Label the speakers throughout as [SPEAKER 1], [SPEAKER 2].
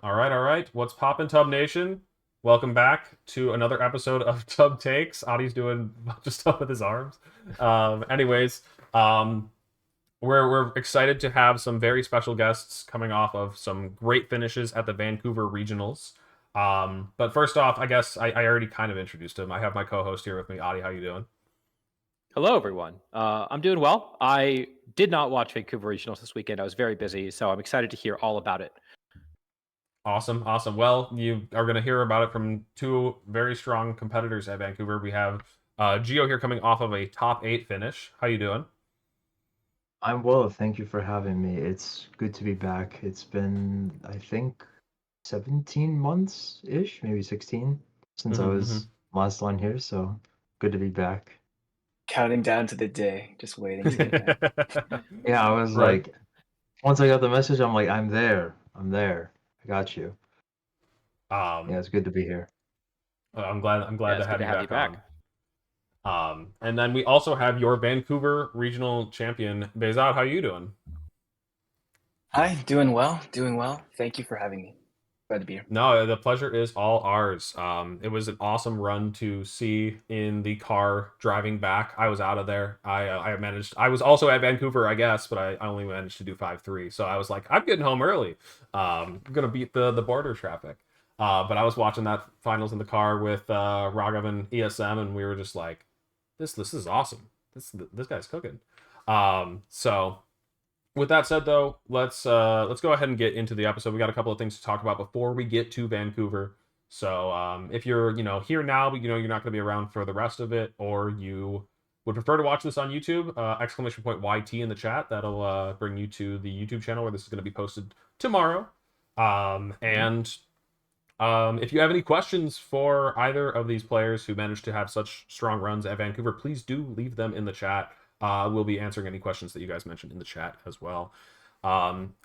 [SPEAKER 1] All right, all right. What's poppin', Tub Nation? Welcome back to another episode of Tub Takes. Adi's doing a bunch of stuff with his arms. Anyways, um, we're excited to have some very special guests coming off of some great finishes at the Vancouver Regionals. But first off, I guess I already kind of introduced him. I have my co-host here with me. Adi, how you doing?
[SPEAKER 2] Hello, everyone. I'm doing well. I did not watch Vancouver Regionals this weekend. I was very busy, so I'm excited to hear all about it.
[SPEAKER 1] Awesome, awesome. Well, you are going to hear about it from two very strong competitors at Vancouver. We have Gio here coming off of a top eight finish. How you doing?
[SPEAKER 3] I'm well, thank you for having me. It's good to be back. It's been, I think, 17 months-ish, maybe 16, since I
[SPEAKER 1] Mm-hmm,
[SPEAKER 3] was last on here, so good to be back.
[SPEAKER 4] Counting down to the day, just waiting to get back.
[SPEAKER 1] mm-hmm.
[SPEAKER 3] Yeah, I was
[SPEAKER 1] Right.
[SPEAKER 3] like, once I got the message, I'm like, I'm there. I'm there. I got you. Yeah,
[SPEAKER 1] Um,
[SPEAKER 3] it's good to be here.
[SPEAKER 1] I'm glad
[SPEAKER 2] Yeah,
[SPEAKER 1] to
[SPEAKER 2] it's good
[SPEAKER 1] have
[SPEAKER 2] to
[SPEAKER 1] you
[SPEAKER 2] have you
[SPEAKER 1] back on.
[SPEAKER 2] back.
[SPEAKER 1] And then we also have your Vancouver regional champion, Behzad. How you doing?
[SPEAKER 4] Hi, doing well, doing well. Thank you for having me. Glad to be here.
[SPEAKER 1] No, the pleasure is all ours. It was an awesome run to see in the car driving back. I was out of there. I managed. I was also at Vancouver, I guess, but I only managed to do 5-3. So I was like, I'm getting home early. I'm gonna beat the border traffic. But I was watching that finals in the car with Raghav and ESM, and we were just like, this is awesome. This guy's cooking. So with that said, though, let's go ahead and get into the episode. We got a couple of things to talk about before we get to Vancouver. So if you're here now, but you're not going to be around for the rest of it, or you would prefer to watch this on YouTube, exclamation point YT in the chat. That'll bring you to the YouTube channel where this is going to be posted tomorrow. And if you have any questions for either of these players who managed to have such strong runs at Vancouver, please do leave them in the chat. We'll be answering any questions that you guys mentioned in the chat as well.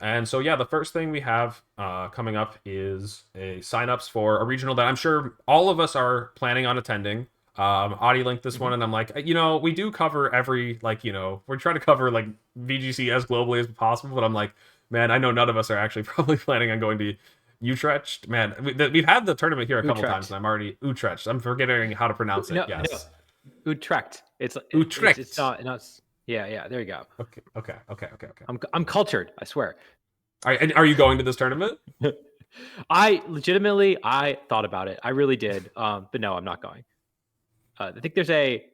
[SPEAKER 1] And so, yeah, the first thing we have coming up is a signups for a regional that I'm sure all of us are planning on attending. Audi linked this one,
[SPEAKER 2] Mhm.
[SPEAKER 1] and I'm like, we do cover every, we're trying to cover like VGC as globally as possible, but I'm like, man, I know none of us are actually probably planning on going to Utrecht. Man, we've had the tournament here a couple times, and
[SPEAKER 2] Utrecht.
[SPEAKER 1] I'm already Utrecht. I'm forgetting how to pronounce it.
[SPEAKER 2] No,
[SPEAKER 1] Yes,
[SPEAKER 2] Utrecht. It's
[SPEAKER 1] Utrecht.
[SPEAKER 2] not. Yeah. There you go.
[SPEAKER 1] Okay, okay, okay, okay, okay.
[SPEAKER 2] I'm cultured. I swear.
[SPEAKER 1] Are you going to this tournament?
[SPEAKER 2] I thought about it. I really did. But no, I'm not going. I think there's a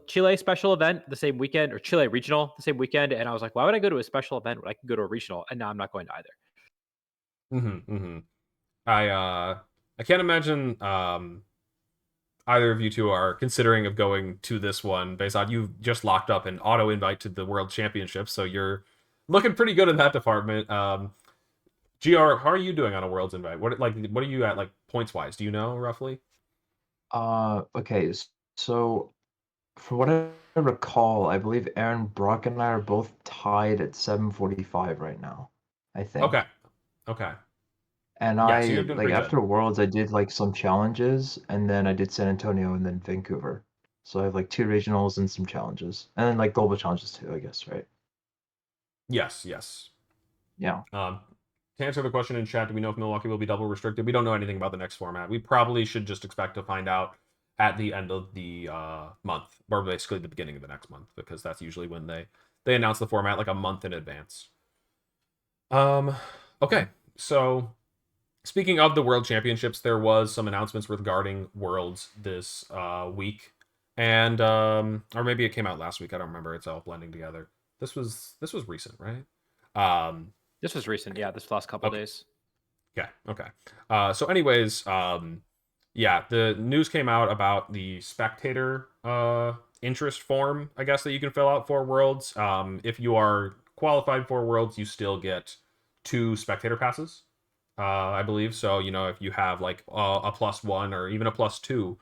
[SPEAKER 2] Chile special event the same weekend, or Chile regional the same weekend, and I was like, why would I go to a special event when I can go to a regional? And now I'm not going to either.
[SPEAKER 1] Mm-hmm, mm-hmm. I I can't imagine either of you two are considering of going to this one based on you just locked up an auto invite to the World Championship, so you're looking pretty good in that department. GR, how are you doing on a World's invite? What are you at like points wise? Do you know roughly?
[SPEAKER 3] Okay, so from what I recall, I believe Aaron Brock and I are both tied at 745 right now, I
[SPEAKER 1] Okay,
[SPEAKER 3] think.
[SPEAKER 1] okay,
[SPEAKER 3] And
[SPEAKER 1] yeah. So you're
[SPEAKER 3] I
[SPEAKER 1] doing
[SPEAKER 3] like
[SPEAKER 1] pretty good.
[SPEAKER 3] after Worlds, I did like some challenges, and then I did San Antonio and then Vancouver. So I have like two regionals and some challenges, and then like global challenges too, I guess, right?
[SPEAKER 1] Yes, yes.
[SPEAKER 3] Yeah.
[SPEAKER 1] Um, to answer the question in chat, do we know if Milwaukee will be double restricted? We don't know anything about the next format. We probably should just expect to find out at the end of the month, or basically the beginning of the next month, because that's usually when they announce the format like a month in advance. Um, okay, so speaking of the World Championships, there was some announcements regarding Worlds this week, and or maybe it came out last week. I don't remember. It's all blending together. This was recent, right? Um,
[SPEAKER 2] This was recent, yeah. This last couple
[SPEAKER 1] okay,
[SPEAKER 2] days.
[SPEAKER 1] yeah, okay. So, anyways, yeah, the news came out about the spectator interest form, I guess, that you can fill out for Worlds. If you are qualified for Worlds, you still get two spectator passes, I believe. So, if you have like a +1 or even a +2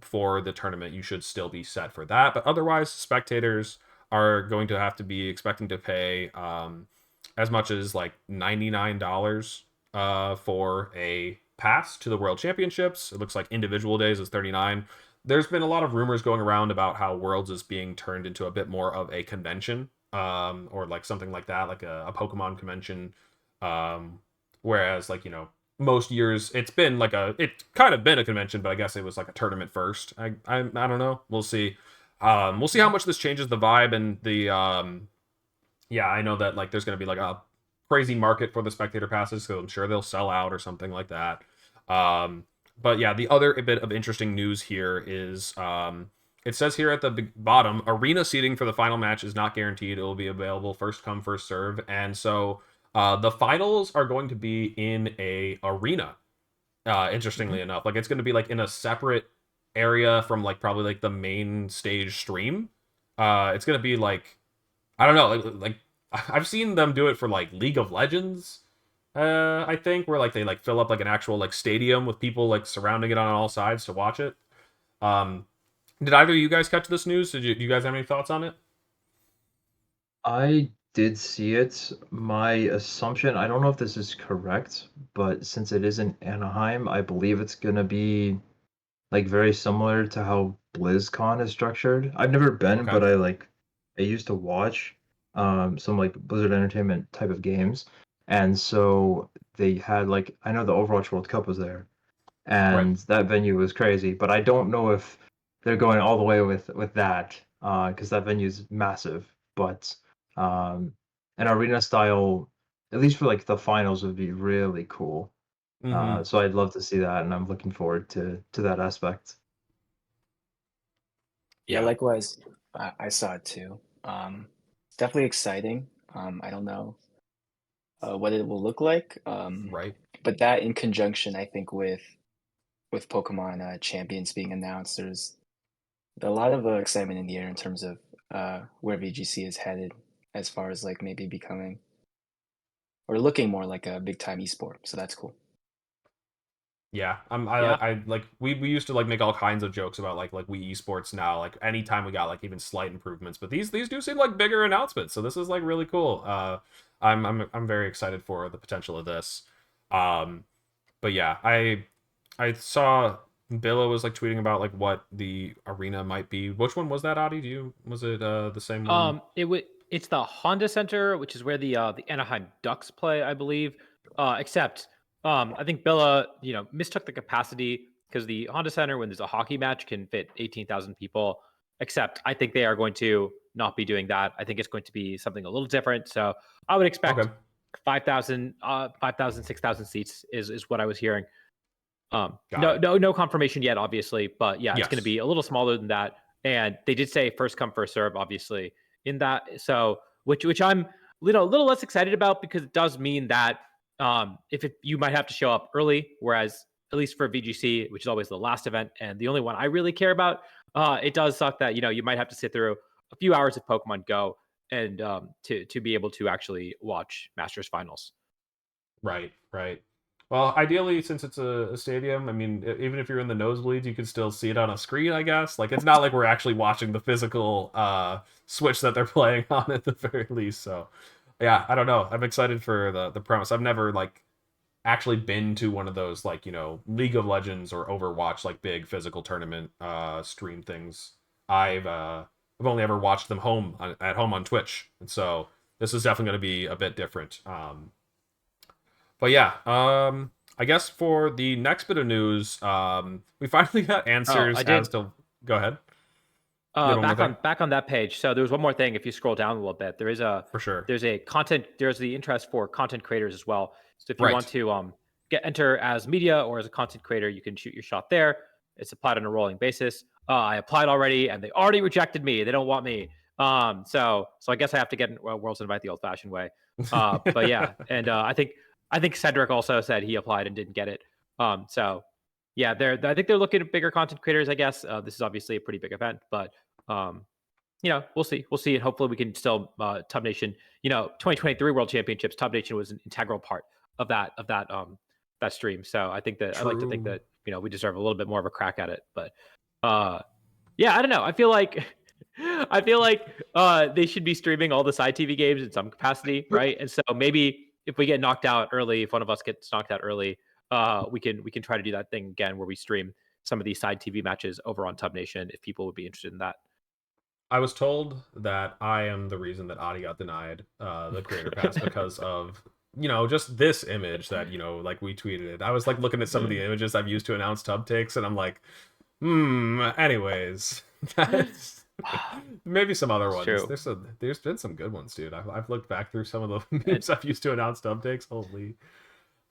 [SPEAKER 1] for the tournament, you should still be set for that. But otherwise, spectators are going to have to be expecting to pay as much as like $99 for a pass to the World Championships. It looks like individual days is 39. There's been a lot of rumors going around about how Worlds is being turned into a bit more of a convention, or like something like that, like a Pokemon convention, um, Whereas like, most years it's been like it's kind of been a convention, but I guess it was like a tournament first. I don't know. We'll see. We'll see how much this changes the vibe and the yeah, I know that like there's gonna be like a crazy market for the spectator passes, so I'm sure they'll sell out or something like that. But yeah, the other bit of interesting news here is it says here at the bottom, arena seating for the final match is not guaranteed. It will be available first come first serve, and so the finals are going to be in a arena. Interestingly enough, like it's going to be like in a separate area from like probably like the main stage stream. It's going to be like I don't know, like I've seen them do it for like League of Legends. I think where like they like fill up like an actual like stadium with people like surrounding it on all sides to watch it. Um, did either of you guys catch this news? Do you guys have any thoughts on it?
[SPEAKER 3] I did see it. My assumption, I don't know if this is correct, but since it is in Anaheim, I believe it's gonna be like very similar to how BlizzCon is structured. I've never been,
[SPEAKER 1] Okay.
[SPEAKER 3] but I used to watch some like Blizzard Entertainment type of games. And so they had like I know the Overwatch World Cup was there
[SPEAKER 1] Right.
[SPEAKER 3] and that venue was crazy, but I don't know if they're going all the way with that because that venue is massive. But um an arena style, at least for like the finals, would be really cool.
[SPEAKER 1] Mm-hmm.
[SPEAKER 3] So I'd love to see that, and I'm looking forward to that aspect.
[SPEAKER 4] Yeah,
[SPEAKER 1] Yeah.
[SPEAKER 4] likewise. I saw it too. It's definitely exciting. I don't know what it will look like.
[SPEAKER 1] Right.
[SPEAKER 4] But that in conjunction, I think with Pokemon Champions being announced, there's a lot of excitement in the air in terms of where VGC is headed, as far as like maybe becoming or looking more like a big time esport. So that's cool.
[SPEAKER 1] Yeah,
[SPEAKER 2] Yeah.
[SPEAKER 1] I like we used to like make all kinds of jokes about like Wii esports now. Like anytime we got like even slight improvements, but these do seem like bigger announcements. So this is like really cool. I'm very excited for the potential of this. Um, but yeah, I saw Billa was like tweeting about like what the arena might be. Which one was that, Adi? Was it the same one?
[SPEAKER 2] It's the Honda Center, which is where the Anaheim Ducks play, I believe. Except I think Bella, mistook the capacity because the Honda Center, when there's a hockey match, can fit 18,000 people. Except I think they are going to not be doing that. I think it's going to be something a little different. So I would expect
[SPEAKER 1] Okay,
[SPEAKER 2] 5,000, 6,000 seats is what I was hearing.
[SPEAKER 1] got
[SPEAKER 2] No,
[SPEAKER 1] it.
[SPEAKER 2] no, no confirmation yet, obviously, but yeah, it's going to
[SPEAKER 1] Yes.
[SPEAKER 2] be a little smaller than that. And they did say first come first serve, obviously, in that. So, which I'm little less excited about because it does mean that you might have to show up early, whereas at least for VGC, which is always the last event and the only one I really care about, it does suck that you might have to sit through a few hours of Pokemon Go and to be able to actually watch Masters finals.
[SPEAKER 1] Right, right. Well, ideally, since it's a stadium, I mean, even if you're in the nosebleeds, you can still see it on a screen, I guess. Like, it's not like we're actually watching the physical Switch that they're playing on at the very least. So, yeah, I don't know. I'm excited for the premise. I've never, like, actually been to one of those, like, League of Legends or Overwatch, like, big physical tournament stream things. I've only ever watched them at home on Twitch. And so, this is definitely going to be a bit different. But yeah, I guess for the next bit of news, we finally got
[SPEAKER 2] Oh,
[SPEAKER 1] answers
[SPEAKER 2] I
[SPEAKER 1] as
[SPEAKER 2] did.
[SPEAKER 1] to. Go ahead. You had one more thing
[SPEAKER 2] Back on that page. So there's one more thing. If you scroll down a little bit,
[SPEAKER 1] for sure.
[SPEAKER 2] there's the interest for content creators as well. So if you want
[SPEAKER 1] Right.
[SPEAKER 2] to enter as media or as a content creator, you can shoot your shot there. It's applied on a rolling basis. I applied already, and they already rejected me. They don't want me. So I guess I have to get in Worlds Invite the old-fashioned way. But yeah, and I think Cedric also said he applied and didn't get it. So yeah, I think they're looking at bigger content creators. I guess this is obviously a pretty big event, but um, we'll see. We'll see. And hopefully we can still Tub Nation, 2023 World Championships, Tub Nation was an integral part of that stream. So I think that I'd like to think
[SPEAKER 1] True.
[SPEAKER 2] that, we deserve a little bit more of a crack at it. But yeah, I don't know. I feel like they should be streaming all the side TV games in some capacity, right? And so maybe if we get knocked out early, if one of us gets knocked out early, we can try to do that thing again where we stream some of these side TV matches over on Tub Nation if people would be interested in that.
[SPEAKER 1] I was told that I am the reason that Adi got denied the creator pass because of you know, just this image that, you know, like we tweeted it. I was like looking at some of the images I've used to announce tub takes, and I'm like, anyways, that's maybe some other
[SPEAKER 2] It's
[SPEAKER 1] ones.
[SPEAKER 2] true.
[SPEAKER 1] There's been some good ones, dude. I've looked back through some of the
[SPEAKER 2] And
[SPEAKER 1] memes I've used to announce tub takes. Holy.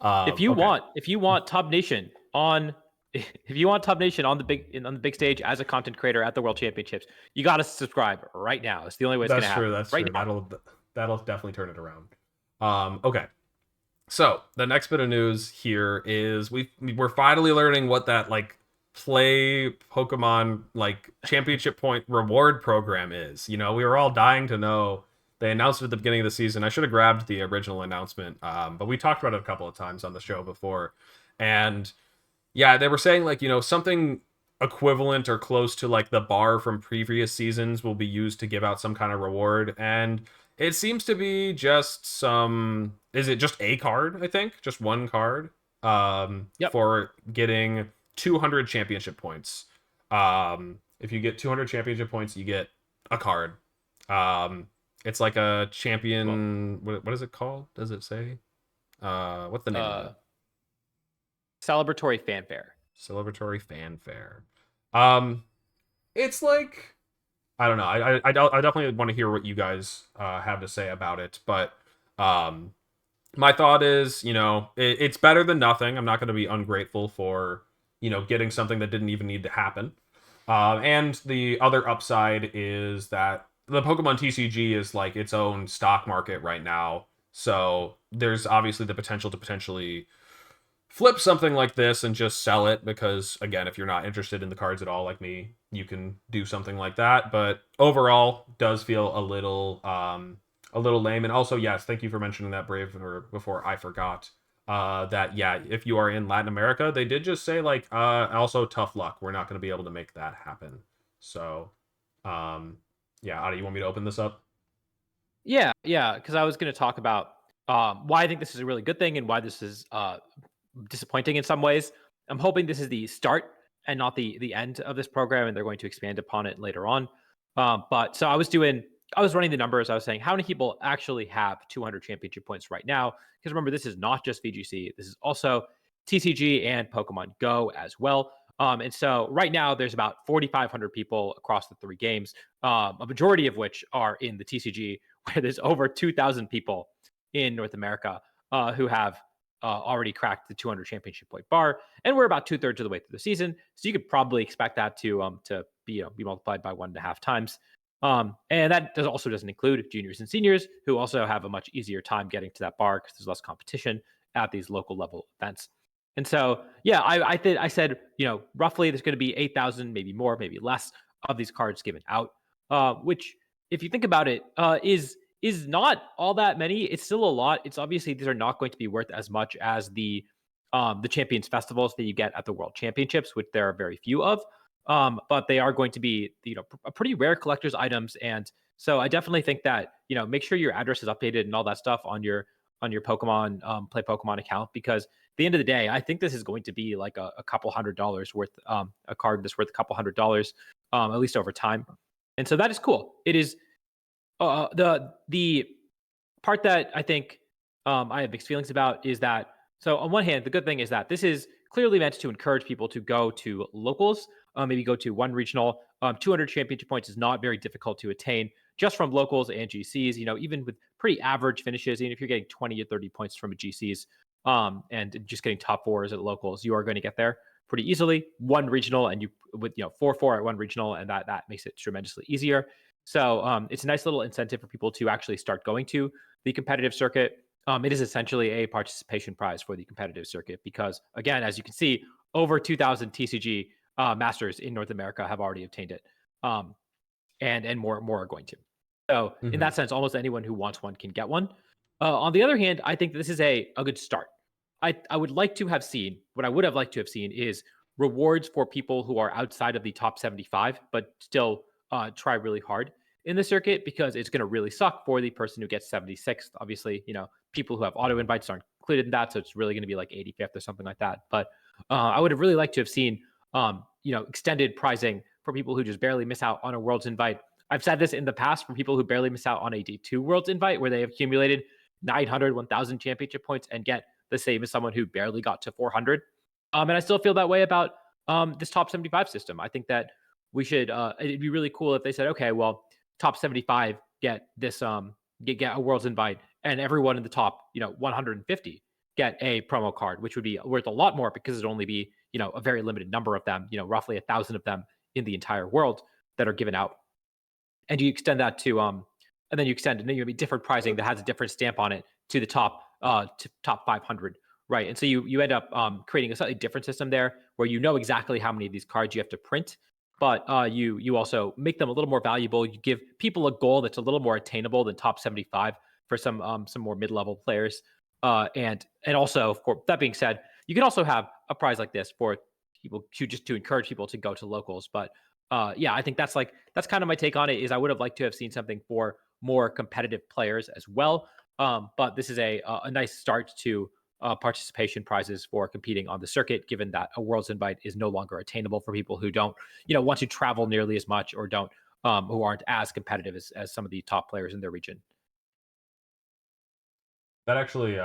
[SPEAKER 2] if you
[SPEAKER 1] Okay.
[SPEAKER 2] want Tub Nation on if you want Tub Nation on the big stage as a content creator at the World Championships, you got to subscribe right now. It's the only way it's going to
[SPEAKER 1] That's true.
[SPEAKER 2] happen.
[SPEAKER 1] That's
[SPEAKER 2] Right
[SPEAKER 1] true.
[SPEAKER 2] now.
[SPEAKER 1] That'll definitely turn it around. Okay. So the next bit of news here is we're finally learning what that like play Pokemon like championship point reward program is. You know, we were all dying to know. They announced it at the beginning of the season. I should have grabbed the original announcement, but we talked about it a couple of times on the show before, and yeah, they were saying like, you know, something equivalent or close to like the bar from previous seasons will be used to give out some kind of reward. And it seems to be just some, is it just a card, I think? Just one card
[SPEAKER 2] Yep.
[SPEAKER 1] for getting 200 championship points. If you get 200 championship points, you get a card. It's like a champion, what is it called? Does it say? What's the name of it?
[SPEAKER 2] Celebratory fanfare.
[SPEAKER 1] Celebratory fanfare. It's like I don't know. I definitely want to hear what you guys have to say about it, but my thought is, you know, it's better than nothing. I'm not going to be ungrateful for, you know, getting something that didn't even need to happen. And the other upside is that the Pokemon TCG is like its own stock market right now. So there's obviously the potential to potentially flip something like this and just sell it because again, if you're not interested in the cards at all like me, you can do something like that. But overall does feel a little lame. And also, yes, thank you for mentioning that, Brave, before I forgot. That yeah, if you are in Latin America, they did just say like also tough luck. We're not going to be able to make that happen. So yeah, Ada, you want me to open this up?
[SPEAKER 2] Yeah, because I was going to talk about why I think this is a really good thing and why this is disappointing in some ways. I'm hoping this is the start and not the end of this program, and they're going to expand upon it later on. But so I was running the numbers. I was saying how many people actually have 200 championship points right now? Because remember, this is not just VGC. This is also TCG and Pokemon Go as well. And so right now there's about 4,500 people across the three games, a majority of which are in the TCG, where there's over 2,000 people in North America who have already cracked the 200 championship point bar, and we're about 2/3 of the way through the season. So you could probably expect that to be multiplied by 1.5 times. And that also doesn't include juniors and seniors, who also have a much easier time getting to that bar because there's less competition at these local level events. And so, yeah, I said, roughly there's going to be 8,000, maybe more, maybe less of these cards given out, which, if you think about it, is not all that many. It's still a lot. It's obviously these are not going to be worth as much as the Champions Festivals that you get at the World Championships, which there are very few of. But they are going to be a pretty rare collector's items, and so I definitely think that make sure your address is updated and all that stuff on your Pokemon Play Pokemon account, because at the end of the day, I think this is going to be like a couple $100 worth, a card that's worth a couple $100, at least over time, and so that is cool. It is the part that I think I have mixed feelings about is that, so on one hand, the good thing is that this is clearly meant to encourage people to go to locals, maybe go to one regional. 200 championship points is not very difficult to attain just from locals and GCs. Even with pretty average finishes, even if you're getting 20 or 30 points from a GCs and just getting top fours at locals, you are going to get there pretty easily. One regional, and you with 4-4 at one regional, and that makes it tremendously easier. So it's a nice little incentive for people to actually start going to the competitive circuit. It is essentially a participation prize for the competitive circuit because, again, as you can see, over 2,000 TCG masters in North America have already obtained it, and more are going to. So in that sense, almost anyone who wants one can get one. On the other hand, I think this is a good start. I would like to have seen, what I would have liked to have seen is rewards for people who are outside of the top 75, but still try really hard in the circuit, because it's going to really suck for the person who gets 76th. Obviously, people who have auto invites aren't included in that, so it's really going to be like 85th or something like that. But I would have really liked to have seen, extended prizing for people who just barely miss out on a Worlds invite. I've said this in the past for people who barely miss out on a D2 Worlds invite, where they have accumulated, 900, 1000 championship points and get the same as someone who barely got to 400. And I still feel that way about this top 75 system. I think that we should, it'd be really cool if they said, okay, well, top 75 get this, get a Worlds invite, and everyone in the top, 150 get a promo card, which would be worth a lot more because it'd only be, a very limited number of them, roughly 1,000 of them in the entire world that are given out. And you extend that to, and then you extend, and then you have different pricing that has a different stamp on it to the top 500, right? And so you end up creating a slightly different system there, where exactly how many of these cards you have to print, but you also make them a little more valuable. You give people a goal that's a little more attainable than top 75 for some more mid-level players. And also, for that being said, you can also have a prize like this for people to encourage people to go to locals. But yeah, I think that's kind of my take on it. Is I would have liked to have seen something for more competitive players as well. But this is a nice start to participation prizes for competing on the circuit, given that a Worlds invite is no longer attainable for people who don't, want to travel nearly as much, or don't, who aren't as competitive as some of the top players in their region.
[SPEAKER 1] That actually,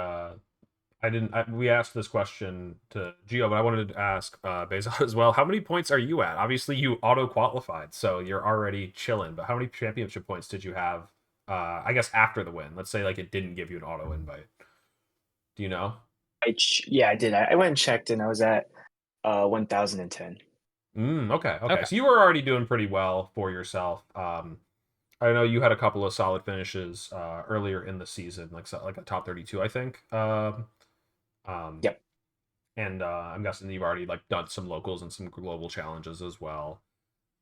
[SPEAKER 1] we asked this question to Gio, but I wanted to ask Behzad as well. How many points are you at? Obviously, you auto-qualified, so you're already chilling, but how many championship points did you have, I guess, after the win? Let's say, like, it didn't give you an auto-invite. Do you know?
[SPEAKER 4] Yeah, I did. I went and checked, and I was at 1,010.
[SPEAKER 1] Okay. So you were already doing pretty well for yourself. I know you had a couple of solid finishes earlier in the season, like a top 32, I think.
[SPEAKER 4] Yep.
[SPEAKER 1] And I'm guessing you've already done some locals and some global challenges as well.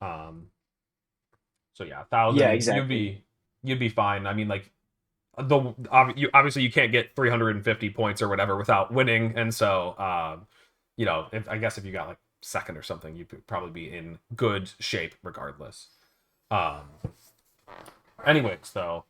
[SPEAKER 1] So yeah, 1,000.
[SPEAKER 4] Yeah, exactly.
[SPEAKER 1] You'd be fine. I mean, obviously you can't get 350 points or whatever without winning, and so I guess if you got second or something, you'd probably be in good shape regardless. Anyways, though,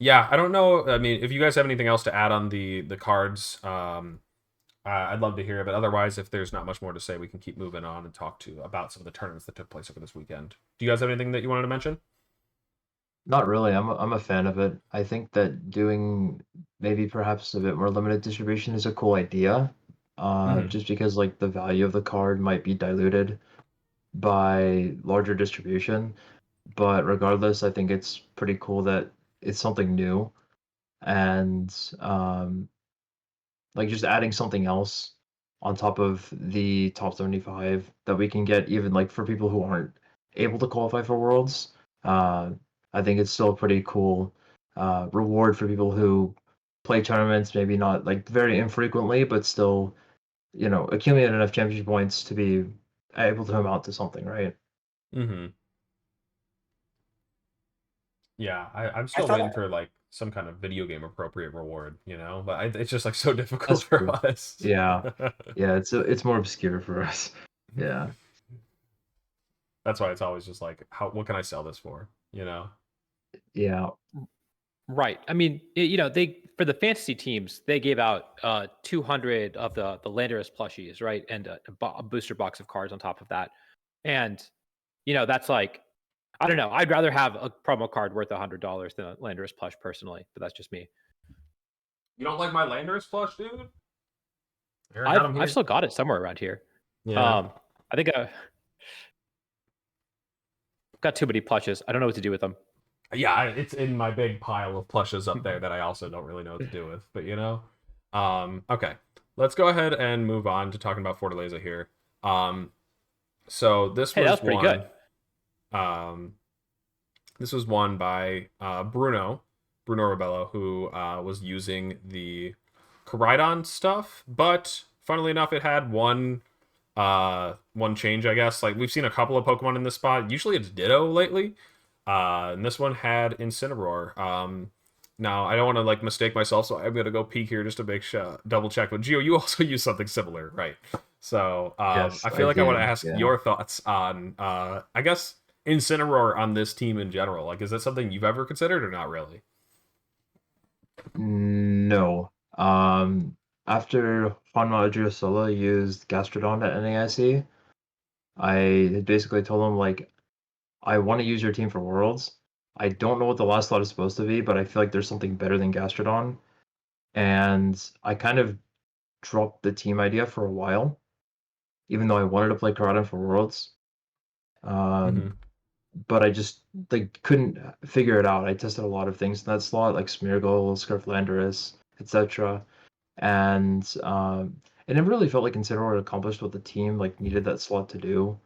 [SPEAKER 1] yeah, I don't know. I mean, if you guys have anything else to add on the cards, I'd love to hear it. But otherwise, if there's not much more to say, we can keep moving on and talk about some of the tournaments that took place over this weekend. Do you guys have anything that you wanted to mention?
[SPEAKER 3] Not really. I'm a fan of it. I think that doing maybe perhaps a bit more limited distribution is a cool idea. Just because the value of the card might be diluted by larger distribution. But regardless, I think it's pretty cool that it's something new, and just adding something else on top of the top 75 that we can get, even for people who aren't able to qualify for Worlds. I think it's still a pretty cool reward for people who play tournaments, maybe not very infrequently, but still, accumulate enough championship points to be able to amount to something, right?
[SPEAKER 1] Mm-hmm. Yeah, I'm
[SPEAKER 4] I
[SPEAKER 1] still
[SPEAKER 4] thought
[SPEAKER 1] waiting for some kind of video game appropriate reward, but it's just so difficult
[SPEAKER 3] That's
[SPEAKER 1] for
[SPEAKER 3] true.
[SPEAKER 1] us.
[SPEAKER 3] Yeah. Yeah, it's more obscure for us. Yeah.
[SPEAKER 1] That's why it's always just what can I sell this for?
[SPEAKER 3] Yeah.
[SPEAKER 2] Right. I mean, they, for the fantasy teams, they gave out 200 of the Landorus plushies, right, and a booster box of cards on top of that. And that's I don't know. I'd rather have a promo card worth $100 than a Landorus plush personally, but that's just me.
[SPEAKER 1] You don't like my Landorus plush, dude?
[SPEAKER 2] I've still got it somewhere around here.
[SPEAKER 1] Yeah.
[SPEAKER 2] I think I've got too many plushes. I don't know what to do with them.
[SPEAKER 1] Yeah, it's in my big pile of plushes up there that I also don't really know what to do with. But okay, let's go ahead and move on to talking about Fortaleza here. So this was
[SPEAKER 2] pretty good.
[SPEAKER 1] This was won by Bruno Rebello, who was using the Koraidon stuff, but funnily enough, it had one change, I guess. We've seen a couple of Pokemon in this spot. Usually it's Ditto lately. And this one had Incineroar. Now, I don't want to mistake myself, so I'm going to go peek here just to make sure, double check. But Gio, you also use something similar, right? So
[SPEAKER 3] Yes,
[SPEAKER 1] I feel
[SPEAKER 3] I
[SPEAKER 1] like I want to
[SPEAKER 3] did,
[SPEAKER 1] ask
[SPEAKER 3] yeah.
[SPEAKER 1] your thoughts on, I guess, Incineroar on this team in general. Is that something you've ever considered or not really?
[SPEAKER 3] No. After Juanma Adriosola used Gastrodon at NAIC, I had basically told him I want to use your team for Worlds. I don't know what the last slot is supposed to be, but I feel like there's something better than Gastrodon. And I kind of dropped the team idea for a while, even though I wanted to play Koraidon for Worlds.
[SPEAKER 1] Mm-hmm.
[SPEAKER 3] But I just like couldn't figure it out. I tested a lot of things in that slot, like Smeargle, Scarflandorus, etc. And it never really felt like Incineroar accomplished what the team like needed that slot to do.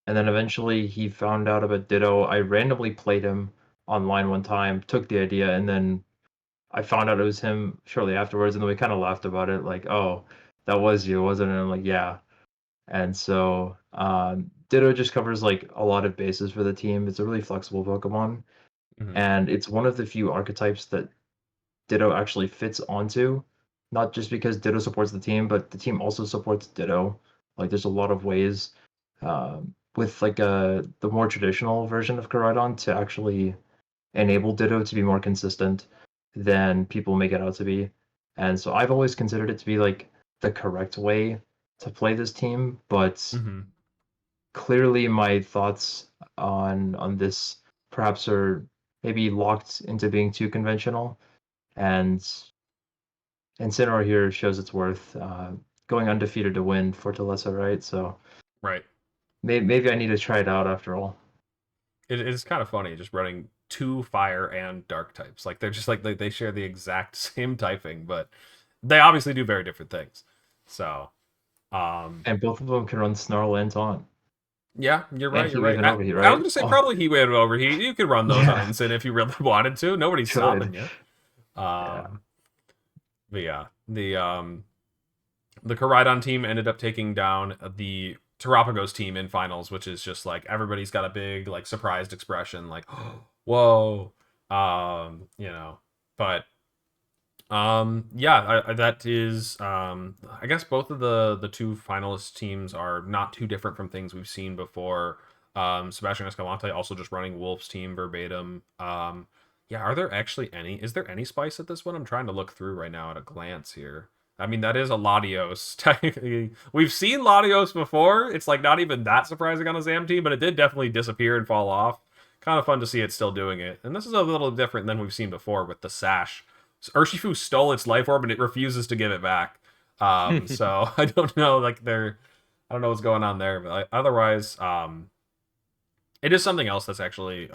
[SPEAKER 3] And then eventually he found out about Ditto. I randomly played him online one time, took the idea, and then I found out it was him shortly afterwards, and then we kind of laughed about it, like, "Oh, that was you, wasn't it?" And I'm like, "Yeah." And so Ditto just covers like a lot of bases for the team. It's a really flexible Pokemon,
[SPEAKER 1] Mm-hmm.
[SPEAKER 3] and it's one of the few archetypes that Ditto actually fits onto. Not just because Ditto supports the team, but the team also supports Ditto. Like there's a lot of ways with like the more traditional version of Koraidon to actually enable Ditto to be more consistent than people make it out to be. And so I've always considered it to be like the correct way to play this team, but
[SPEAKER 1] Mm-hmm.
[SPEAKER 3] clearly my thoughts on this perhaps are maybe locked into being too conventional, and Incineroar here shows its worth. Going undefeated to win Fortaleza, right? So
[SPEAKER 1] Right.
[SPEAKER 3] maybe I need to try it out after all.
[SPEAKER 1] It's kind of funny just running two fire and dark types. Like they're just like they share the exact same typing, but they obviously do very different things. So,
[SPEAKER 3] And both of them can run Snarl and Taunt.
[SPEAKER 1] yeah, you're
[SPEAKER 3] And
[SPEAKER 1] right. You're
[SPEAKER 3] Heat Wave
[SPEAKER 1] right.
[SPEAKER 3] and Overheat,
[SPEAKER 1] I was
[SPEAKER 3] right?
[SPEAKER 1] gonna say
[SPEAKER 3] Oh,
[SPEAKER 1] probably Heat Wave and Overheat. You could run those on
[SPEAKER 3] yeah,
[SPEAKER 1] Instant if you really wanted to. Nobody's
[SPEAKER 3] could.
[SPEAKER 1] stopping you.
[SPEAKER 3] Yeah.
[SPEAKER 1] But yeah, the Koraidon team ended up taking down the Terapagos team in finals, which is just like everybody's got a big like surprised expression, like whoa, you know. But yeah, that is I guess both of the two finalist teams are not too different from things we've seen before. Sebastian Escalante also just running Wolf's team verbatim. Yeah, are there actually any? Is there any spice at this one? I'm trying to look through right now at a glance here. I mean, that is a Latios. Technically, we've seen Latios before. It's like not even that surprising on a Zam team, but it did definitely disappear and fall off. Kind of fun to see it still doing it. And this is a little different than we've seen before with the Sash. Urshifu stole its life orb and it refuses to give it back. So I don't know, like I don't know what's going on there, but otherwise, it is something else that's actually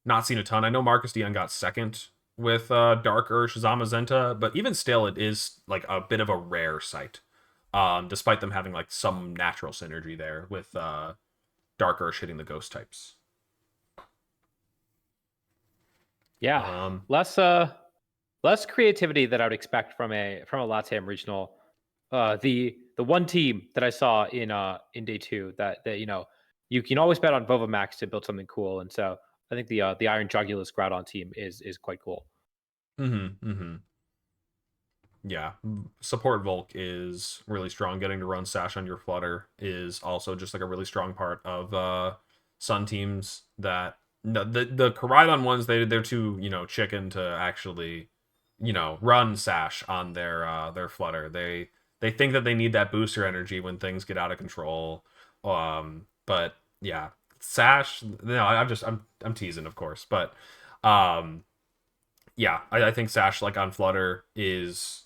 [SPEAKER 1] not seen a ton. I know Marcus Dion got second with Dark Ursh Zamazenta, but even still, it is like a bit of a rare sight. Despite them having like some natural synergy there with Dark Ursh hitting the ghost types.
[SPEAKER 2] Yeah, less creativity that I would expect from a LATAM regional. The one team that I saw in day two that you can always bet on Vovamax to build something cool, and so I think the Iron Jugulus Groudon team is quite cool.
[SPEAKER 1] Mm-hmm. Mm-hmm. Yeah, support Volk is really strong. Getting to run Sash on your Flutter is also just like a really strong part of Sun teams. That no, the Koraidon ones they're too chicken to actually run Sash on their Flutter. They think that they need that booster energy when things get out of control. But yeah, Sash. No, I'm teasing, of course, but yeah, I think Sash like on Flutter is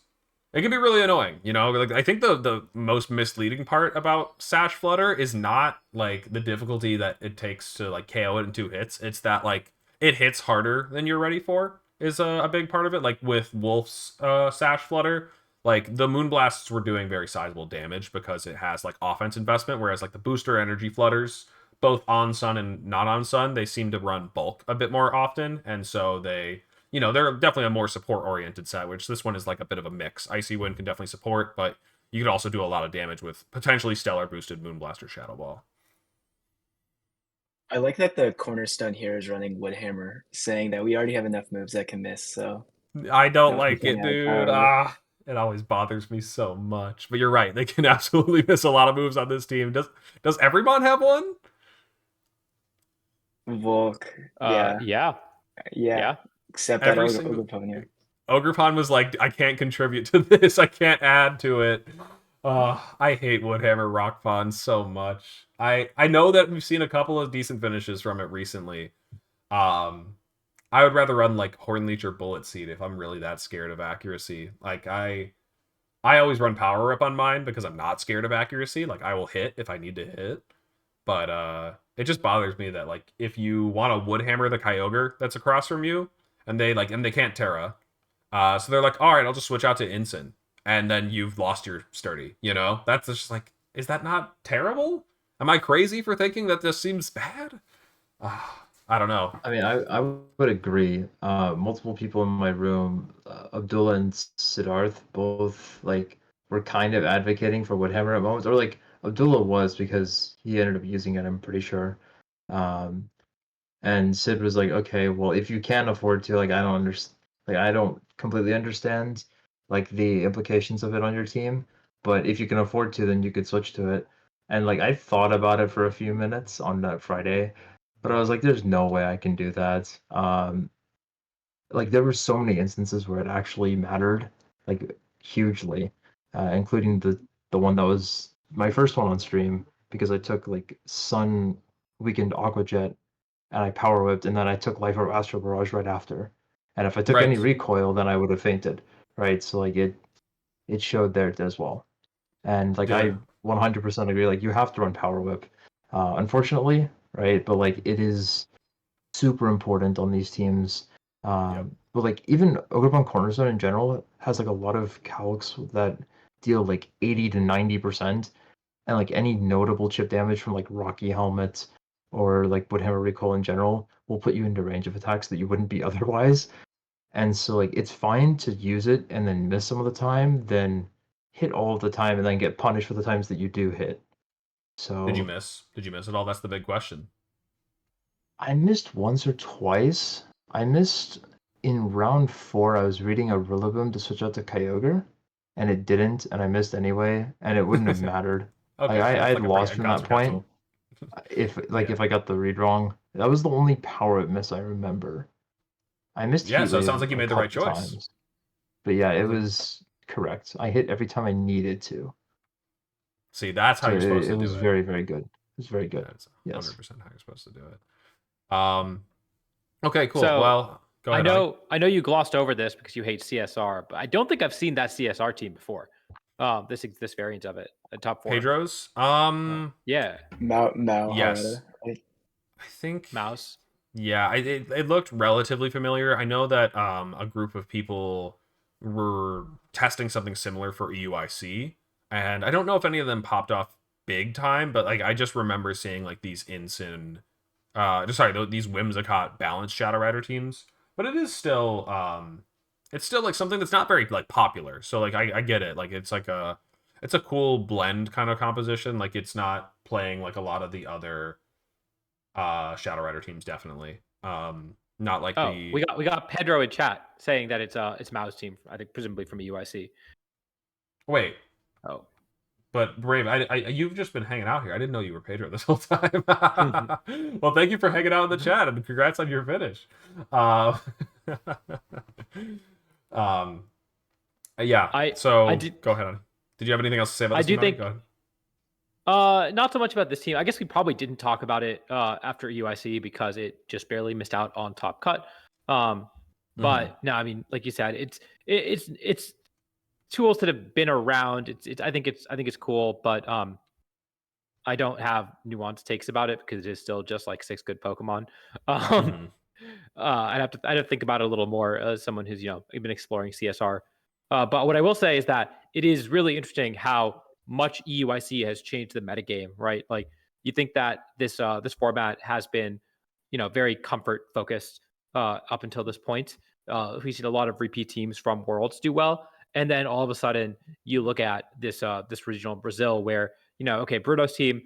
[SPEAKER 1] it can be really annoying, Like I think the most misleading part about Sash Flutter is not like the difficulty that it takes to like KO it in 2 hits. It's that like it hits harder than you're ready for is a big part of it. Like with Wolf's Sash Flutter, like the Moonblasts were doing very sizable damage because it has like offense investment, whereas like the booster energy flutters, both on Sun and not on Sun, they seem to run bulk a bit more often, and so they're definitely a more support-oriented set, which this one is like a bit of a mix. Icy Wind can definitely support, but you could also do a lot of damage with potentially stellar boosted Moonblast or Shadow Ball.
[SPEAKER 4] I like that the cornerstone here is running Woodhammer, saying that we already have enough moves that can miss, so
[SPEAKER 1] I don't
[SPEAKER 4] no
[SPEAKER 1] like it,
[SPEAKER 4] freaking add
[SPEAKER 1] dude.
[SPEAKER 4] power.
[SPEAKER 1] It always bothers me so much. But you're right; they can absolutely miss a lot of moves on this team. Does everyone have one?
[SPEAKER 4] Volk, yeah,
[SPEAKER 2] Yeah.
[SPEAKER 4] except that
[SPEAKER 1] Every single
[SPEAKER 4] Ogerpon here.
[SPEAKER 1] Ogrepon was like, I can't contribute to this. I can't add to it. I hate Woodhammer Rock Pond so much. I know that we've seen a couple of decent finishes from it recently. I would rather run like Hornleech or Bullet Seed if I'm really that scared of accuracy. Like I always run Power Whip on mine because I'm not scared of accuracy. Like I will hit if I need to hit. But it just bothers me that like if you want to Woodhammer the Kyogre that's across from you and they can't Terra. So they're like, all right, I'll just switch out to Ensign. And then you've lost your Sturdy, you know? That's just like, is that not terrible? Am I crazy for thinking that this seems bad? I don't know.
[SPEAKER 3] I mean, I would agree. Multiple people in my room, Abdullah and Siddharth, both like were kind of advocating for Woodhammer at moments, or like Abdullah was because he ended up using it. I'm pretty sure. Um, and Sid was like, okay, well, if you can't afford to, like, I don't understand, like, I don't completely understand like the implications of it on your team, but if you can afford to, then you could switch to it. And like, I thought about it for a few minutes on that Friday, but I was like, there's no way I can do that. Like there were so many instances where it actually mattered, like hugely, including the one that was my first one on stream because I took like Sun Weekend Aqua Jet and I power whipped, and then I took Life Orb Astral Barrage right after. And if I took any
[SPEAKER 1] Right.
[SPEAKER 3] recoil, then I would have fainted, right? So like it showed there as well. And like
[SPEAKER 1] Yeah.
[SPEAKER 3] I 100% agree. Like you have to run power whip, unfortunately, right? But like it is super important on these teams.
[SPEAKER 1] Yep.
[SPEAKER 3] But like even Ogreban Cornerstone in general has like a lot of calcs that deal like 80 to 90%, and like any notable chip damage from like Rocky Helmet or like Woodhammer Recoil in general will put you into range of attacks that you wouldn't be otherwise. And so like it's fine to use it and then miss some of the time, than hit all of the time and then get punished for the times that you do hit.
[SPEAKER 1] Did you
[SPEAKER 3] So
[SPEAKER 1] miss? Did you miss it all? That's the big question.
[SPEAKER 3] I missed once or twice. I missed in round 4. I was reading a Rillaboom to switch out to Kyogre, and it didn't, and I missed anyway, and it wouldn't have mattered. Like
[SPEAKER 1] Okay, so
[SPEAKER 3] I
[SPEAKER 1] it's
[SPEAKER 3] had
[SPEAKER 1] like
[SPEAKER 3] lost
[SPEAKER 1] a
[SPEAKER 3] from that point.
[SPEAKER 1] consequential.
[SPEAKER 3] If like
[SPEAKER 1] Yeah.
[SPEAKER 3] if I got the read wrong, that was the only power up miss I remember. I missed
[SPEAKER 1] Yeah,
[SPEAKER 3] Heat
[SPEAKER 1] so it sounds
[SPEAKER 3] Wave
[SPEAKER 1] like you
[SPEAKER 3] a
[SPEAKER 1] made the right
[SPEAKER 3] couple
[SPEAKER 1] choice.
[SPEAKER 3] times, but yeah, it
[SPEAKER 1] Sounds like
[SPEAKER 3] was correct. I hit every time I needed to,
[SPEAKER 1] see, that's how
[SPEAKER 3] so
[SPEAKER 1] you're supposed
[SPEAKER 3] it
[SPEAKER 1] to do
[SPEAKER 3] was
[SPEAKER 1] it.
[SPEAKER 3] very very good. It was very good.
[SPEAKER 1] That's
[SPEAKER 3] Yes.
[SPEAKER 1] 100% how you're supposed to do it. Okay, cool.
[SPEAKER 2] So
[SPEAKER 1] Well, go ahead, Ani.
[SPEAKER 2] I know you glossed over this because you hate CSR, but I don't think I've seen that CSR team before. This variant of it, the top 4.
[SPEAKER 1] Pedro's.
[SPEAKER 2] Yeah,
[SPEAKER 4] Mao
[SPEAKER 1] Yes.
[SPEAKER 4] Harada, right?
[SPEAKER 1] I think
[SPEAKER 2] mouse.
[SPEAKER 1] yeah, it looked relatively familiar. I know that a group of people were testing something similar for EUIC, and I don't know if any of them popped off big time, but like I just remember seeing like these Incin these Whimsicott balanced Shadow Rider teams. But it is still it's still like something that's not very like popular. So like I get it. Like it's a cool blend kind of composition. Like it's not playing like a lot of the other Shadow Rider teams definitely. Not like
[SPEAKER 2] Oh,
[SPEAKER 1] the
[SPEAKER 2] we got Pedro in chat saying that it's Mao's team. I think presumably from a UIC.
[SPEAKER 1] wait,
[SPEAKER 2] Oh,
[SPEAKER 1] but Brave, you've just been hanging out here. I didn't know you were Pedro this whole time.
[SPEAKER 2] Mhm.
[SPEAKER 1] Well, thank you for hanging out in the chat and congrats on your finish. Uh, um, yeah.
[SPEAKER 2] I
[SPEAKER 1] So
[SPEAKER 2] did
[SPEAKER 1] go ahead on. Did you have anything else to say about
[SPEAKER 2] I
[SPEAKER 1] this
[SPEAKER 2] do
[SPEAKER 1] team? Ani?
[SPEAKER 2] think
[SPEAKER 1] Go ahead.
[SPEAKER 2] not so much about this team. I guess we probably didn't talk about it after UIC because it just barely missed out on top cut. But no, I mean, like you said, it's tools that have been around. It's I think it's cool, but I don't have nuanced takes about it because it is still just like 6 good Pokemon. Um,
[SPEAKER 1] Mm-hmm.
[SPEAKER 2] I'd have to think about it a little more as someone who's been exploring CSR. But what I will say is that it is really interesting how much EUIC has changed the metagame, right? Like you think that this format has been very comfort focused up until this point. We've seen a lot of repeat teams from Worlds do well, and then all of a sudden you look at this regional Brazil where okay, Bruno's team,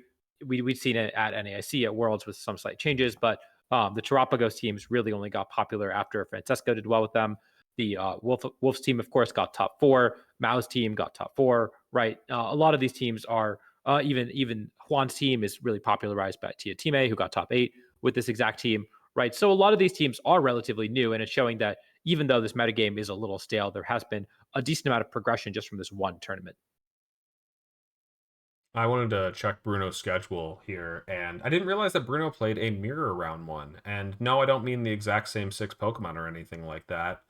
[SPEAKER 2] we'd seen it at NAIC at Worlds with some slight changes, but the Terapagos teams really only got popular after Francesco did well with them. The Wolf's team, of course, got top 4. Mao's team got top 4. Right, a lot of these teams are even Juan's team is really popularized by Tia Time, who got top 8 with this exact team. Right, so a lot of these teams are relatively new, and it's showing that even though this metagame is a little stale, there has been a decent amount of progression just from this one tournament.
[SPEAKER 1] I wanted to check Bruno's schedule here, and I didn't realize that Bruno played a mirror round one. And no, I don't mean the exact same 6 Pokemon or anything like that.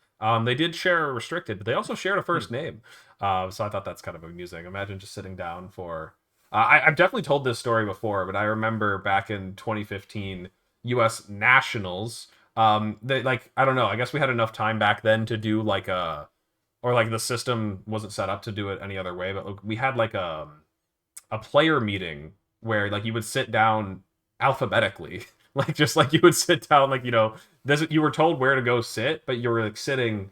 [SPEAKER 1] They did share a restricted, but they also shared a first name. So I thought that's kind of amusing. Imagine just sitting down for. I've definitely told this story before, but I remember back in 2015 U.S. Nationals. They like I don't know. I guess we had enough time back then to do like a, or like the system wasn't set up to do it any other way. But we had like a player meeting where like you would sit down alphabetically, like just like you would sit down, like this, you were told where to go sit, but you were like sitting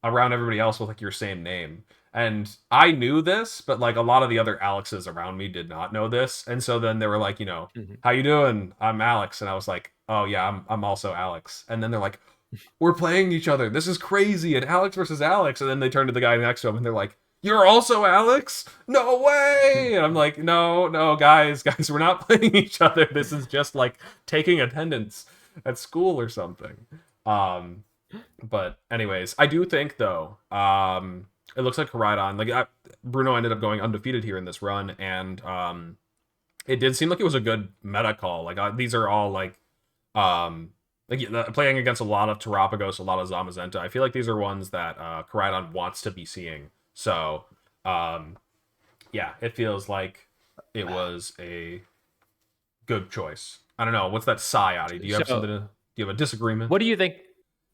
[SPEAKER 1] around everybody else with like your same name. And I knew this, but like a lot of the other Alexes around me did not know this. And so then they were like,
[SPEAKER 2] Mhm.
[SPEAKER 1] how you doing? I'm Alex. And I was like, oh yeah, I'm also Alex. And then they're like, we're playing each other. This is crazy. And Alex versus Alex. And then they turn to the guy next to him and they're like, you're also Alex? No way. And I'm like, no, guys, we're not playing each other. This is just like taking attendance at school or something. But anyways, I do think though, it looks like Koraidon, Bruno ended up going undefeated here in this run, and it did seem like it was a good meta call. These are all playing against a lot of Terapagos, a lot of Zamazenta. I feel like these are ones that Koraidon wants to be seeing. So yeah, it feels like it was a good choice. I don't know. What's that sigh, Adi? Do you have
[SPEAKER 2] So,
[SPEAKER 1] something? Do you have a disagreement?
[SPEAKER 2] what do you think?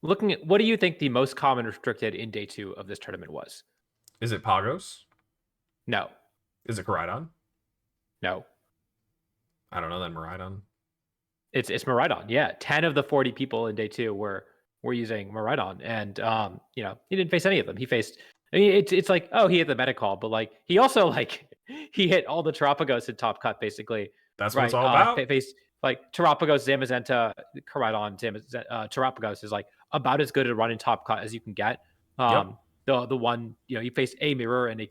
[SPEAKER 2] What do you think the most common restricted in day 2 of this tournament was?
[SPEAKER 1] Is it Pagos?
[SPEAKER 2] No,
[SPEAKER 1] Is it Koraidon?
[SPEAKER 2] no.
[SPEAKER 1] I don't know. Then Miraidon.
[SPEAKER 2] It's Miraidon. Yeah, 10 of the 40 people in day 2 were using Miraidon, and he didn't face any of them. He faced. I mean, it's like, oh, he hit the meta call, but like he also like he hit all the Terapagos in top cut basically.
[SPEAKER 1] That's what it's
[SPEAKER 2] Right.
[SPEAKER 1] all about.
[SPEAKER 2] Faced like Terapagos, Zamazenta, Koraidon, Terapagos is like about as good at running top cut as you can get.
[SPEAKER 1] Yep.
[SPEAKER 2] The one he faced a Mirror and a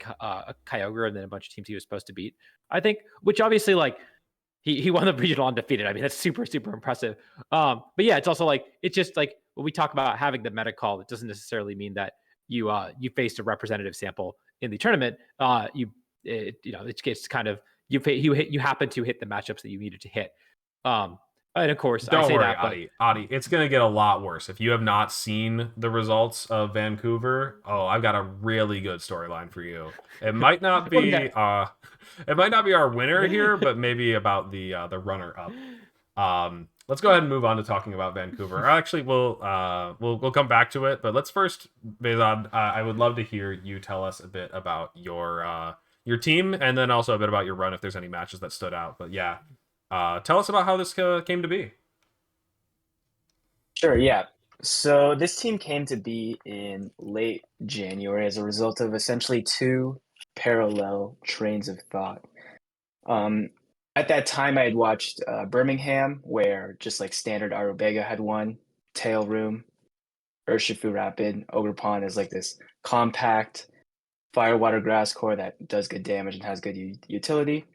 [SPEAKER 2] Kyogre and then a bunch of teams he was supposed to beat. I think, which obviously like he won the regional undefeated. I mean, that's super impressive. But yeah, it's also like it's just like when we talk about having the meta call, it doesn't necessarily mean that you faced a representative sample in the tournament. It's kind of you happen to hit the matchups that you needed to hit. And of course, I
[SPEAKER 1] Don't
[SPEAKER 2] say
[SPEAKER 1] worry,
[SPEAKER 2] that, but
[SPEAKER 1] Adi. It's gonna get a lot worse if you have not seen the results of Vancouver. Oh, I've got a really good storyline for you. It might not
[SPEAKER 2] Well,
[SPEAKER 1] be it might not be our winner here, but maybe about the runner up. Let's go ahead and move on to talking about Vancouver. Actually, we'll come back to it, but let's first, Behzad, I would love to hear you tell us a bit about your team, and then also a bit about your run if there's any matches that stood out. But yeah, tell us about how this came to be.
[SPEAKER 4] Sure, yeah. So this team came to be in late January as a result of essentially two parallel trains of thought. At that time, I had watched Birmingham, where just like standard Arubega had won, Tail Room, Urshifu Rapid, Ogerpon is like this compact fire water grass core that does good damage and has good utility.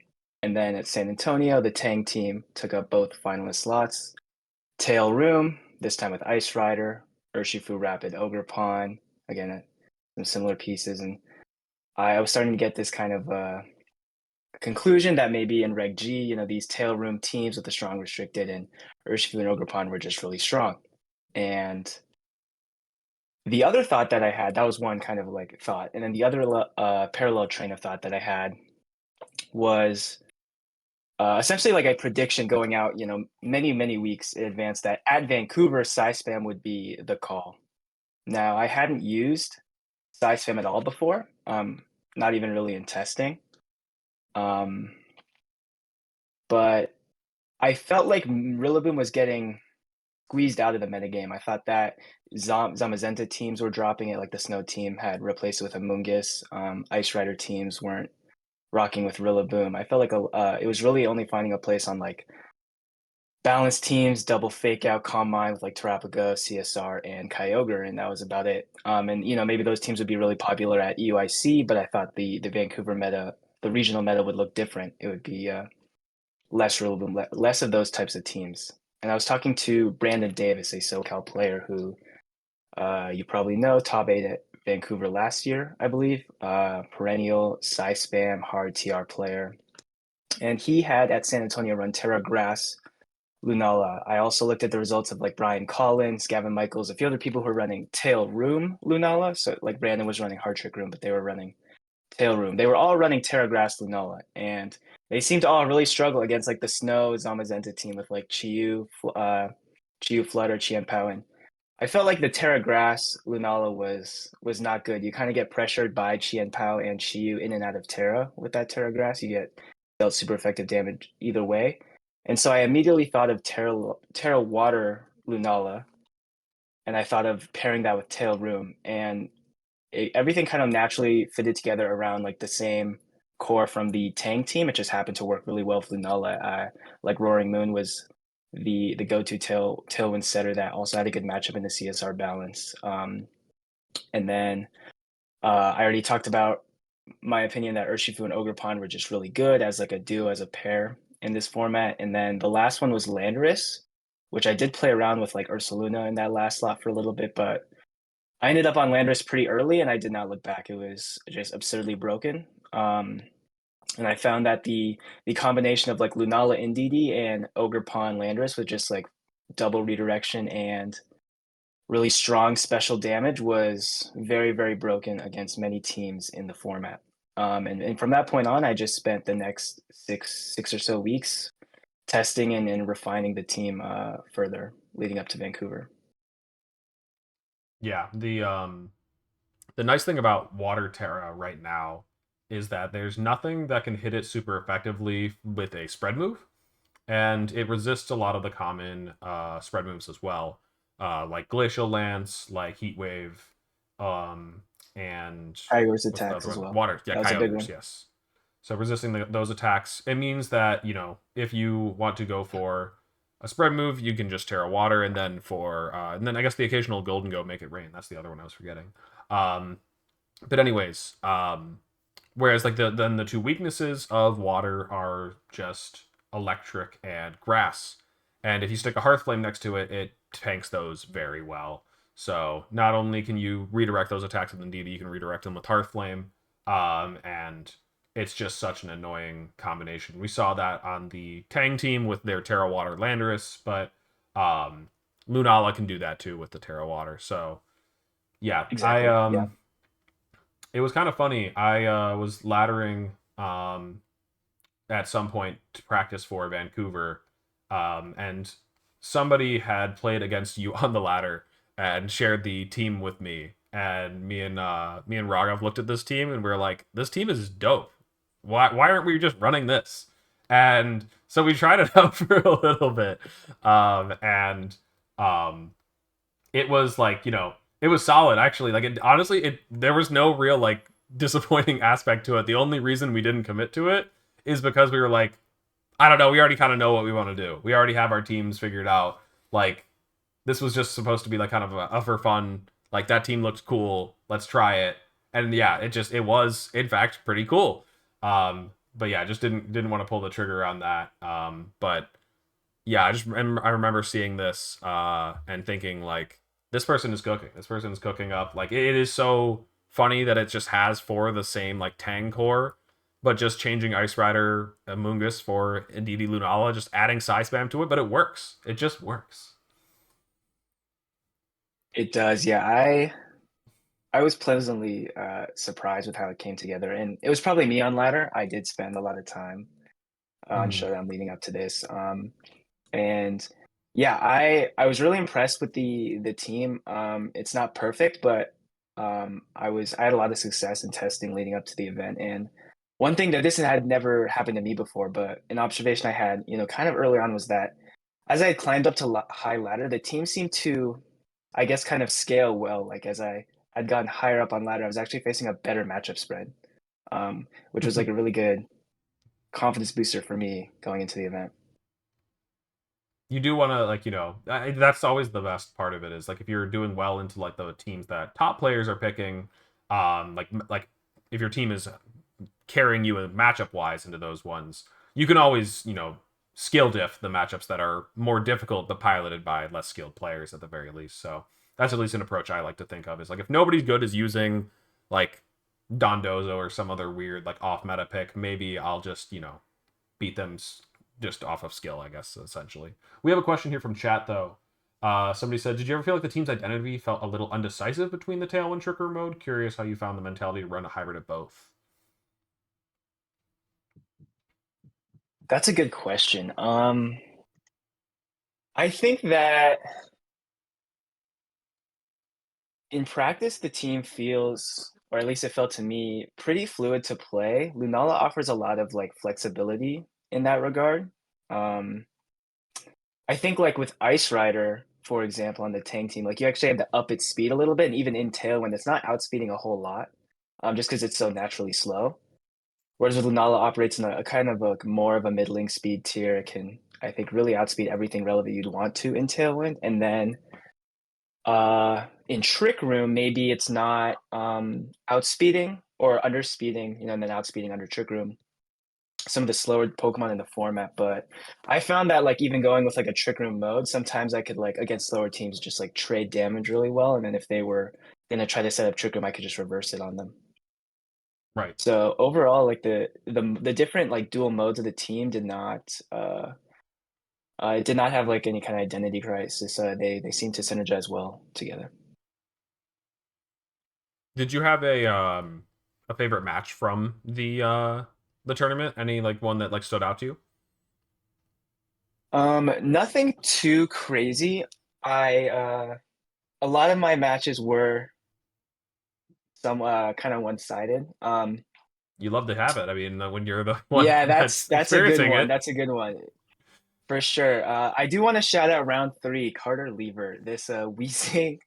[SPEAKER 4] And then at San Antonio, the Tang team took up both finalist slots. Tail Room, this time with Ice Rider, Urshifu Rapid, Ogerpon, again, some similar pieces. And I was starting to get this kind of conclusion that maybe in Reg G, these Tail Room teams with the strong restricted and Urshifu and Ogerpon were just really strong. And the other thought that I had, that was one kind of like thought. And then the other parallel train of thought that I had was essentially like a prediction going out, many weeks in advance that at Vancouver, Spam would be the call. Now, I hadn't used Spam at all before, not even really in testing. But I felt like Rillaboom was getting squeezed out of the metagame. I thought that Zamazenta teams were dropping it, like the Snow team had replaced it with a Mungus. Ice Rider teams weren't rocking with Rillaboom. I felt like it was really only finding a place on like balanced teams, double fake out, Calm Mind with like Terapagos, CSR, and Kyogre, and that was about it. And maybe those teams would be really popular at EUIC, but I thought the Vancouver meta, the regional meta would look different. It would be less Rillaboom, less of those types of teams. And I was talking to Brandon Davis, a SoCal player who you probably know, top 8 at Vancouver last year, I believe. Perennial, Spam, hard TR player. And he had at San Antonio run Terra Grass Lunala. I also looked at the results of like Brian Collins, Gavin Michaels, a few other people who were running Tail Room Lunala. So like Brandon was running Heart Trick Room, but they were running Tail Room. They were all running Terra Grass Lunala, and they seemed to all really struggle against like the Snow Zamazenta team with like Chiyu, Flutter, Chien Pao, and I felt like the Terra Grass Lunala was not good. You kind of get pressured by Chien Pao and Chiyu in and out of Terra with that Terra Grass. You get dealt super effective damage either way. And so I immediately thought of Terra Water Lunala, and I thought of pairing that with Tail Room, and everything kind of naturally fitted together around like the same core from the Tang team. It just happened to work really well with Lunala. Like Roaring Moon was the go-to tailwind setter that also had a good matchup in the CSR balance. And then I already talked about my opinion that Urshifu and Ogerpon were just really good as like a duo, as a pair in this format. And then the last one was Landorus, which I did play around with like Ursaluna in that last slot for a little bit, but I ended up on Landorus pretty early and I did not look back. It was just absurdly broken. And I found that the combination of like Lunala Indeedee and Ogerpon Landorus with just like double redirection and really strong special damage was very, very broken against many teams in the format. And from that point on, I just spent the next six or so weeks testing and refining the team further leading up to Vancouver.
[SPEAKER 1] Yeah, the nice thing about Water Terra right now is that there's nothing that can hit it super effectively with a spread move, and it resists a lot of the common spread moves as well, like Glacial Lance, like Heat Wave, and
[SPEAKER 4] Tigers
[SPEAKER 1] what's the
[SPEAKER 4] attacks
[SPEAKER 1] other
[SPEAKER 4] as
[SPEAKER 1] one?
[SPEAKER 4] well.
[SPEAKER 1] Water, yeah,
[SPEAKER 4] That was a big
[SPEAKER 1] Kyogres,
[SPEAKER 4] one.
[SPEAKER 1] yes. So resisting those attacks, it means that if you want to go for a spread move, you can just Terra Water, and then and then I guess the occasional Golden Go Make It Rain. That's the other one I was forgetting. But anyways, whereas like then the two weaknesses of water are just electric and grass, and if you stick a hearth flame next to it, it tanks those very well. So not only can you redirect those attacks with Indeedee, you can redirect them with hearth flame, and it's just such an annoying combination. We saw that on the Tang team with their Terra Water Landorus, but Lunala can do that too with the Terra Water. So yeah,
[SPEAKER 4] Exactly. Yeah.
[SPEAKER 1] it was kind of funny. I was laddering at some point to practice for Vancouver, and somebody had played against you on the ladder and shared the team with me. And me and Raghav looked at this team and we were like, "This team is dope. Why aren't we just running this?" And so we tried it out for a little bit, and it was like it was solid actually. Like honestly, there was no real like disappointing aspect to it. The only reason we didn't commit to it is because we were like, I don't know, we already kind of know what we want to do. We already have our teams figured out. Like this was just supposed to be like kind of a for fun. Like that team looks cool. Let's try it. And yeah, it was in fact pretty cool. But yeah, just didn't want to pull the trigger on that. But yeah, I remember seeing this and thinking like this person is cooking. This person is cooking up. Like it is so funny that it just has four of the same like Tang core, but just changing Ice Rider Amoonguss for Indeedee Lunala, just adding Psy Spam to it, but it works. It just works.
[SPEAKER 4] It does. Yeah. I was pleasantly surprised with how it came together, and it was probably me on ladder. I did spend a lot of time on Showdown leading up to this. And yeah, I was really impressed with the team. It's not perfect, but I had a lot of success in testing leading up to the event. And one thing that this had never happened to me before, but an observation I had, kind of early on was that as I had climbed up to high ladder, the team seemed to, I guess, kind of scale well. Like as I'd gotten higher up on ladder, I was actually facing a better matchup spread, which was like a really good confidence booster for me going into the event.
[SPEAKER 1] You do want to like that's always the best part of it is like if you're doing well into like the teams that top players are picking, like if your team is carrying you matchup wise into those ones, you can always skill diff the matchups that are more difficult but piloted by less skilled players at the very least. So that's at least an approach I like to think of is like if nobody's good is using like Dondozo or some other weird like off meta pick, maybe I'll just beat them just off of skill, I guess, essentially. We have a question here from chat, though. Somebody said, did you ever feel like the team's identity felt a little undecisive between the Tailwind Trick Room mode? Curious how you found the mentality to run a hybrid of both.
[SPEAKER 4] That's a good question. I think that in practice, the team feels, or at least it felt to me, pretty fluid to play. Lunala offers a lot of like flexibility in that regard. I think like with Ice Rider, for example, on the tank team, like you actually have to up its speed a little bit, and even in Tailwind, it's not outspeeding a whole lot, just because it's so naturally slow. Whereas with Lunala operates in a kind of a more of a middling speed tier, it can, I think, really outspeed everything relevant you'd want to in Tailwind. And then in Trick Room, maybe it's not outspeeding or underspeeding, and then outspeeding under Trick Room some of the slower Pokemon in the format. But I found that like even going with like a Trick Room mode, sometimes I could like against slower teams just like trade damage really well. And then if they were gonna try to set up Trick Room, I could just reverse it on them.
[SPEAKER 1] Right.
[SPEAKER 4] So overall, like the different like dual modes of the team did not it did not have like any kind of identity crisis. They seem to synergize well together.
[SPEAKER 1] Did you have a favorite match from the tournament? Any like one that like stood out to you?
[SPEAKER 4] Nothing too crazy. I a lot of my matches were some kind of one-sided.
[SPEAKER 1] You love to have it. I mean, when you're the one
[SPEAKER 4] Yeah,
[SPEAKER 1] that's
[SPEAKER 4] that's a good
[SPEAKER 1] experiencing
[SPEAKER 4] one.
[SPEAKER 1] it.
[SPEAKER 4] That's a good one. For sure. I do want to shout out round 3, Carter Lever, this Weezing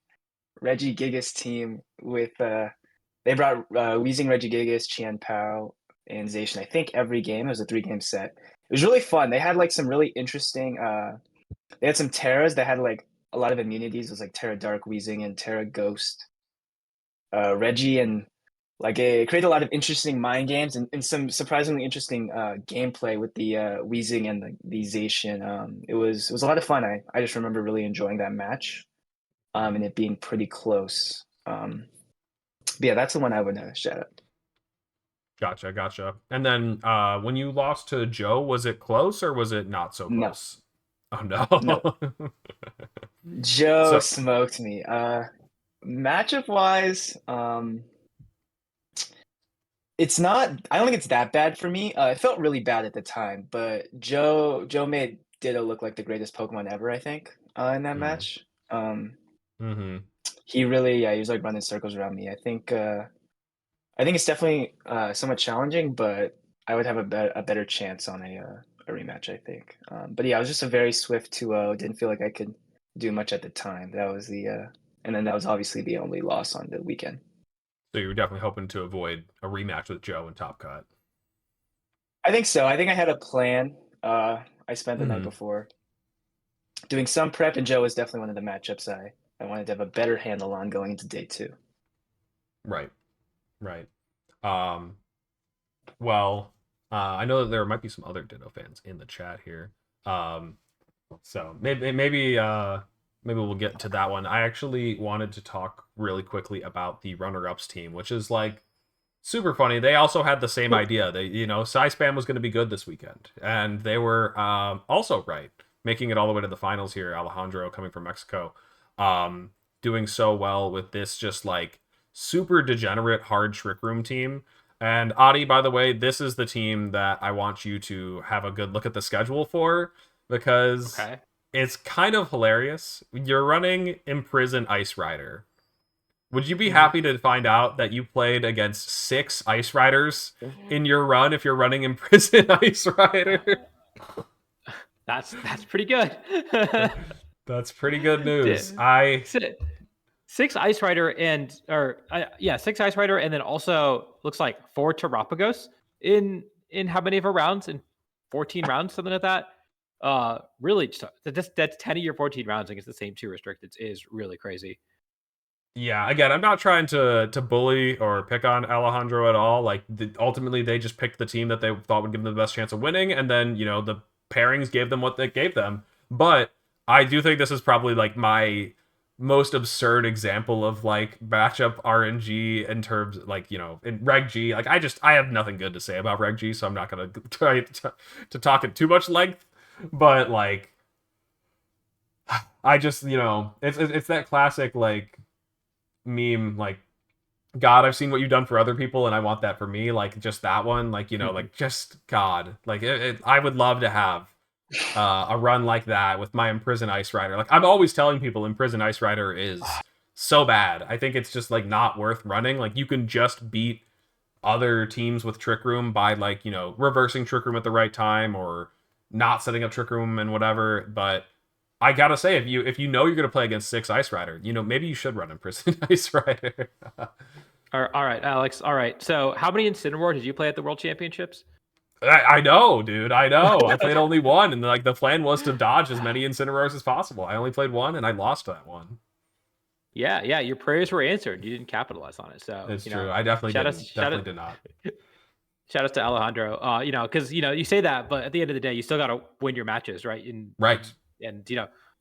[SPEAKER 4] Reggie Gigas team with they brought Weezing, Reggie Gigas, Qian Pao, and Zacian. I think every game. It was a 3-game set. It was really fun. They had like some really interesting they had some Terras that had like a lot of immunities. It was like Terra Dark Weezing and Terra Ghost Reggie, and like it created a lot of interesting mind games and some surprisingly interesting gameplay with the Weezing and the Zacian. It was a lot of fun. I just remember really enjoying that match, and it being pretty close. But yeah, that's the one I would shout out.
[SPEAKER 1] Gotcha. And then when you lost to Joe, was it close or was it not so
[SPEAKER 4] No,
[SPEAKER 1] close? Oh no.
[SPEAKER 4] no, Joe
[SPEAKER 1] So
[SPEAKER 4] smoked me. Matchup wise, it's not. I don't think it's that bad for me. It felt really bad at the time, but Joe made Ditto look like the greatest Pokemon ever. I think in that
[SPEAKER 1] mm,
[SPEAKER 4] match. Um,
[SPEAKER 1] mm-hmm.
[SPEAKER 4] he really, yeah, he was like running circles around me. I think it's definitely somewhat challenging, but I would have a better chance on a rematch. I think. But yeah, I was just a very swift 2-0. Didn't feel like I could do much at the time. That was and then that was obviously the only loss on the weekend.
[SPEAKER 1] So you were definitely hoping to avoid a rematch with Joe in Top Cut.
[SPEAKER 4] I think so. I think I had a plan. I spent the night
[SPEAKER 1] Mm-hmm.
[SPEAKER 4] before doing some prep, and Joe was definitely one of the matchups I wanted to have a better handle on going into day 2.
[SPEAKER 1] Right. Um, well, I know that there might be some other Ditto fans in the chat here. So maybe we'll get to that one. I actually wanted to talk really quickly about the runner-ups team, which is like super funny. They also had the same idea. They, Spam was going to be good this weekend, and they were also right, making it all the way to the finals here. Alejandro coming from Mexico, doing so well with this just like super degenerate hard Trick Room team. And Adi, by the way, this is the team that I want you to have a good look at the schedule for, because
[SPEAKER 2] Okay.
[SPEAKER 1] it's kind of hilarious. You're running Imprison Ice Rider. Would you be
[SPEAKER 2] Mhm.
[SPEAKER 1] happy to find out that you played against 6 Ice Riders in your run if you're running Imprison Ice Rider?
[SPEAKER 2] That's pretty good.
[SPEAKER 1] That's pretty good news.
[SPEAKER 2] Dude, six Ice Rider and yeah, 6 Ice Rider, and then also looks like 4 Terapagos in how many of our rounds? In 14 rounds, something like that. Really, that's 10 of your 14 rounds against the same 2 restricted is really crazy.
[SPEAKER 1] Yeah, again, I'm not trying to bully or pick on Alejandro at all. Like, ultimately, they just picked the team that they thought would give them the best chance of winning, and then, the pairings gave them what they gave them. But I do think this is probably, like, my most absurd example of like matchup RNG in terms like, in Reg G. Like I have nothing good to say about Reg G, so I'm not gonna try to talk at too much length. But like, I just it's that classic like meme like, God, I've seen what you've done for other people, and I want that for me. Like just that one, like like just God, like I would love to have a run like that with my Imprison Ice Rider. Like I'm always telling people, Imprison Ice Rider is so bad. I think it's just like not worth running. Like you can just beat other teams with Trick Room by like reversing Trick Room at the right time or not setting up Trick Room and whatever. But I gotta say, if you know you're gonna play against 6 Ice Rider, maybe you should run Imprison Ice Rider.
[SPEAKER 2] All right, Alex. All right. So, how many Incineroar did you play at the World Championships?
[SPEAKER 1] I know, dude. I know. I played only one, and like the plan was to dodge as many Incineroars as possible. I only played one, and I lost that one.
[SPEAKER 2] Yeah. Your prayers were answered. You didn't capitalize on it. So
[SPEAKER 1] It's true. I definitely did not.
[SPEAKER 2] Shout out to Alejandro. Because you say that, but at the end of the day, you still got to win your matches, right?
[SPEAKER 1] Right.
[SPEAKER 2] And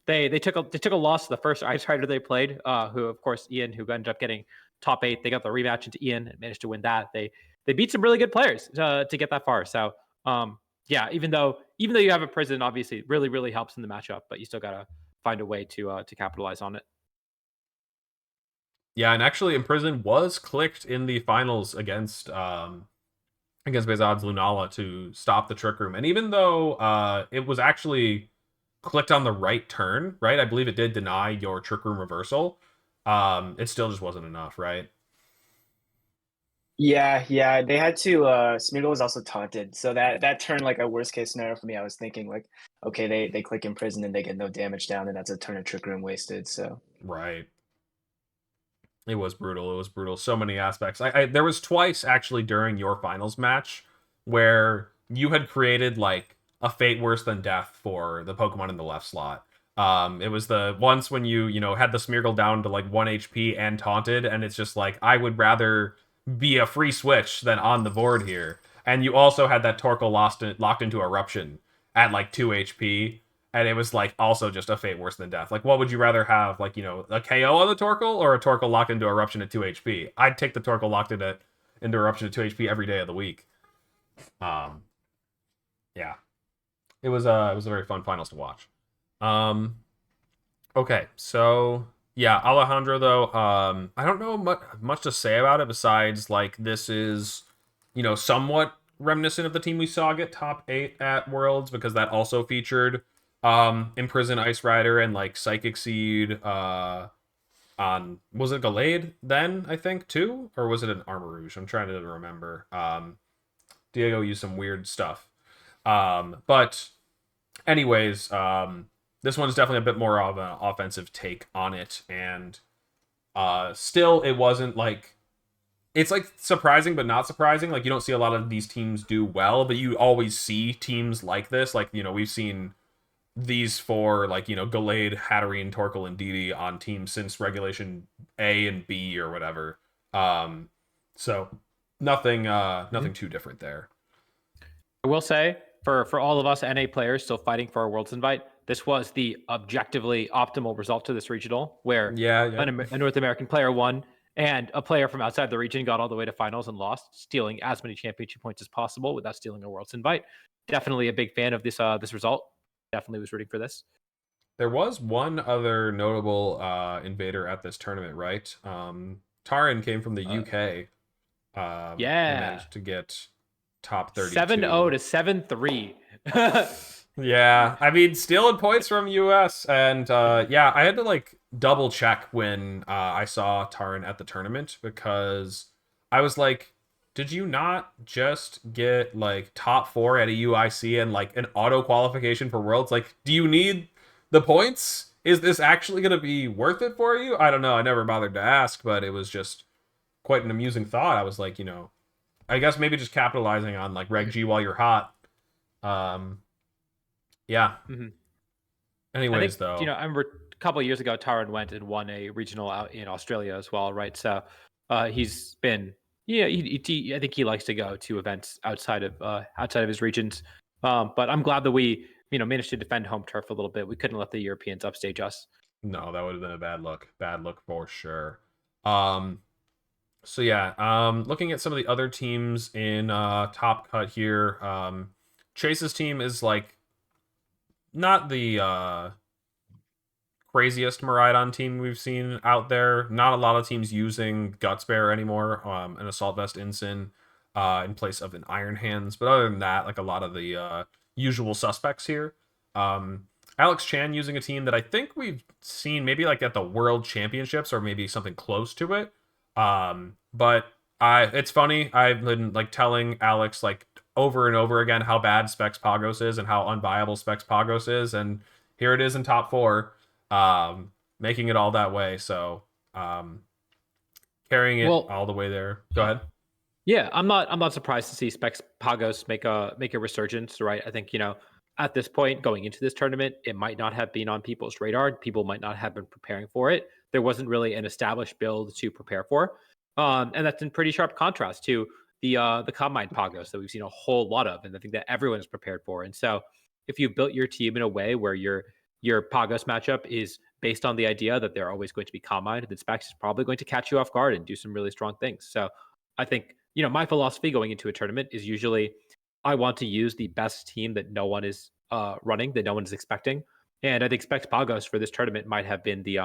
[SPEAKER 2] they took a loss to the first Ice Rider they played, who of course Ian, who ended up getting top 8. They got the rematch into Ian and managed to win that. They beat some really good players to get that far. So even though you have a prison, obviously it really, really helps in the matchup, but you still gotta find a way to capitalize on it.
[SPEAKER 1] Yeah, and actually Imprison was clicked in the finals against Behzad's Lunala to stop the Trick Room. And even though it was actually clicked on the right turn, right? I believe it did deny your Trick Room reversal. It still just wasn't enough, right?
[SPEAKER 4] Yeah, they had to. Smeagol was also taunted, so that turned like a worst case scenario for me. I was thinking like, okay, they click Imprison and they get no damage down, and that's a turn of Trick Room wasted. So
[SPEAKER 1] right. It was brutal. It was brutal. So many aspects. There was twice actually during your finals match where you had created like a fate worse than death for the Pokemon in the left slot. It was the once when you had the Smeargle down to like 1 HP and taunted, and it's just like I would rather be a free switch than on the board here. And you also had that Torkoal locked into Eruption at like 2 HP, and it was like also just a fate worse than death. Like, what would you rather have? Like, a KO on the Torkoal or a Torkoal locked into Eruption at 2 HP? I'd take the Torkoal locked into Eruption at 2 HP every day of the week. Yeah, it was a very fun finals to watch. Okay, so yeah, Alejandro though, I don't know much to say about it besides like this is somewhat reminiscent of the team we saw get top 8 at Worlds, because that also featured Imprison Ice Rider and like Psychic Seed on, was it Gallade then, I think, too? Or was it an Armor Rouge? I'm trying to remember. Diego used some weird stuff. But anyways, this one's definitely a bit more of an offensive take on it, and still it wasn't like, it's like surprising but not surprising. Like you don't see a lot of these teams do well, but you always see teams like this. Like, we've seen these four, like, Gallade, Hatterene, Torkoal, and Didi on teams since Regulation A and B or whatever. So nothing too different there.
[SPEAKER 2] I will say, for all of us NA players still fighting for our Worlds invite, this was the objectively optimal result to this regional, where a North American player won and a player from outside the region got all the way to finals and lost, stealing as many championship points as possible without stealing a Worlds invite. Definitely a big fan of this result. Definitely was rooting for this.
[SPEAKER 1] There was one other notable invader at this tournament, right? Taran came from the UK. And managed to get top 32.
[SPEAKER 2] 7-0 to 7-3.
[SPEAKER 1] Yeah, I mean, stealing points from US, and I had to like double check when I saw Taran at the tournament, because I was like, did you not just get like top 4 at a UIC and like an auto qualification for Worlds? Like, do you need the points? Is this actually going to be worth it for you? I don't know. I never bothered to ask, but it was just quite an amusing thought. I was like, I guess maybe just capitalizing on like Reg G while you're hot. Yeah.
[SPEAKER 2] Mm-hmm.
[SPEAKER 1] Anyways, though,
[SPEAKER 2] I remember a couple of years ago, Taran went and won a regional out in Australia as well, right? So he's been, I think he likes to go to events outside of his regions. But I'm glad that we, managed to defend home turf a little bit. We couldn't let the Europeans upstage us.
[SPEAKER 1] No, that would have been a bad look. Bad look for sure. So yeah, looking at some of the other teams in Top Cut here, Chase's team is like not the craziest Miraidon team we've seen out there. Not a lot of teams using Guts Bear anymore, an Assault Vest Ensign in place of an Iron Hands. But other than that, like a lot of the usual suspects here. Alex Chan using a team that I think we've seen maybe like at the World Championships or maybe something close to it. But it's funny. I've been like telling Alex like over and over again how bad Specs Pagos is and how unviable Specs Pagos is, and here it is in top 4, making it all that way. So carrying it all the way there. Go ahead.
[SPEAKER 2] Yeah, I'm not surprised to see Specs Pagos make a resurgence, right? I think, at this point going into this tournament, it might not have been on people's radar. People might not have been preparing for it. There wasn't really an established build to prepare for. And that's in pretty sharp contrast to the Combine Pagos that we've seen a whole lot of, and I think that everyone is prepared for. And so if you built your team in a way where your Pagos matchup is based on the idea that they're always going to be Combined, then Specs is probably going to catch you off guard and do some really strong things. So I think, my philosophy going into a tournament is usually I want to use the best team that no one is running, that no one is expecting. And I think Specs Pagos for this tournament might have been the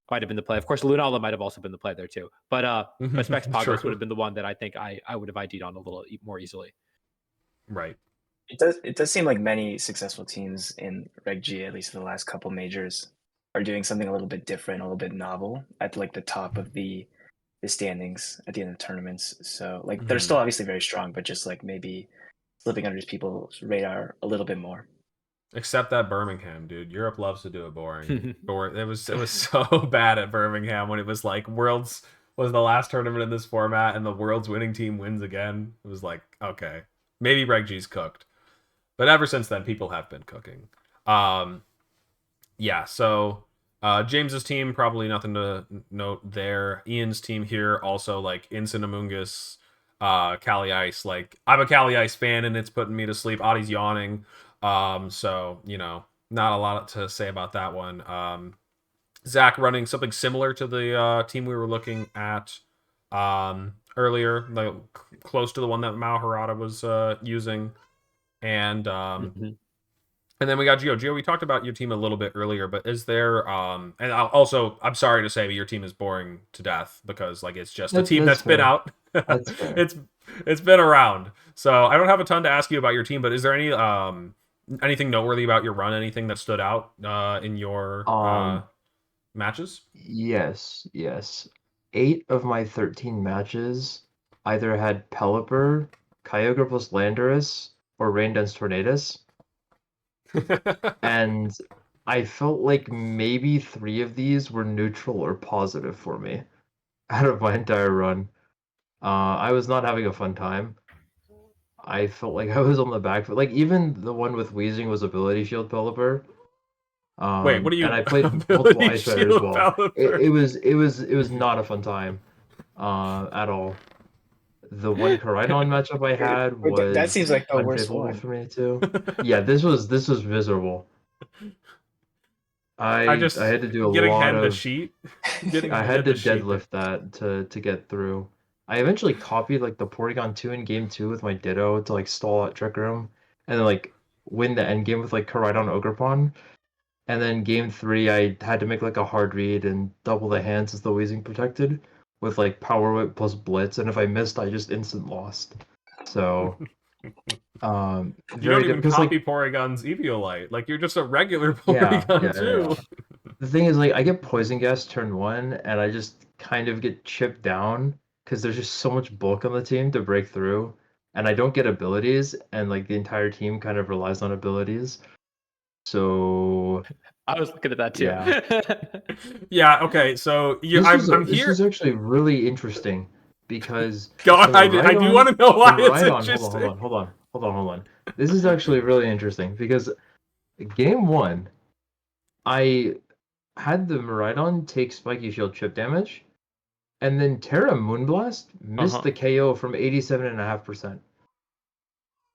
[SPEAKER 2] play. Of course, Lunala might have also been the play there too. But Specs Pagos would have been the one that I think I would have ID'd on a little more easily.
[SPEAKER 1] Right.
[SPEAKER 4] It does seem like many successful teams in Reg G, at least for the last couple majors, are doing something a little bit different, a little bit novel at like the top of the standings at the end of tournaments. So like they're still obviously very strong, but just like maybe slipping under people's radar a little bit more.
[SPEAKER 1] Except that Birmingham, dude. Europe loves to do it boring. It was so bad at Birmingham when it was like Worlds was the last tournament in this format and the Worlds winning team wins again. It was like, okay, maybe Reg G's cooked. But ever since then, people have been cooking. Yeah, so James's team, probably nothing to note there. Ian's team here, also like Ensign Amoongus, Cali Ice. Like, I'm a Cali Ice fan and it's putting me to sleep. Adi's yawning. So, not a lot to say about that one. Zach running something similar to the team we were looking at earlier, like close to the one that Mao Harada was using. And and then we got Gio. Gio, we talked about your team a little bit earlier, but is there and I'm sorry to say, but your team is boring to death because like it's just a team that's been out.
[SPEAKER 3] That's fair.
[SPEAKER 1] It's been around. So I don't have a ton to ask you about your team, but is there any anything noteworthy about your run? Anything that stood out in your matches?
[SPEAKER 3] Yes. 8 of my 13 matches either had Pelipper, Kyogre plus Landorus, or Rain Dance Tornadus. And I felt like maybe 3 of these were neutral or positive for me out of my entire run. I was not having a fun time. I felt like I was on the back foot. Like even the one with Wheezing was Ability Shield Pelipper.
[SPEAKER 1] Wait, what do you?
[SPEAKER 3] And I played multiple Ice Rider as well. It was not a fun time, at all. The one Koraidon matchup I had was
[SPEAKER 4] that seems like the worst
[SPEAKER 3] unfavorable
[SPEAKER 4] one
[SPEAKER 3] for me too. Yeah, this was miserable. I had to do a
[SPEAKER 1] getting
[SPEAKER 3] lot
[SPEAKER 1] handed
[SPEAKER 3] of
[SPEAKER 1] a sheet.
[SPEAKER 3] I had to deadlift that to get through. I eventually copied like the Porygon 2 in game 2 with my Ditto to like stall out Trick Room, and then like win the end game with like Koraidon Ogrepon. And then game 3 I had to make like a hard read and double the hands as the Weezing protected with like Power Whip plus Blitz, and if I missed I just instant lost. So
[SPEAKER 1] you don't even copy
[SPEAKER 3] like,
[SPEAKER 1] Porygon's Eviolite. Like you're just a regular Porygon too.
[SPEAKER 3] Yeah. The thing is, like, I get Poison Gas turn 1, and I just kind of get chipped down because there's just so much bulk on the team to break through, and I don't get abilities, and like the entire team kind of relies on abilities. So
[SPEAKER 2] I was looking at that too.
[SPEAKER 3] Yeah.
[SPEAKER 1] Yeah. Okay. So I'm here.
[SPEAKER 3] This is actually really interesting because
[SPEAKER 1] I do want to know why it's interesting.
[SPEAKER 3] Hold on. This is actually really interesting because game 1, I had the Miraidon take Spiky Shield chip damage, and then Terra Moonblast missed the KO from 87.5%.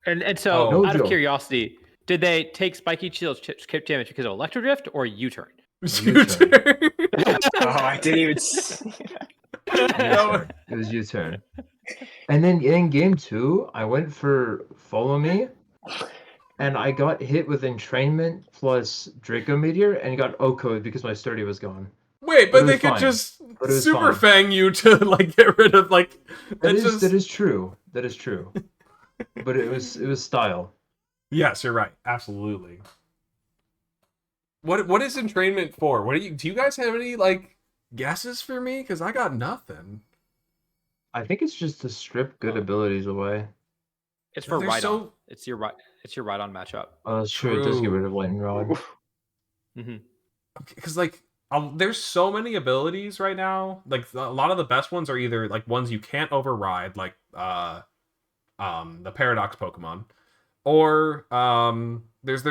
[SPEAKER 2] And so, out of curiosity, did they take Spiky Shield's chip damage because of Electro Drift or U-turn?
[SPEAKER 1] U-turn.
[SPEAKER 4] Oh, I didn't even see
[SPEAKER 3] U-turn. It was U-turn. And then in game 2, I went for follow me, and I got hit with entrainment plus Draco Meteor, and got O-code because my sturdy was gone.
[SPEAKER 1] Wait,
[SPEAKER 3] But
[SPEAKER 1] but
[SPEAKER 3] it
[SPEAKER 1] they
[SPEAKER 3] was
[SPEAKER 1] could
[SPEAKER 3] fine.
[SPEAKER 1] just
[SPEAKER 3] But it was
[SPEAKER 1] super
[SPEAKER 3] fine.
[SPEAKER 1] fang you to like get rid of like.
[SPEAKER 3] That
[SPEAKER 1] it's
[SPEAKER 3] is
[SPEAKER 1] just...
[SPEAKER 3] that is true. That is true. But it was style.
[SPEAKER 1] Yes, you're right. Absolutely. What is entrainment for? What do you guys have any like guesses for me? Because I got nothing.
[SPEAKER 3] I think it's just to strip good abilities away.
[SPEAKER 2] It's for
[SPEAKER 1] They're
[SPEAKER 2] ride on.
[SPEAKER 1] so
[SPEAKER 2] It's your ride on matchup.
[SPEAKER 3] Oh, that's true. It does get rid of lightning rod.
[SPEAKER 2] Mm-hmm.
[SPEAKER 1] because like there's so many abilities right now. Like a lot of the best ones are either like ones you can't override, like the Paradox Pokemon, or there's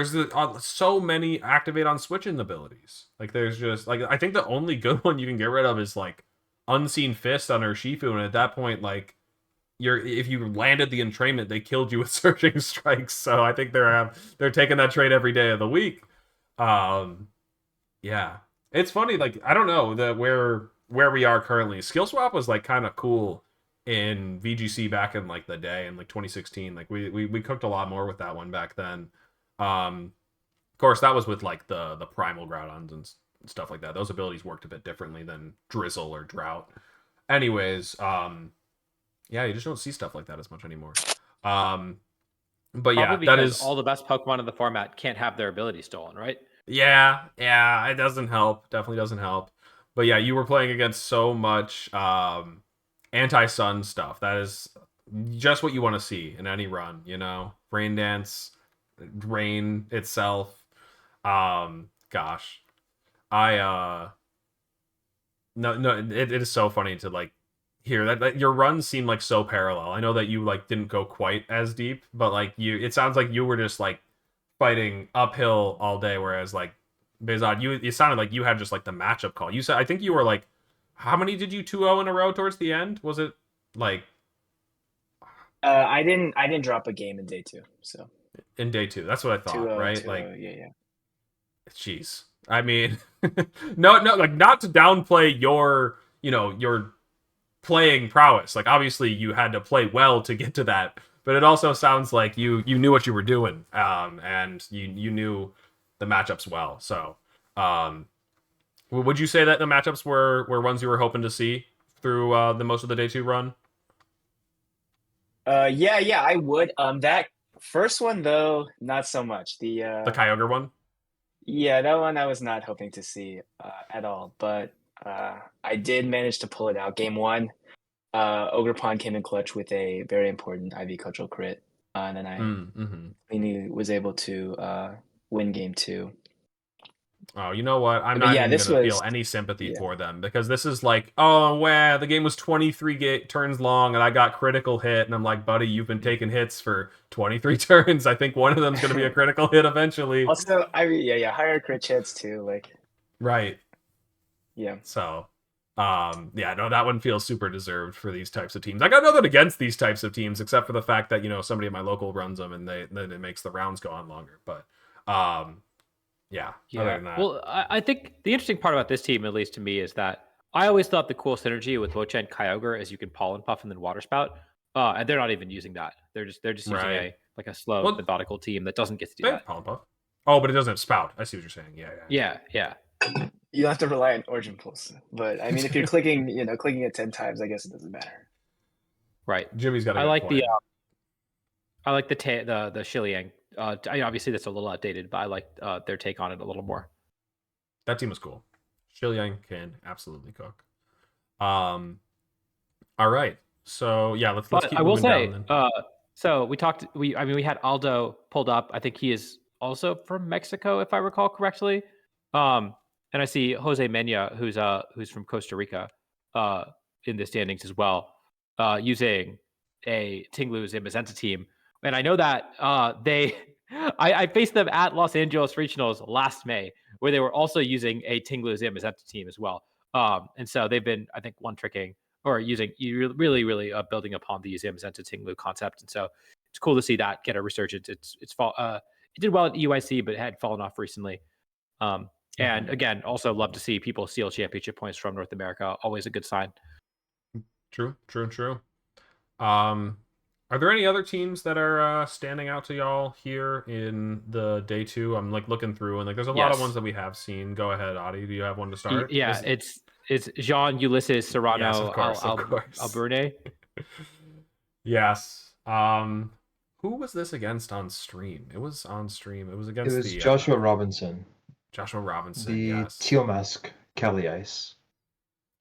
[SPEAKER 1] so many activate on switching abilities. Like there's just like I think the only good one you can get rid of is like Unseen Fist on Urshifu, and at that point like if you landed the entrainment, they killed you with Surging Strikes. So I think they're taking that trade every day of the week. Yeah, it's funny. Like I don't know where we are currently. Skill Swap was like kind of cool in VGC back in like the day in like 2016. Like we cooked a lot more with that one back then. Of course, that was with like the primal Groudons and stuff like that. Those abilities worked a bit differently than Drizzle or Drought. Anyways, yeah, you just don't see stuff like that as much anymore. But yeah,
[SPEAKER 2] Probably
[SPEAKER 1] that
[SPEAKER 2] because
[SPEAKER 1] is
[SPEAKER 2] all the best Pokemon in the format can't have their ability stolen, right?
[SPEAKER 1] yeah, it doesn't help. Definitely doesn't help. But yeah, you were playing against so much anti-sun stuff. That is just what you want to see in any run, you know? Rain Dance, rain itself. Gosh. I no, it is so funny to like hear that your runs seem like so parallel. I know that you like didn't go quite as deep, but like it sounds like you were just like fighting uphill all day, whereas like Behzad, it sounded like you had just like the matchup call. You said I think you were like, how many did you 2-0 in a row towards the end? Was it like
[SPEAKER 4] I didn't drop a game in day 2, so
[SPEAKER 1] in day 2? That's what I thought,
[SPEAKER 4] 2-0,
[SPEAKER 1] right?
[SPEAKER 4] 2-0,
[SPEAKER 1] Like,
[SPEAKER 4] yeah.
[SPEAKER 1] jeez. I mean, no, like not to downplay your, your playing prowess. Like obviously you had to play well to get to that, but it also sounds like you knew what you were doing, and you knew the matchups well. So, would you say that the matchups were ones you were hoping to see through the most of the day 2 run?
[SPEAKER 4] Yeah, I would. That first one though, not so much.
[SPEAKER 1] The Kyogre one?
[SPEAKER 4] Yeah, that one I was not hoping to see at all, but I did manage to pull it out. Game 1, Ogerpon came in clutch with a very important IV Cultural crit, and then I was able to win Game 2.
[SPEAKER 1] Oh, you know what? I'm
[SPEAKER 4] But
[SPEAKER 1] not
[SPEAKER 4] yeah,
[SPEAKER 1] even
[SPEAKER 4] this
[SPEAKER 1] gonna feel
[SPEAKER 4] was
[SPEAKER 1] any sympathy
[SPEAKER 4] yeah.
[SPEAKER 1] for them because this is like, oh, wow, the game was 23 turns long and I got critical hit, and I'm like, buddy, you've been taking hits for 23 turns. I think one of them's gonna be a critical hit eventually.
[SPEAKER 4] Also, I mean, yeah, higher crit chance too. Like,
[SPEAKER 1] right.
[SPEAKER 4] yeah.
[SPEAKER 1] So, yeah, no, that one feels super deserved for these types of teams. I got nothing against these types of teams except for the fact that somebody at my local runs them and then it makes the rounds go on longer. But, yeah. Other than that,
[SPEAKER 2] well, I think the interesting part about this team, at least to me, is that I always thought the cool synergy with Wocha and Kyogre is you can Pollen Puff and then Water Spout, and they're not even using that. They're just using
[SPEAKER 1] right.
[SPEAKER 2] a slow methodical team that doesn't get to do that.
[SPEAKER 1] Pollen Puff. Oh, but it doesn't have spout. I see what you're saying.
[SPEAKER 2] Yeah.
[SPEAKER 4] You have to rely on Origin Pulse, but I mean, if you're clicking it 10 times, I guess it doesn't matter.
[SPEAKER 2] Right.
[SPEAKER 1] Jimmy's got.
[SPEAKER 2] I like the Shiliang. Obviously that's a little outdated, but I like their take on it a little more.
[SPEAKER 1] That team was cool. Shiliang can absolutely cook. All right. So yeah, let's keep moving down then.
[SPEAKER 2] So we had Aldo pulled up. I think he is also from Mexico, if I recall correctly. And I see Jose Mena, who's from Costa Rica, in the standings as well, using a Tinglu Zamazenta team. And I know that I faced them at Los Angeles Regionals last May, where they were also using a Tinglu Zamazenta team as well. And so they've been, I think, one tricking or really building upon the Zamazenta Tinglu concept. And so it's cool to see that get a resurgence. It did well at UIC, but had fallen off recently. And again, also love to see people steal championship points from North America. Always a good sign.
[SPEAKER 1] True. Are there any other teams that are standing out to y'all here in the day 2? I'm like looking through and like there's a lot of
[SPEAKER 2] Yes.
[SPEAKER 1] ones that we have seen. Go ahead, Adi. Do you have one to start?
[SPEAKER 2] Yeah, it's Jean, Ulysses, Serrano,
[SPEAKER 1] Yes, of course.
[SPEAKER 2] Albrune.
[SPEAKER 1] Yes. Who was this against on stream? It was on stream. It was
[SPEAKER 3] It
[SPEAKER 1] against
[SPEAKER 3] was
[SPEAKER 1] the
[SPEAKER 3] Joshua Robinson,
[SPEAKER 1] Joshua Robinson.
[SPEAKER 3] the
[SPEAKER 1] Yes.
[SPEAKER 3] Teal Mask Kelly Ice.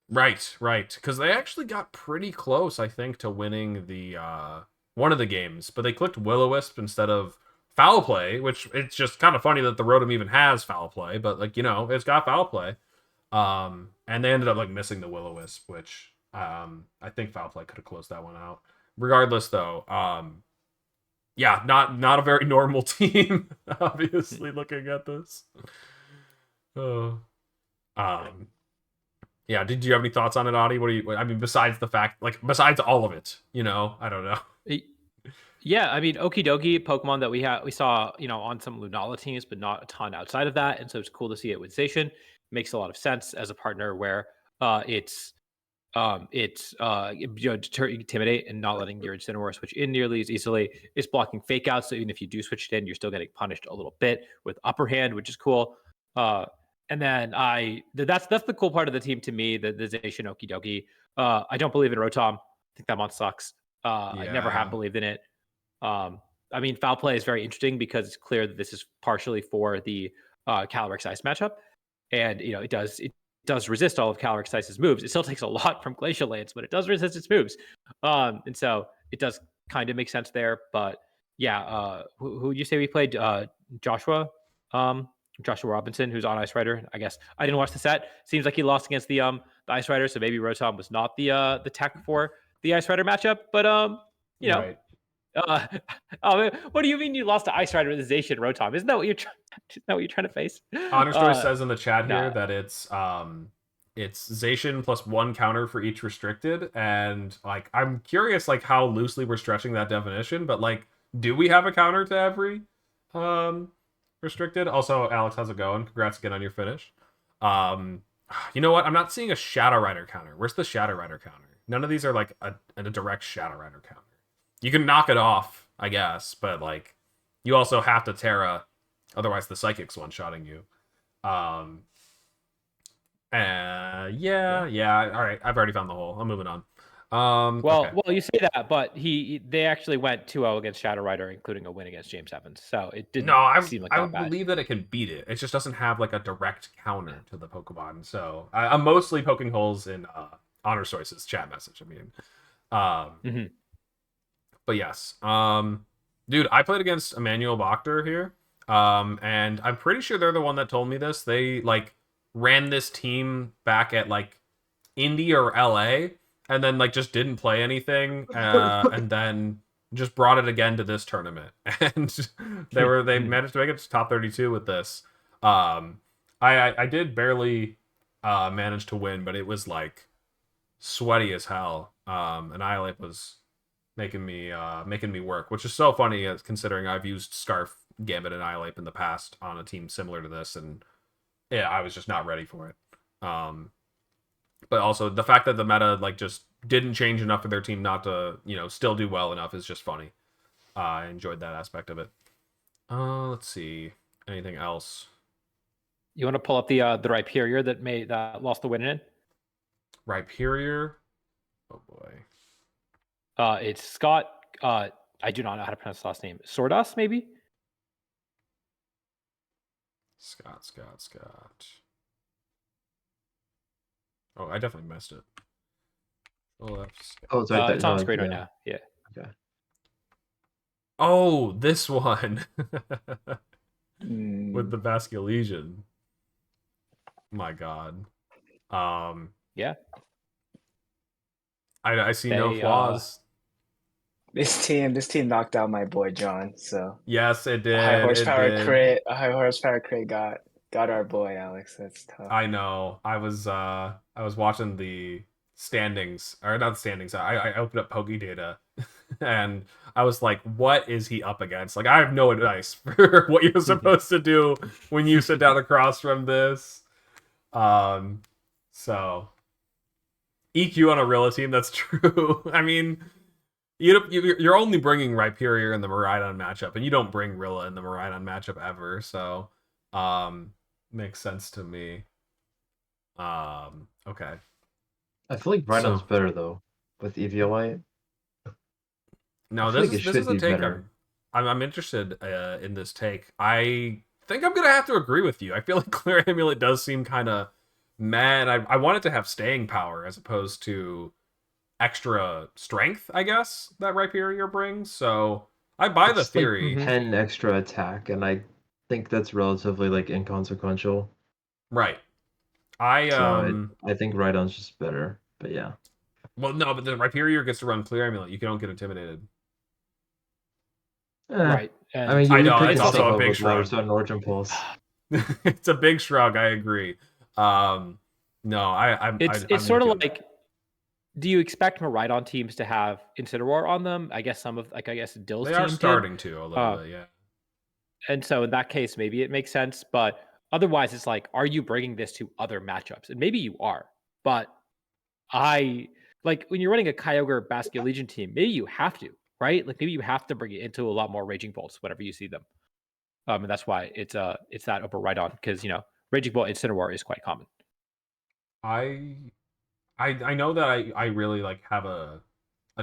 [SPEAKER 1] Right. Because they actually got pretty close, I think, to winning the one of the games, but they clicked Will-O-Wisp instead of Foul Play, which it's just kind of funny that the Rotom even has Foul Play, but like it's got Foul Play. And they ended up like missing the Will-O-Wisp, which I think Foul Play could have closed that one out. Regardless, though, yeah, not a very normal team. Obviously, looking at this. Oh, yeah. Did you have any thoughts on it, Adi? I mean, besides the fact, like, besides all of it, I don't know.
[SPEAKER 2] Yeah, I mean, Okie dokie Pokemon that we saw, on some Lunala teams, but not a ton outside of that, and so it's cool to see it with Zacian. Makes a lot of sense as a partner where it's deter, intimidate, and not letting your Incineroar switch in nearly as easily. It's blocking fake outs, so even if you do switch it in, you're still getting punished a little bit with upper hand, which is cool. And then that's the cool part of the team to me, the Zacian Okie dokie. I don't believe in Rotom. I think that mon sucks. I never have believed in it. I mean, Foul Play is very interesting because it's clear that this is partially for the Calyrex Ice matchup, and it does resist all of Calyrex Ice's moves. It still takes a lot from Glacial Lance, but it does resist its moves, and so it does kind of make sense there. But yeah, who would you say we played? Joshua Robinson, who's on Ice Rider. I guess I didn't watch the set. Seems like he lost against the Ice Rider, so maybe Rotom was not the tech for the Ice Rider matchup. But
[SPEAKER 1] Right.
[SPEAKER 2] What do you mean you lost to Ice Rider with Zacian Rotom? Isn't that what you're trying to face?
[SPEAKER 1] Honor Story says in the chat here that it's Zacian plus 1 counter for each restricted, and like I'm curious like how loosely we're stretching that definition, but like do we have a counter to every restricted? Also, Alex, how's it going? Congrats again on your finish. You know what? I'm not seeing a Shadow Rider counter. Where's the Shadow Rider counter? None of these are like a direct Shadow Rider counter. You can knock it off, I guess, but like you also have to Terra, otherwise the Psychic's one-shotting you. Yeah. All right, I've already found the hole. I'm moving on.
[SPEAKER 2] Well,
[SPEAKER 1] okay.
[SPEAKER 2] you say that, but they actually went 2-0 against Shadow Rider, including a win against James Evans. So it didn't seem like
[SPEAKER 1] I
[SPEAKER 2] that
[SPEAKER 1] would
[SPEAKER 2] bad.
[SPEAKER 1] believe that it can beat it. It just doesn't have like a direct counter to the Pokemon. So I'm mostly poking holes in Honor Source's chat message. I mean, but yes, dude, I played against Emmanuel Bachter here, and I'm pretty sure they're the one that told me this. They like ran this team back at like Indy or LA, and then like just didn't play anything, and then just brought it again to this tournament, and they managed to make it to top 32 with this. I did barely manage to win, but it was like sweaty as hell. Annihilate was making me work, which is so funny considering I've used Scarf, Gambit, and Annihilate in the past on a team similar to this, and yeah, I was just not ready for it. But also the fact that the meta like just didn't change enough for their team not to still do well enough is just funny. I enjoyed that aspect of it. Let's see, anything else?
[SPEAKER 2] You want to pull up the Rhyperior that lost the win in?
[SPEAKER 1] Rhyperior? Oh boy.
[SPEAKER 2] It's Scott. I do not know how to pronounce the last name. Sordas, maybe?
[SPEAKER 1] Scott. Oh, I definitely missed it.
[SPEAKER 3] Oh, it's right there.
[SPEAKER 2] It's on screen right now. Yeah.
[SPEAKER 3] Okay.
[SPEAKER 1] Oh, this one. With the Basculesian. My God.
[SPEAKER 2] Yeah.
[SPEAKER 1] I see no flaws.
[SPEAKER 4] This team knocked out my boy John. So
[SPEAKER 1] yes, it did.
[SPEAKER 4] A high horsepower crit got our boy Alex. That's tough.
[SPEAKER 1] I know. I was watching the standings, or not standings. I opened up Poke Data, and I was like, "What is he up against?" Like, I have no advice for what you're supposed to do when you sit down across from this. So EQ on a Rilla team. That's true. I mean, you're only bringing Rhyperior in the Miraidon matchup, and you don't bring Rilla in the Miraidon matchup ever. So, makes sense to me. Okay.
[SPEAKER 3] I feel like Rhydon's better though with Eviolite.
[SPEAKER 1] No,
[SPEAKER 3] I feel like it
[SPEAKER 1] this
[SPEAKER 3] should
[SPEAKER 1] is a
[SPEAKER 3] be
[SPEAKER 1] take.
[SPEAKER 3] better.
[SPEAKER 1] I'm interested in this take. I think I'm gonna have to agree with you. I feel like Clear Amulet does seem kind of mad. I want it to have staying power as opposed to extra strength, I guess, that Rhyperior brings. So I buy the
[SPEAKER 3] It's like
[SPEAKER 1] theory.
[SPEAKER 3] 10 extra attack, and I think that's relatively like inconsequential.
[SPEAKER 1] Right.
[SPEAKER 3] So I think Rhydon's just better. But yeah.
[SPEAKER 1] Well, no, but the Rhyperior gets to run Clear Amulet. You don't get intimidated.
[SPEAKER 2] Right.
[SPEAKER 3] I mean, you
[SPEAKER 1] I
[SPEAKER 3] would
[SPEAKER 1] know,
[SPEAKER 3] pick
[SPEAKER 1] it's
[SPEAKER 3] yourself
[SPEAKER 1] also a
[SPEAKER 3] up
[SPEAKER 1] big
[SPEAKER 3] with
[SPEAKER 1] shrug.
[SPEAKER 3] Loudstone Origin Pulse.
[SPEAKER 1] It's a big shrug. I agree. No, I'm.
[SPEAKER 2] It's sort of like, do you expect Miraidon teams to have Incineroar on them? I guess some of, like, I guess Dill's
[SPEAKER 1] they
[SPEAKER 2] team
[SPEAKER 1] are starting to a little bit, yeah.
[SPEAKER 2] And so in that case, maybe it makes sense. But otherwise, it's like, are you bringing this to other matchups? And maybe you are. But I like when you're running a Kyogre Basket Legion team, maybe you have to, right? Like maybe you have to bring it into a lot more Raging Bolts whenever you see them. And that's why it's that over Rhydon, because Raging Bolt Incineroar is quite common.
[SPEAKER 1] I know that I really like have a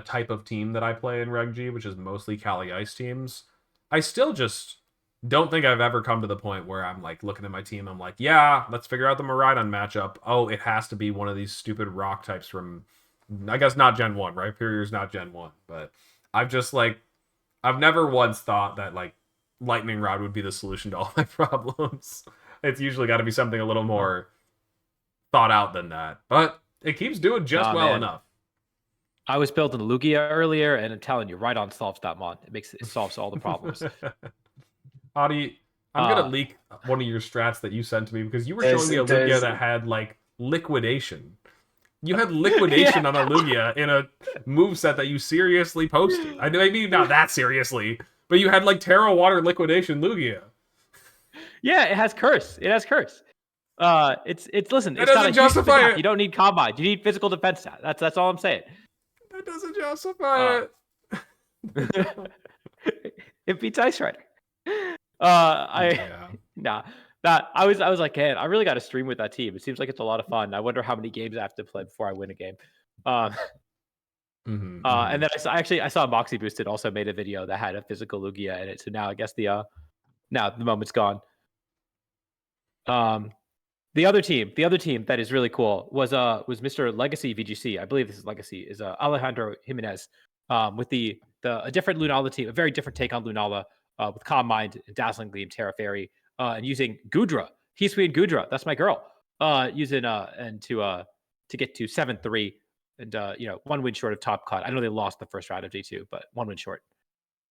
[SPEAKER 1] type of team that I play in Reg G, which is mostly Cali Ice teams. I still just don't think I've ever come to the point where I'm like looking at my team. I'm like, yeah, let's figure out the Miraidon matchup. Oh, it has to be one of these stupid rock types from, I guess not Gen 1, right? Superior's not Gen 1, but I've never once thought that like Lightning Rod would be the solution to all my problems. It's usually got to be something a little more thought out than that, but it keeps doing just well enough.
[SPEAKER 2] I was building Lugia earlier, and I'm telling you, Rhydon solves that mod. It solves all the problems.
[SPEAKER 1] Adi, I'm gonna leak one of your strats that you sent to me because you were showing me a Lugia that had like liquidation. You had liquidation on a Lugia in a moveset that you seriously posted. I know, maybe not that seriously, but you had like Terra Water liquidation Lugia.
[SPEAKER 2] Yeah, it has curse. It has curse. It's listen.
[SPEAKER 1] That
[SPEAKER 2] it's
[SPEAKER 1] doesn't justify it.
[SPEAKER 2] You don't need combine. You need physical defense stat. That's all I'm saying.
[SPEAKER 1] That doesn't justify
[SPEAKER 2] it. It beats Ice Rider. I was like, man, I really got to stream with that team. It seems like it's a lot of fun. I wonder how many games I have to play before I win a game. And then I saw Moxie Boosted also made a video that had a physical Lugia in it. So now I guess the moment's gone. The other team that is really cool was Mr. Legacy VGC. I believe this is Legacy, is Alejandro Jimenez, with a different Lunala team, a very different take on Lunala, with Calm Mind, Dazzling Gleam, Terra Fairy, and using Gudra, Hisui and Gudra. That's my girl. Using and to get to 7-3 and 1 win short of Top Cut. I know they lost the first round of G2, but 1 win short.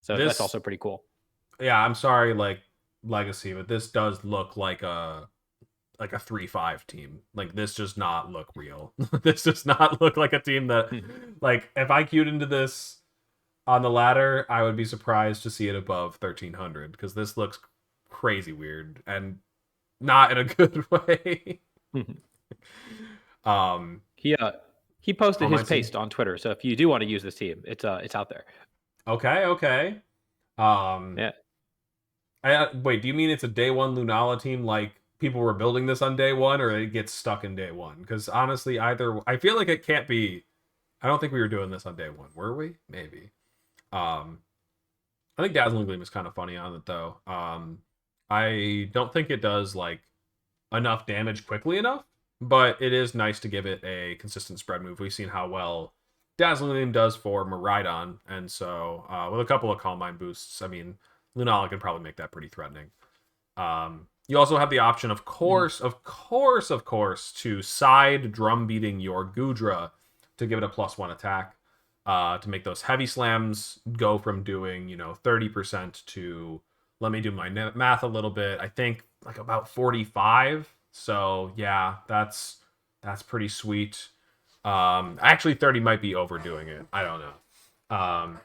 [SPEAKER 2] So that's also pretty cool.
[SPEAKER 1] Yeah, I'm sorry, like Legacy, but this does look like a 3-5 team. Like, this does not look real. This does not look like a team that, like, if I queued into this on the ladder, I would be surprised to see it above 1300 because this looks crazy weird and not in a good way.
[SPEAKER 2] He posted his paste on Twitter, so if you do want to use this team, it's out there.
[SPEAKER 1] Okay.
[SPEAKER 2] Yeah.
[SPEAKER 1] Wait, do you mean it's a day one Lunala team like people were building this on day one, or it gets stuck in day one? Because honestly, I feel like it can't be. I don't think we were doing this on day one, were we? Maybe. I think Dazzling Gleam is kind of funny on it though. I don't think it does like enough damage quickly enough, but it is nice to give it a consistent spread move. We've seen how well Dazzling Gleam does for Miraidon, and so with a couple of Calm Mind boosts, I mean, Lunala can probably make that pretty threatening. You also have the option, of course, to side drum beating your Gudra to give it a +1 attack, to make those heavy slams go from doing 30% to, let me do my math a little bit, I think like about 45. So yeah, that's pretty sweet. Actually, 30 might be overdoing it. I don't know.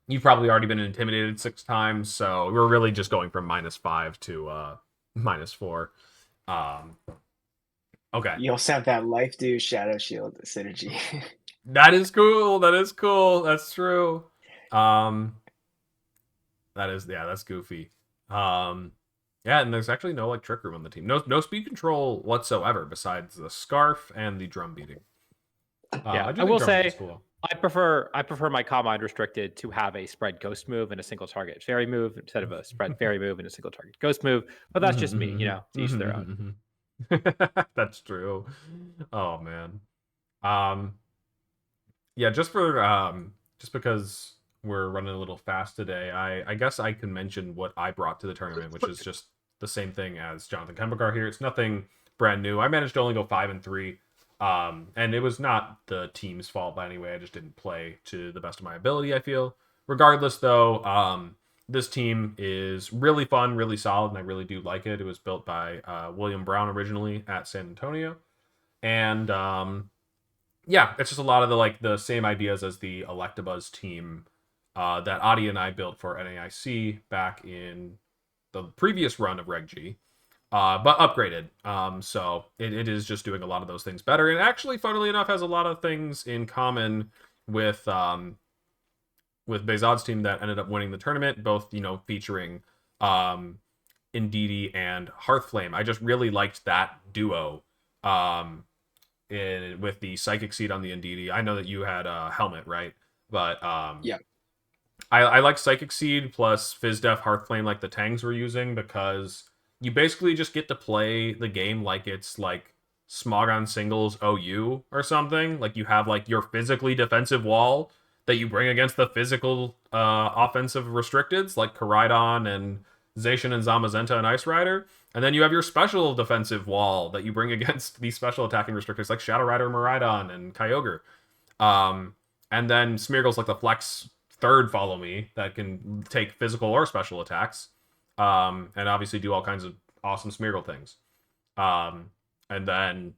[SPEAKER 1] You've probably already been intimidated 6 times, so we're really just going from -5 to -4. Okay.
[SPEAKER 4] You also have that life do Shadow Shield synergy.
[SPEAKER 1] That is cool. That is cool. That's true. That's goofy. Yeah, and there's actually no like trick room on the team. No speed control whatsoever besides the scarf and the drum beating.
[SPEAKER 2] Yeah,
[SPEAKER 1] do
[SPEAKER 2] I
[SPEAKER 1] think
[SPEAKER 2] will
[SPEAKER 1] drum beating's
[SPEAKER 2] say
[SPEAKER 1] cool.
[SPEAKER 2] I prefer my Calm Mind restricted to have a spread ghost move and a single target fairy move instead of a spread fairy move and a single target ghost move. But that's just me, to each their own.
[SPEAKER 1] That's true. Oh man. Yeah, just because we're running a little fast today, I guess I can mention what I brought to the tournament, which is just the same thing as Jonathan Kempegard here. It's nothing brand new. I managed to only go 5-3. And it was not the team's fault by any way. I just didn't play to the best of my ability, I feel. Regardless, though, this team is really fun, really solid, and I really do like it. It was built by William Brown originally at San Antonio. And yeah, it's just a lot of the same ideas as the Electabuzz team that Adi and I built for NAIC back in the previous run of Reg G, but upgraded. So it is just doing a lot of those things better, and actually, funnily enough, has a lot of things in common with Behzad's team that ended up winning the tournament, both featuring Indeedee and Hearthflame. I just really liked that duo. With the Psychic Seed on the Indeedee. I know that you had a Helmet, right? But
[SPEAKER 4] Yeah.
[SPEAKER 1] I like Psychic Seed plus Fizdef Hearthflame like the Tangs were using because you basically just get to play the game like it's like Smogon Singles OU or something. Like you have like your physically defensive wall that you bring against the physical offensive restricteds like Koraidon and Zacian and Zamazenta and Ice Rider. And then you have your special defensive wall that you bring against these special attacking restrictors like Shadow Rider, Miraidon, and Kyogre. And then Smeargle's like the flex third follow me that can take physical or special attacks. And obviously do all kinds of awesome Smeargle things. And then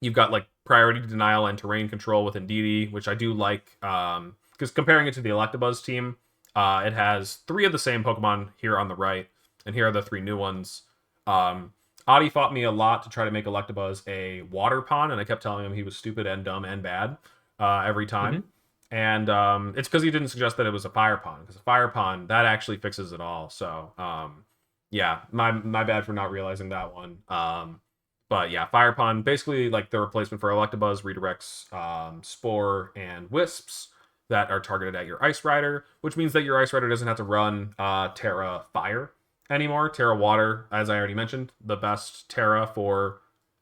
[SPEAKER 1] you've got like priority denial and terrain control with Indeedee, which I do like. Because comparing it to the Electabuzz team, it has 3 of the same Pokemon here on the right, and here are the 3 new ones. Adi fought me a lot to try to make Electabuzz a water pond, and I kept telling him he was stupid and dumb and bad every time. And it's because he didn't suggest that it was a fire pond, because a fire pond, that actually fixes it all. So, yeah, my bad for not realizing that one. But yeah, fire pond, basically like the replacement for Electabuzz, redirects Spore and Wisps that are targeted at your Ice Rider, which means that your Ice Rider doesn't have to run Terra Fire anymore. Terra Water, as I already mentioned, the best Terra for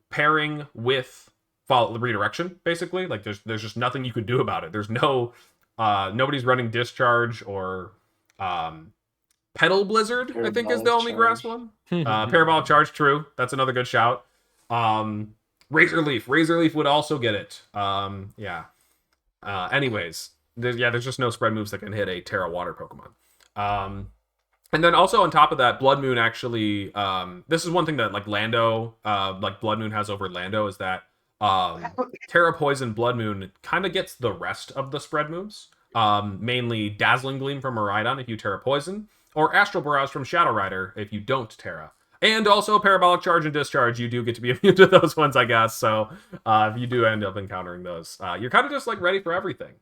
[SPEAKER 1] pairing with redirection, basically. Like there's just nothing you could do about it. There's nobody's running Discharge or Petal Blizzard, I think is the only grass one. Parabolic Charge, true. That's another good shout. Razor Leaf would also get it. Yeah. Anyways, there's just no spread moves that can hit a Terra Water Pokemon. And then also on top of that, Blood Moon actually, this is one thing that like Lando, like Blood Moon has over Lando, is that Terra Poison Blood Moon kind of gets the rest of the spread moves. Mainly Dazzling Gleam from Miraidon if you Terra Poison, or Astral Barrage from Shadow Rider if you don't Terra. And also Parabolic Charge and Discharge, you do get to be immune to those ones, I guess. So if you do end up encountering those, you're kind of just like ready for everything.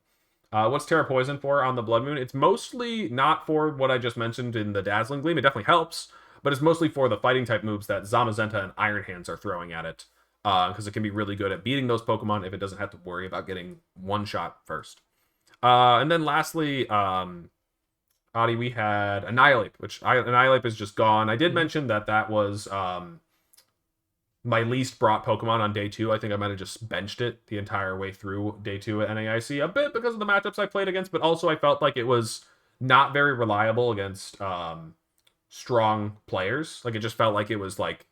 [SPEAKER 1] What's Terra Poison for on the Blood Moon? It's mostly not for what I just mentioned in the Dazzling Gleam. It definitely helps, but it's mostly for the fighting type moves that Zamazenta and Iron Hands are throwing at it. Because it can be really good at beating those Pokemon if it doesn't have to worry about getting one shot first. And then lastly, Adi, we had Annihilate, Annihilate is just gone. I did mention that was my least brought Pokemon on day 2. I think I might have just benched it the entire way through day 2 at NAIC, a bit because of the matchups I played against, but also I felt like it was not very reliable against strong players. Like it just felt like it was like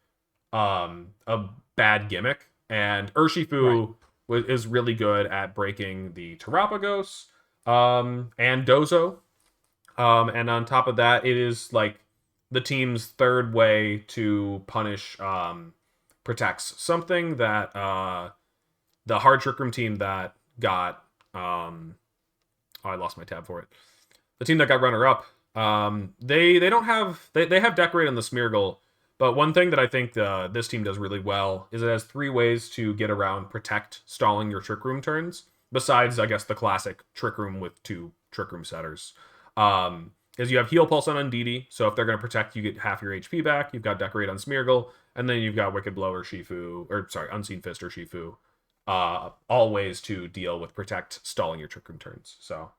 [SPEAKER 1] a bad gimmick. And Urshifu is really good at breaking the Terapagos and Dozo. And on top of that, it is like the team's third way to punish Protects. Something that the hard trick room team that got I lost my tab for it. The team that got runner up, they don't have they have decorate on the Smeargle, but one thing that I think this team does really well is it has 3 ways to get around protect stalling your trick room turns. Besides, I guess the classic trick room with 2 trick room setters. Is you have heal pulse on Undidi, so if they're going to protect, you get half your HP back. You've got decorate on Smeargle, and then you've got Wicked Blow or Shifu, or sorry, Unseen Fist or Shifu. All ways to deal with protect stalling your trick room turns. So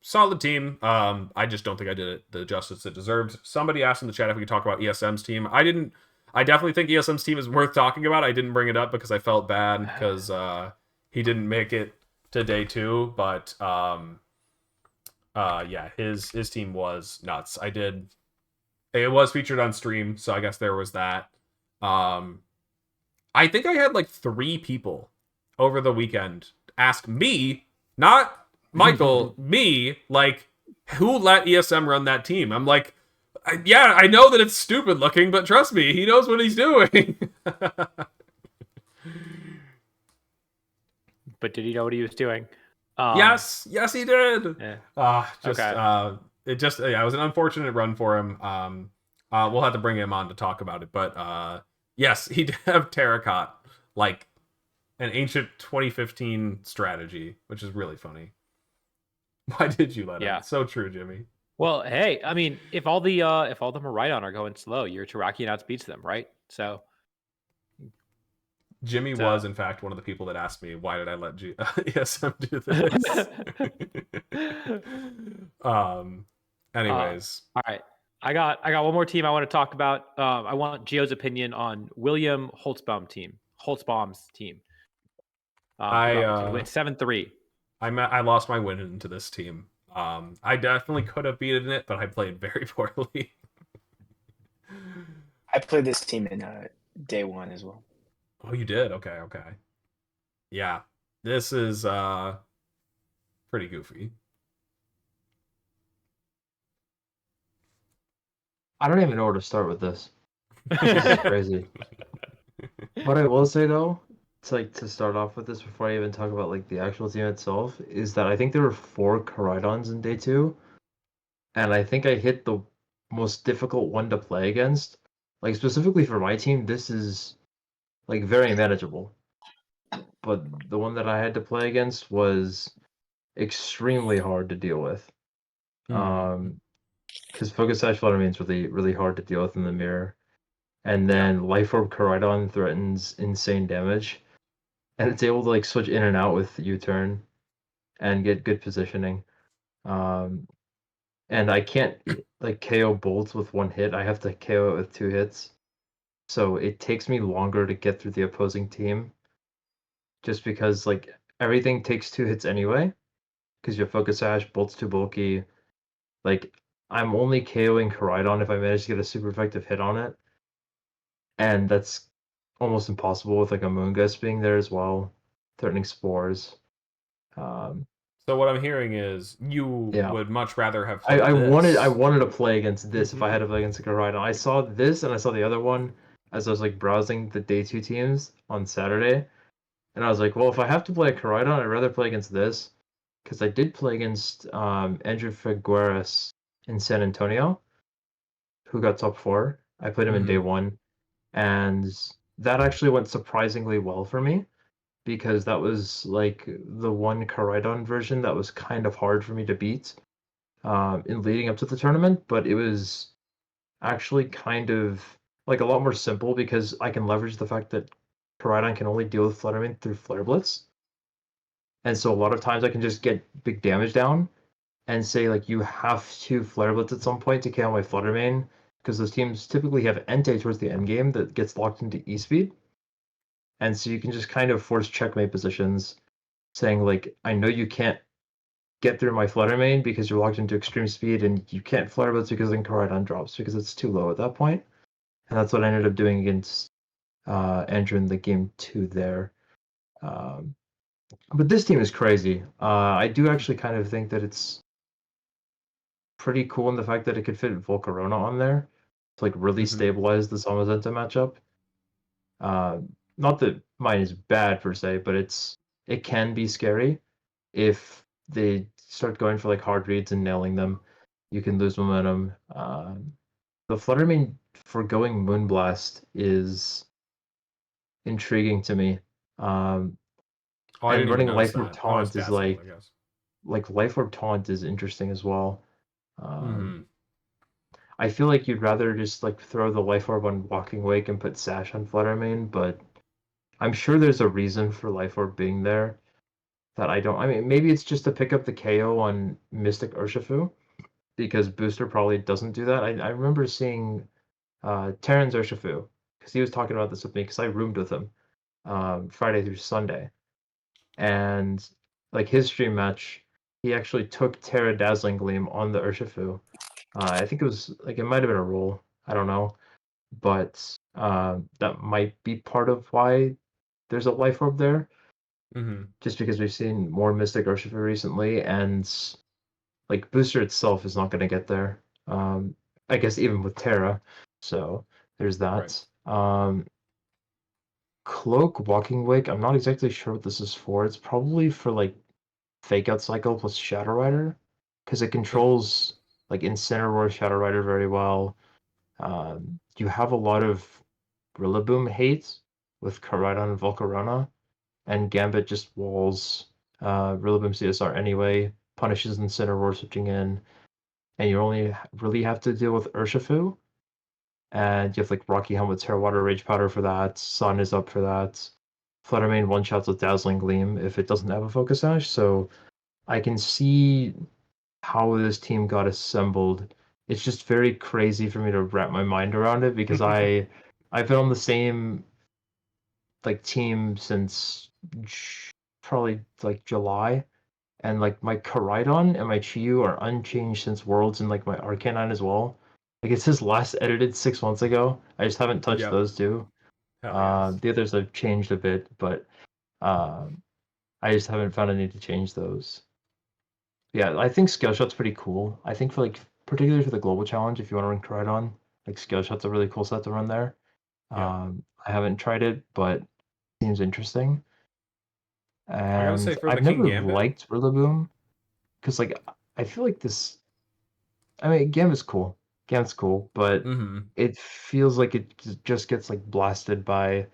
[SPEAKER 1] solid team. I just don't think I did it the justice it deserved. Somebody asked in the chat if we could talk about ESM's team. I didn't. I definitely think ESM's team is worth talking about. I didn't bring it up because I felt bad because he didn't make it to day 2. But yeah, his team was nuts. I did. It was featured on stream, so I guess there was that. I think I had like 3 people over the weekend ask me, not Michael, me, like, who let ESM run that team? I'm like, yeah, I know that it's stupid looking, but trust me, he knows what he's doing.
[SPEAKER 2] But did he know what he was doing?
[SPEAKER 1] Yes, he did.
[SPEAKER 2] Yeah.
[SPEAKER 1] It was an unfortunate run for him. We'll have to bring him on to talk about it, but yes, he did have Terracotta, like an ancient 2015 strategy, which is really funny. Why did you let him? It's so true, Jimmy.
[SPEAKER 2] Well, hey, I mean, if all the Maridon are going slow, your Terrakion outspeeds them, right? So
[SPEAKER 1] Jimmy was, in fact, one of the people that asked me, why did I let ESM do this? Anyways.
[SPEAKER 2] All right. I got one more team I want to talk about. I want Gio's opinion on William Holtzbaum's team.
[SPEAKER 1] I
[SPEAKER 2] went 7-3.
[SPEAKER 1] I lost my win into this team. I definitely could have beaten it, but I played very poorly.
[SPEAKER 4] I played this team in day 1 as well.
[SPEAKER 1] Oh, you did? Okay. Yeah, this is pretty goofy.
[SPEAKER 3] I don't even know where to start with this. This is crazy. What I will say though, to start off with this before I even talk about like the actual team itself, is that I think there were 4 Koraidons in day 2, and I think I hit the most difficult one to play against. Like specifically for my team, this is like very manageable. But the one that I had to play against was extremely hard to deal with. Because Focus Sash Fluttermane is really hard to deal with in the mirror. And then Life Orb Koraidon threatens insane damage. And it's able to like switch in and out with U-turn and get good positioning. And I can't like KO bolts with 1 hit. I have to KO it with 2 hits. So it takes me longer to get through the opposing team. Just because like everything takes 2 hits anyway. Because your Focus Sash, bolt's too bulky. Like I'm only KOing Koraidon if I manage to get a super effective hit on it. And that's almost impossible with like a Moongus being there as well, threatening spores.
[SPEAKER 1] So what I'm hearing is you would much rather have played
[SPEAKER 3] I
[SPEAKER 1] this.
[SPEAKER 3] wanted to play against this if I had to play against a Koraidon. I saw this and I saw the other one as I was like browsing the day 2 teams on Saturday. And I was like, well, if I have to play a Koraidon, I'd rather play against this. Because I did play against Andrew Figueres in San Antonio, who got top 4. I played him in day 1. And that actually went surprisingly well for me, because that was like the one Koraidon version that was kind of hard for me to beat in leading up to the tournament, but it was actually kind of like a lot more simple because I can leverage the fact that Koraidon can only deal with Fluttermane through Flare Blitz. And so a lot of times I can just get big damage down and say like you have to Flare Blitz at some point to KO my Fluttermane, because those teams typically have Entei towards the end game that gets locked into E-Speed. And so you can just kind of force checkmate positions, saying like, I know you can't get through my Fluttermane because you're locked into extreme speed, and you can't Flare Blitz because then Koraidon drops because it's too low at that point. And that's what I ended up doing against Andrew in the game 2 there. But this team is crazy. I do actually kind of think that it's pretty cool in the fact that it could fit Volcarona on there to like really stabilize the Zamazenta matchup. not that mine is bad per se, but it can be scary if they start going for like hard reads and nailing them. You can lose momentum. The Fluttermane foregoing Moonblast is intriguing to me.
[SPEAKER 1] Oh, I
[SPEAKER 3] And
[SPEAKER 1] didn't even
[SPEAKER 3] running
[SPEAKER 1] notice
[SPEAKER 3] Life Orb
[SPEAKER 1] that. Oh, it's
[SPEAKER 3] Taunt is
[SPEAKER 1] dazzled, I guess.
[SPEAKER 3] like Life Orb Taunt is interesting as well.
[SPEAKER 1] Mm-hmm.
[SPEAKER 3] I feel like you'd rather just like throw the Life Orb on Walking Wake and put Sash on Fluttermane, but I'm sure there's a reason for Life Orb being there that I don't. I mean, maybe it's just to pick up the KO on Mystic Urshifu because Booster probably doesn't do that. I remember seeing Terran's Urshifu because he was talking about this with me because I roomed with him Friday through Sunday, and like his stream match, he actually took Terra Dazzling Gleam on the Urshifu. I think it was like it might have been a roll. I don't know, but that might be part of why there's a life orb there.
[SPEAKER 1] Mm-hmm.
[SPEAKER 3] Just because we've seen more Mystic Urshifu recently, and like Booster itself is not going to get there. I guess even with Terra, so there's
[SPEAKER 1] Right.
[SPEAKER 3] that. Cloak Walking Wake. I'm not exactly sure what this is for. It's probably for like Fake Out Cycle plus Shadow Rider, because it controls like Incineroar Shadow Rider very well. You have a lot of Rillaboom hate with Koraidon and Volcarona, and Gambit just walls Rillaboom CSR anyway, punishes Incineroar switching in, and you only really have to deal with Urshifu, and you have like Rocky Helmet, Terra Water, Rage Powder for that, Sun is up for that. Fluttermane one-shots with Dazzling Gleam if it doesn't have a Focus Sash, so I can see how this team got assembled. It's just very crazy for me to wrap my mind around it because I've been on the same like team since probably like July, and like my Koraidon and my Chiyu are unchanged since Worlds, and like my Arcanine as well. Like it says last edited 6 months ago. I just haven't touched
[SPEAKER 1] Yep.
[SPEAKER 3] those two.
[SPEAKER 1] Hell yes.
[SPEAKER 3] The others have changed a bit, but uh, I just haven't found a need to change those. Yeah, I think Scale Shot's pretty cool. I think for like particularly for the global challenge, if you want to run Koraidon, like Scale Shot's a really cool set to run there.
[SPEAKER 1] Yep.
[SPEAKER 3] I haven't tried it, but seems interesting.
[SPEAKER 1] I gotta say,
[SPEAKER 3] And
[SPEAKER 1] for the
[SPEAKER 3] I've
[SPEAKER 1] King
[SPEAKER 3] never
[SPEAKER 1] Gambit,
[SPEAKER 3] liked Rillaboom because like I feel like this. I mean, Gambit's cool. Gambit's cool, but
[SPEAKER 1] mm-hmm.
[SPEAKER 3] it feels like it just gets like blasted by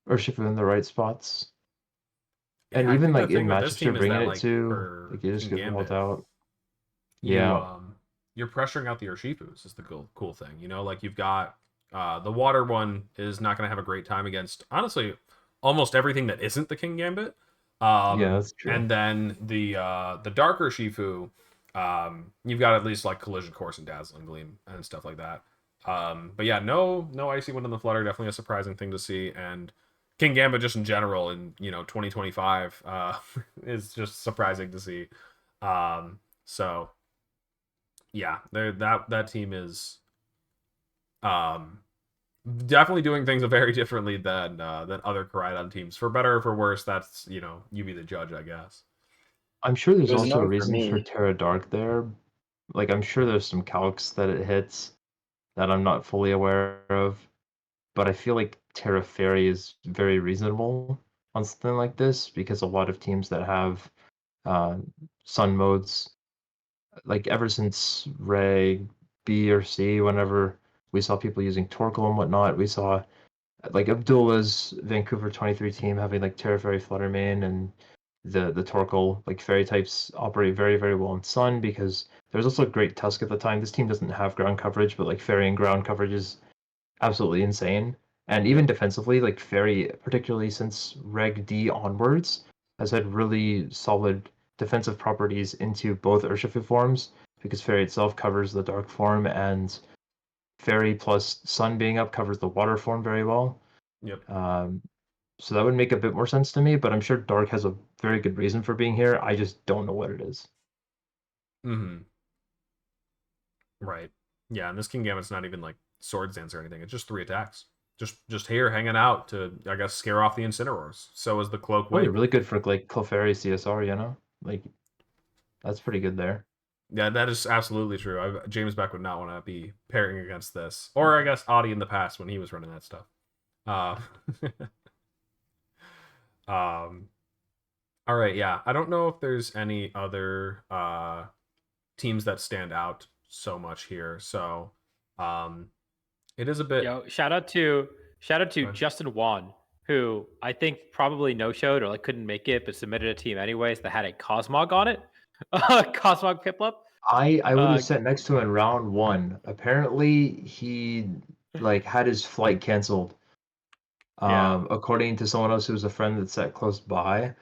[SPEAKER 3] Urshifu in the right spots. And
[SPEAKER 1] Yeah, I
[SPEAKER 3] even
[SPEAKER 1] think the
[SPEAKER 3] like in
[SPEAKER 1] thing with this
[SPEAKER 3] matchups you're
[SPEAKER 1] team is
[SPEAKER 3] bringing
[SPEAKER 1] that,
[SPEAKER 3] it
[SPEAKER 1] like,
[SPEAKER 3] to,
[SPEAKER 1] for
[SPEAKER 3] like you just
[SPEAKER 1] King
[SPEAKER 3] get walled
[SPEAKER 1] Gambit,
[SPEAKER 3] out.
[SPEAKER 1] you
[SPEAKER 3] Yeah,
[SPEAKER 1] you're pressuring out the Urshifus is the cool thing. You know, like you've got the water one is not going to have a great time against honestly almost everything that isn't the King Gambit.
[SPEAKER 3] yeah, that's true.
[SPEAKER 1] And then the darker Shifu, you've got at least like Collision Course and Dazzling Gleam and stuff like that. But yeah, no icy wind in the flutter, definitely a surprising thing to see. And King Gambit just in general in 2025 is just surprising to see. So yeah, that team is um definitely doing things very differently than other Koraidon teams. For better or for worse, that's you be the judge, I guess.
[SPEAKER 3] I'm sure
[SPEAKER 4] It
[SPEAKER 3] there's
[SPEAKER 4] was
[SPEAKER 3] also a
[SPEAKER 4] annoying for
[SPEAKER 3] reason for
[SPEAKER 4] me.
[SPEAKER 3] Terra Dark there. Like I'm sure there's some calcs that it hits that I'm not fully aware of, but I feel like Terra Fairy is very reasonable on something like this because a lot of teams that have uh, sun modes, like ever since Reg B or C, whenever we saw people using Torkoal and whatnot, we saw like Abdullah's Vancouver 23 team having like Terra Fairy Fluttermane and the Torkoal like fairy types operate very very well in Sun because there's also great Tusk at the time. This team doesn't have ground coverage, but like Fairy and ground coverage is absolutely insane. And even
[SPEAKER 1] Yep.
[SPEAKER 3] defensively, like Fairy, particularly since Reg D onwards, has had really solid defensive properties into both Urshifu forms because Fairy itself covers the dark form, and Fairy plus Sun being up covers the water form very well.
[SPEAKER 1] Yep.
[SPEAKER 3] Um, so that would make a bit more sense to me, but I'm sure Dark has a very good reason for being here. I just don't know what it is.
[SPEAKER 1] Mm-hmm. Right. Yeah, and this King Gambit's not even like Swords Dance or anything. It's just 3 attacks. Just here hanging out to, I guess, scare off the Incineroars. So is the Cloak
[SPEAKER 3] Probably
[SPEAKER 1] Wake.
[SPEAKER 3] really good for like Clefairy CSR, you know? Like that's pretty good there.
[SPEAKER 1] Yeah, that is absolutely true. James Beck would not want to be pairing against this, or I guess Audie in the past when he was running that stuff. Uh, um, all right, yeah. I don't know if there's any other teams that stand out so much here. So, it is a bit.
[SPEAKER 2] Yo, shout out to
[SPEAKER 1] Go
[SPEAKER 2] Justin Wan, who I think probably no showed or like couldn't make it, but submitted a team anyways that had a Cosmog on it. Cosmog Piplup.
[SPEAKER 3] I would
[SPEAKER 2] Uh,
[SPEAKER 3] have sat next to him in round 1. Apparently, he like had his flight canceled.
[SPEAKER 2] Yeah.
[SPEAKER 3] According to someone else who was a friend that sat close by,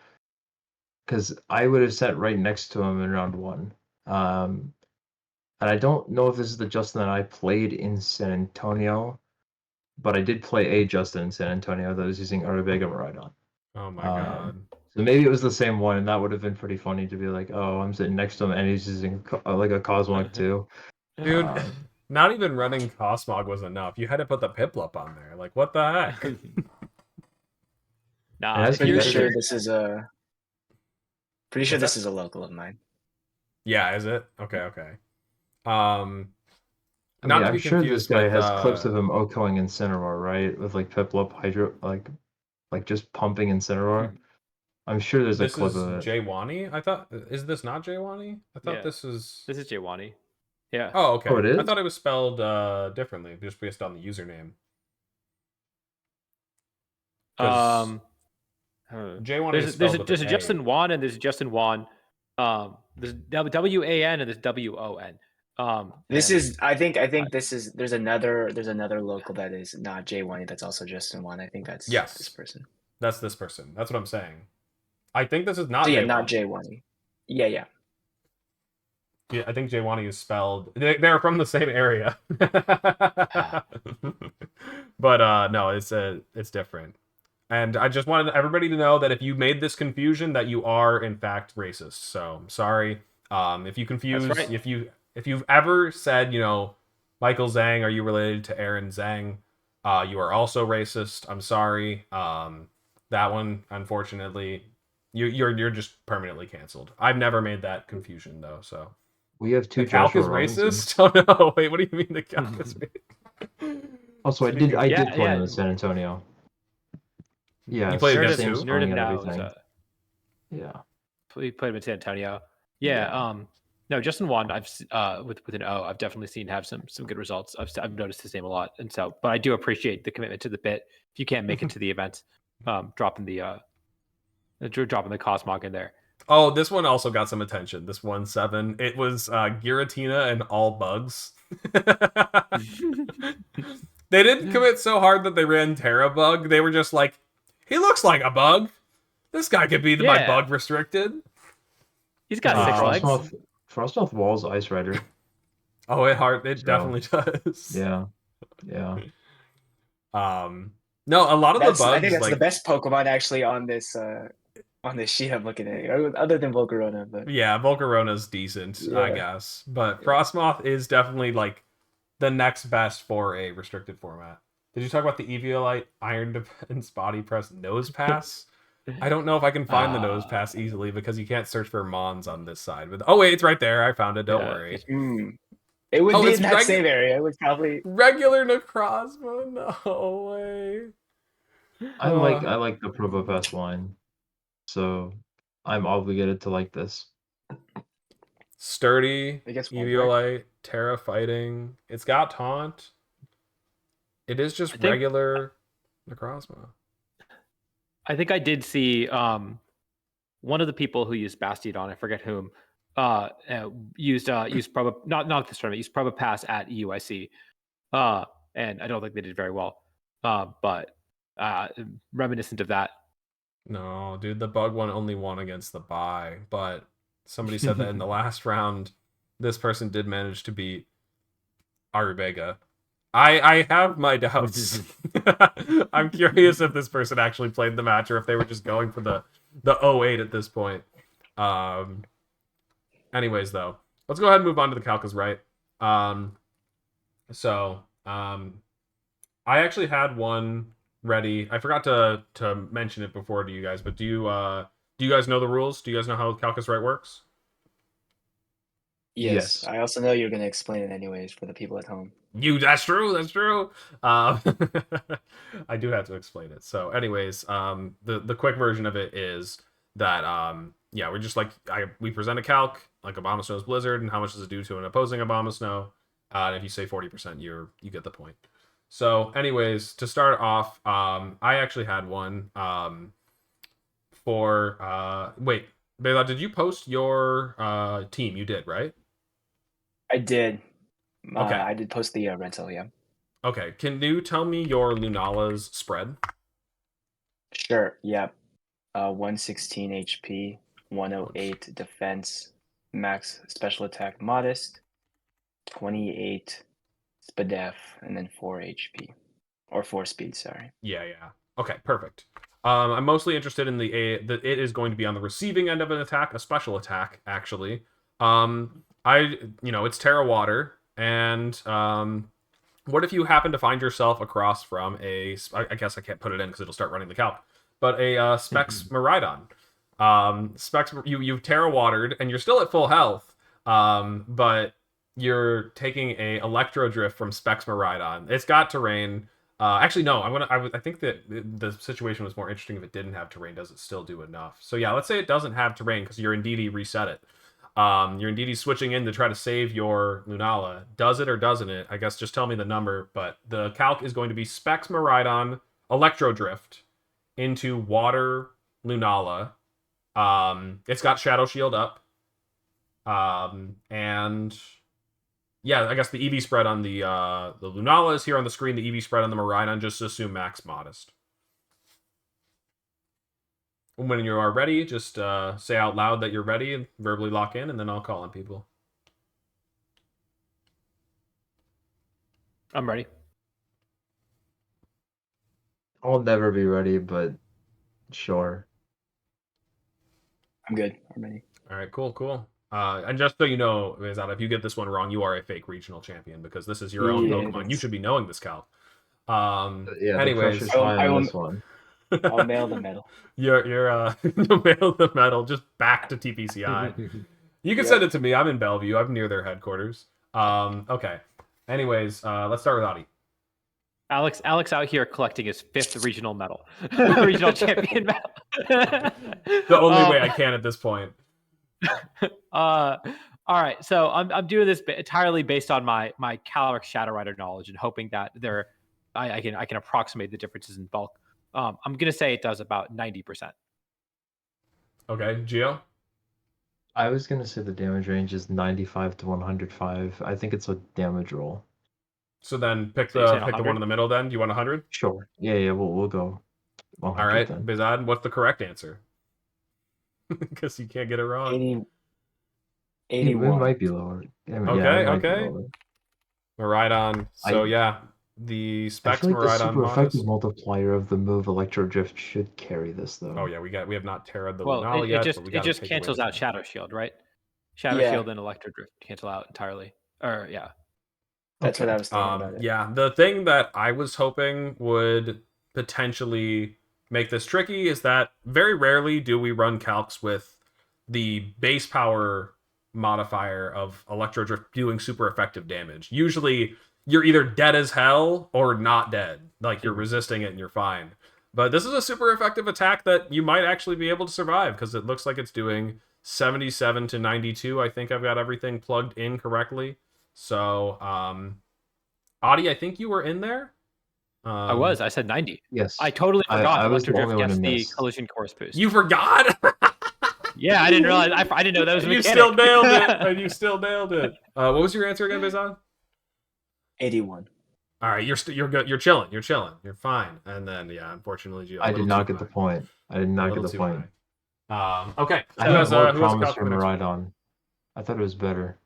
[SPEAKER 3] because I would have sat right next to him in round 1. And I don't know if this is the Justin that I played in San Antonio, but I did play a Justin in San Antonio that was using Arabega Maridon.
[SPEAKER 1] Oh my god.
[SPEAKER 3] So maybe it was the same one, and that would have been pretty funny to be like, oh, I'm sitting next to him, and he's using like a Cosmog too.
[SPEAKER 1] Dude,
[SPEAKER 3] Um,
[SPEAKER 1] not even running Cosmog was enough. You had to put the Piplup on there. Like, what the heck?
[SPEAKER 2] Nah,
[SPEAKER 3] And that's
[SPEAKER 2] if
[SPEAKER 3] pretty
[SPEAKER 2] you're,
[SPEAKER 4] Pretty
[SPEAKER 3] good.
[SPEAKER 2] if
[SPEAKER 4] sure
[SPEAKER 2] you're
[SPEAKER 4] this is a. Pretty sure
[SPEAKER 1] What's
[SPEAKER 4] this
[SPEAKER 1] that?
[SPEAKER 4] is a local of mine.
[SPEAKER 1] Yeah, is it? Okay, okay.
[SPEAKER 3] I
[SPEAKER 1] Not
[SPEAKER 3] mean,
[SPEAKER 1] to
[SPEAKER 3] I'm
[SPEAKER 1] be
[SPEAKER 3] sure this
[SPEAKER 1] confused
[SPEAKER 3] guy
[SPEAKER 1] with
[SPEAKER 3] has clips of him OHKOing Incineroar, right? With like Piplup, Hydro, like just pumping Incineroar. I'm sure there's a
[SPEAKER 1] this
[SPEAKER 3] clip
[SPEAKER 1] is
[SPEAKER 3] of it.
[SPEAKER 1] Jaywani. I thought, is this not Jaywani? I thought
[SPEAKER 2] Yeah.
[SPEAKER 1] this is.
[SPEAKER 2] this is Jawani. Yeah.
[SPEAKER 1] Oh, okay.
[SPEAKER 3] Oh, it
[SPEAKER 1] I
[SPEAKER 3] is?
[SPEAKER 1] thought it was spelled differently, just based on the username. Because Jaywani is spelled with
[SPEAKER 2] there's
[SPEAKER 1] an
[SPEAKER 2] a
[SPEAKER 1] A.
[SPEAKER 2] Justin Wan and there's a Justin Wan. There's WAN and there's WON.
[SPEAKER 4] This
[SPEAKER 2] and,
[SPEAKER 4] is. I think this is. There's another local that is not J1. That's also Justin One. I think that's
[SPEAKER 1] Yes.
[SPEAKER 4] this person.
[SPEAKER 1] That's this person. That's what I'm saying. I think this is
[SPEAKER 4] So
[SPEAKER 1] not
[SPEAKER 4] yeah,
[SPEAKER 1] Jaywani.
[SPEAKER 4] not J1. Yeah, yeah.
[SPEAKER 1] Yeah, I think Jaywani is spelled. They're from the same area. But no, it's different. And I just wanted everybody to know that if you made this confusion, that you are in fact racist. So I'm sorry. If you confuse,
[SPEAKER 2] right.
[SPEAKER 1] if you've ever said, Michael Zhang, are you related to Aaron Zhang? You are also racist. I'm sorry. That one, unfortunately, you're just permanently canceled. I've never made that confusion though. So
[SPEAKER 3] We have
[SPEAKER 1] the
[SPEAKER 3] two
[SPEAKER 1] Calc
[SPEAKER 3] Joshua
[SPEAKER 1] is
[SPEAKER 3] Robinsons.
[SPEAKER 1] racist. Oh no! Wait, what do you mean the Calc is racist?
[SPEAKER 3] Also, I
[SPEAKER 1] Speaking of-
[SPEAKER 3] did
[SPEAKER 2] Yeah,
[SPEAKER 3] play
[SPEAKER 2] yeah.
[SPEAKER 3] him in San Antonio. Yeah,
[SPEAKER 1] You played against
[SPEAKER 3] same
[SPEAKER 1] who?
[SPEAKER 3] spelling
[SPEAKER 2] Nerdin
[SPEAKER 3] and
[SPEAKER 2] now is
[SPEAKER 3] everything. Yeah.
[SPEAKER 2] we played him in San Antonio. Yeah.
[SPEAKER 3] Yeah.
[SPEAKER 2] No, Justin Wan. With an O. I've definitely seen have some good results. I've noticed his name a lot, and so. But I do appreciate the commitment to the bit. If you can't make it to the event, dropping the Cosmog in there.
[SPEAKER 1] Oh, this one also got some attention. This 1-7. It was Giratina and all bugs. They didn't commit so hard that they ran Terra bug. They were just like, he looks like a bug. This guy could be my
[SPEAKER 2] Yeah.
[SPEAKER 1] bug restricted.
[SPEAKER 2] He's got 6 legs.
[SPEAKER 3] Frostmoth Wall's Ice Rider.
[SPEAKER 1] Oh, it definitely does.
[SPEAKER 3] Yeah. Yeah.
[SPEAKER 1] No, a lot of the bugs.
[SPEAKER 4] I think that's
[SPEAKER 1] like,
[SPEAKER 4] the best Pokemon actually on this sheet I'm looking at, other than Volcarona. But
[SPEAKER 1] yeah, Volcarona's decent, I
[SPEAKER 3] Yeah.
[SPEAKER 1] guess. But Frostmoth is definitely like the next best for a restricted format. Did you talk about the Eviolite Iron Defense Body Press Nose Pass? I don't know if I can find the Nose Pass easily because you can't search for Mons on this side. But oh wait, it's right there. I found it. Don't worry.
[SPEAKER 4] it would be
[SPEAKER 1] it's
[SPEAKER 4] in that same area. It would probably.
[SPEAKER 1] Regular Necrozma? No way.
[SPEAKER 3] I like the Probopass line. So I'm obligated to like this.
[SPEAKER 1] Sturdy,
[SPEAKER 4] I guess
[SPEAKER 1] Eviolite, Terra Fighting. It's got Taunt. It is just
[SPEAKER 2] I think-
[SPEAKER 1] regular Necrozma.
[SPEAKER 2] I think I did see one of the people who used Bastiodon, I forget whom, used Probo, not this tournament, used Probopass at EUIC. And I don't think they did very well. But reminiscent of that.
[SPEAKER 1] No, dude, the bug one only won against the bye, but somebody said that in the last round, this person did manage to beat Arubega. I have my doubts. I'm curious if this person actually played the match or if they were just going for the 08 at this point. Anyways, though, let's go ahead and move on to the Calcas, right? I actually had one ready. I forgot to mention it before to you guys, but do you guys know the rules? Do you guys know how Calcas right works?
[SPEAKER 4] Yes.
[SPEAKER 3] Yes.
[SPEAKER 4] I also know you're gonna explain it anyways for the people at home.
[SPEAKER 1] That's true. That's true. Um, I do have to explain it. So, anyways, the quick version of it is that yeah, we're just like we present a calc like Abomasnow's Blizzard and how much is it due to an opposing Abomasnow. And if you say 40%, you get the point. So, anyways, to start off, I actually had one for wait, Behzad, did you post your team? You did, right?
[SPEAKER 4] I did.
[SPEAKER 1] Okay.
[SPEAKER 4] I did post the rental. Yeah.
[SPEAKER 1] Okay. Can you tell me your Lunala's spread?
[SPEAKER 4] Sure. Yeah. 116 HP, 108 defense, max special attack modest, 28 spadef, and then 4 HP. Or 4 speed, sorry.
[SPEAKER 1] Yeah. Okay, perfect. I'm mostly interested in that it is going to be on the receiving end of an attack, a special attack, actually. It's Terra Water, and what if you happen to find yourself across from I guess I can't put it in because it'll start running the calc, but a Specs Miraidon. Specs, you've Terra Watered, and you're still at full health, but you're taking a Electro Drift from Specs Miraidon. It's got terrain. Actually, no. I think that the situation was more interesting if it didn't have terrain. Does it still do enough? So yeah, let's say it doesn't have terrain because your Indeedee reset it. Your Indeedee switching in to try to save your Lunala. Does it or doesn't it? I guess just tell me the number. But the calc is going to be Specs Miraidon Electro Drift into Water Lunala. It's got Shadow Shield up. And yeah, I guess the EV spread on the Lunala is here on the screen. The EV spread on the Miraidon, just assume max modest. When you are ready, just say out loud that you're ready and verbally lock in, and then I'll call on people.
[SPEAKER 2] I'm ready.
[SPEAKER 3] I'll never be ready, but sure.
[SPEAKER 4] I'm good. I'm ready.
[SPEAKER 1] All right, cool. And just so you know, Behzad, if you get this one wrong, you are a fake regional champion because this is your own
[SPEAKER 4] Yeah,
[SPEAKER 1] Pokemon. You should be knowing this, Cal.
[SPEAKER 3] Yeah,
[SPEAKER 1] Anyways,
[SPEAKER 3] the pressure's high on this one.
[SPEAKER 4] I'll mail the medal.
[SPEAKER 1] you'll mail the medal just back to TPCI. You can send it to me. I'm in Bellevue. I'm near their headquarters. Okay. Anyways, let's start with Adi.
[SPEAKER 2] Alex out here collecting his 5th regional medal, regional champion medal.
[SPEAKER 1] The only way I can at this point.
[SPEAKER 2] All right, so I'm doing this entirely based on my Calc Shadow Rider knowledge and hoping that I can approximate the differences in bulk. I'm gonna say it does about 90%.
[SPEAKER 1] Okay, Gio.
[SPEAKER 3] I was gonna say the damage range is 95 to 105. I think it's a damage roll.
[SPEAKER 1] So then pick
[SPEAKER 2] So you're
[SPEAKER 1] the
[SPEAKER 2] saying 100?
[SPEAKER 1] one in the middle. Then do you want 100?
[SPEAKER 3] Sure. Yeah. We'll go. 100
[SPEAKER 1] All right,
[SPEAKER 3] then.
[SPEAKER 1] Behzad, what's the correct answer? Because you can't get it wrong.
[SPEAKER 4] 81.
[SPEAKER 3] It might be lower. Yeah,
[SPEAKER 1] Okay,
[SPEAKER 3] it might be
[SPEAKER 1] okay.
[SPEAKER 3] lower.
[SPEAKER 1] Miraidon. So
[SPEAKER 3] I-
[SPEAKER 1] yeah, the
[SPEAKER 3] I
[SPEAKER 1] Specs
[SPEAKER 3] feel like the
[SPEAKER 1] Miraidon
[SPEAKER 3] super
[SPEAKER 1] modest.
[SPEAKER 3] effective multiplier of the move Electro Drift should carry this though.
[SPEAKER 1] Oh yeah, we have not terra'd the
[SPEAKER 2] Well,
[SPEAKER 1] Lunala
[SPEAKER 2] it
[SPEAKER 1] yet.
[SPEAKER 2] just
[SPEAKER 1] but we
[SPEAKER 2] it
[SPEAKER 1] gotta
[SPEAKER 2] just
[SPEAKER 1] take away
[SPEAKER 2] cancels
[SPEAKER 1] the-
[SPEAKER 2] out Shadow Shield, right? Shadow
[SPEAKER 4] Yeah.
[SPEAKER 2] Shield and Electro Drift cancel out entirely. Or yeah.
[SPEAKER 4] That's what I was thinking about it.
[SPEAKER 1] Yeah, the thing that I was hoping would potentially make this tricky is that very rarely do we run calcs with the base power modifier of Electro Drift doing super effective damage. Usually you're either dead as hell or not dead. Like you're resisting it and you're fine. But this is a super effective attack that you might actually be able to survive because it looks like it's doing 77 to 92. I think I've got everything plugged in correctly. So, Adi, I think you were in there.
[SPEAKER 2] I was. I said 90.
[SPEAKER 3] Yes.
[SPEAKER 2] I totally
[SPEAKER 3] I
[SPEAKER 2] forgot
[SPEAKER 3] was the
[SPEAKER 2] Electro Drift
[SPEAKER 3] only one
[SPEAKER 2] gets
[SPEAKER 3] who
[SPEAKER 2] the
[SPEAKER 3] missed.
[SPEAKER 2] collision course boost.
[SPEAKER 1] You forgot.
[SPEAKER 2] Yeah, I didn't realize. I didn't know that was a
[SPEAKER 1] You
[SPEAKER 2] mechanic.
[SPEAKER 1] still nailed it. And you still nailed it. What was your answer again, Behzad?
[SPEAKER 4] 81.
[SPEAKER 1] All right, you're good. You're chilling. You're fine. And then yeah, unfortunately, Gio, a
[SPEAKER 3] I
[SPEAKER 1] little
[SPEAKER 3] did not
[SPEAKER 1] too
[SPEAKER 3] get the
[SPEAKER 1] high.
[SPEAKER 3] point. I did
[SPEAKER 1] A
[SPEAKER 3] not
[SPEAKER 1] little
[SPEAKER 3] get the
[SPEAKER 1] too
[SPEAKER 3] point.
[SPEAKER 1] high. Okay.
[SPEAKER 3] I
[SPEAKER 1] Who
[SPEAKER 3] had
[SPEAKER 1] has,
[SPEAKER 3] more
[SPEAKER 1] who has a
[SPEAKER 3] promise
[SPEAKER 1] calc for
[SPEAKER 3] from
[SPEAKER 1] the next one?
[SPEAKER 3] Miraidon. I thought it was better.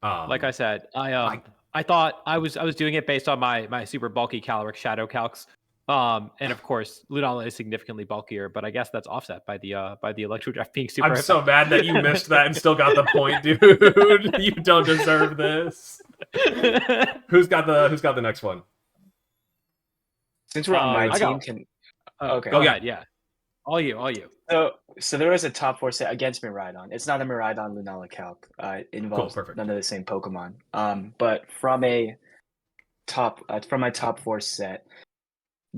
[SPEAKER 2] Like I said, I thought I was doing it based on my super bulky caloric shadow calcs. And of course, Lunala is significantly bulkier, but I guess that's offset by the Electro Drift being super.
[SPEAKER 1] I'm so mad that you missed that and still got the point, dude. You don't deserve this. Who's got the next one?
[SPEAKER 4] Since we're on my
[SPEAKER 2] I
[SPEAKER 4] team,
[SPEAKER 2] got-
[SPEAKER 4] can
[SPEAKER 2] Oh,
[SPEAKER 4] Okay.
[SPEAKER 2] Go
[SPEAKER 1] Oh, yeah.
[SPEAKER 2] ahead. Yeah. All you.
[SPEAKER 4] So there was a top 4 set against Miraidon. It's not a Miraidon Lunala Calc. It involves
[SPEAKER 1] perfect.
[SPEAKER 4] none of the same Pokemon. But from my top 4 set,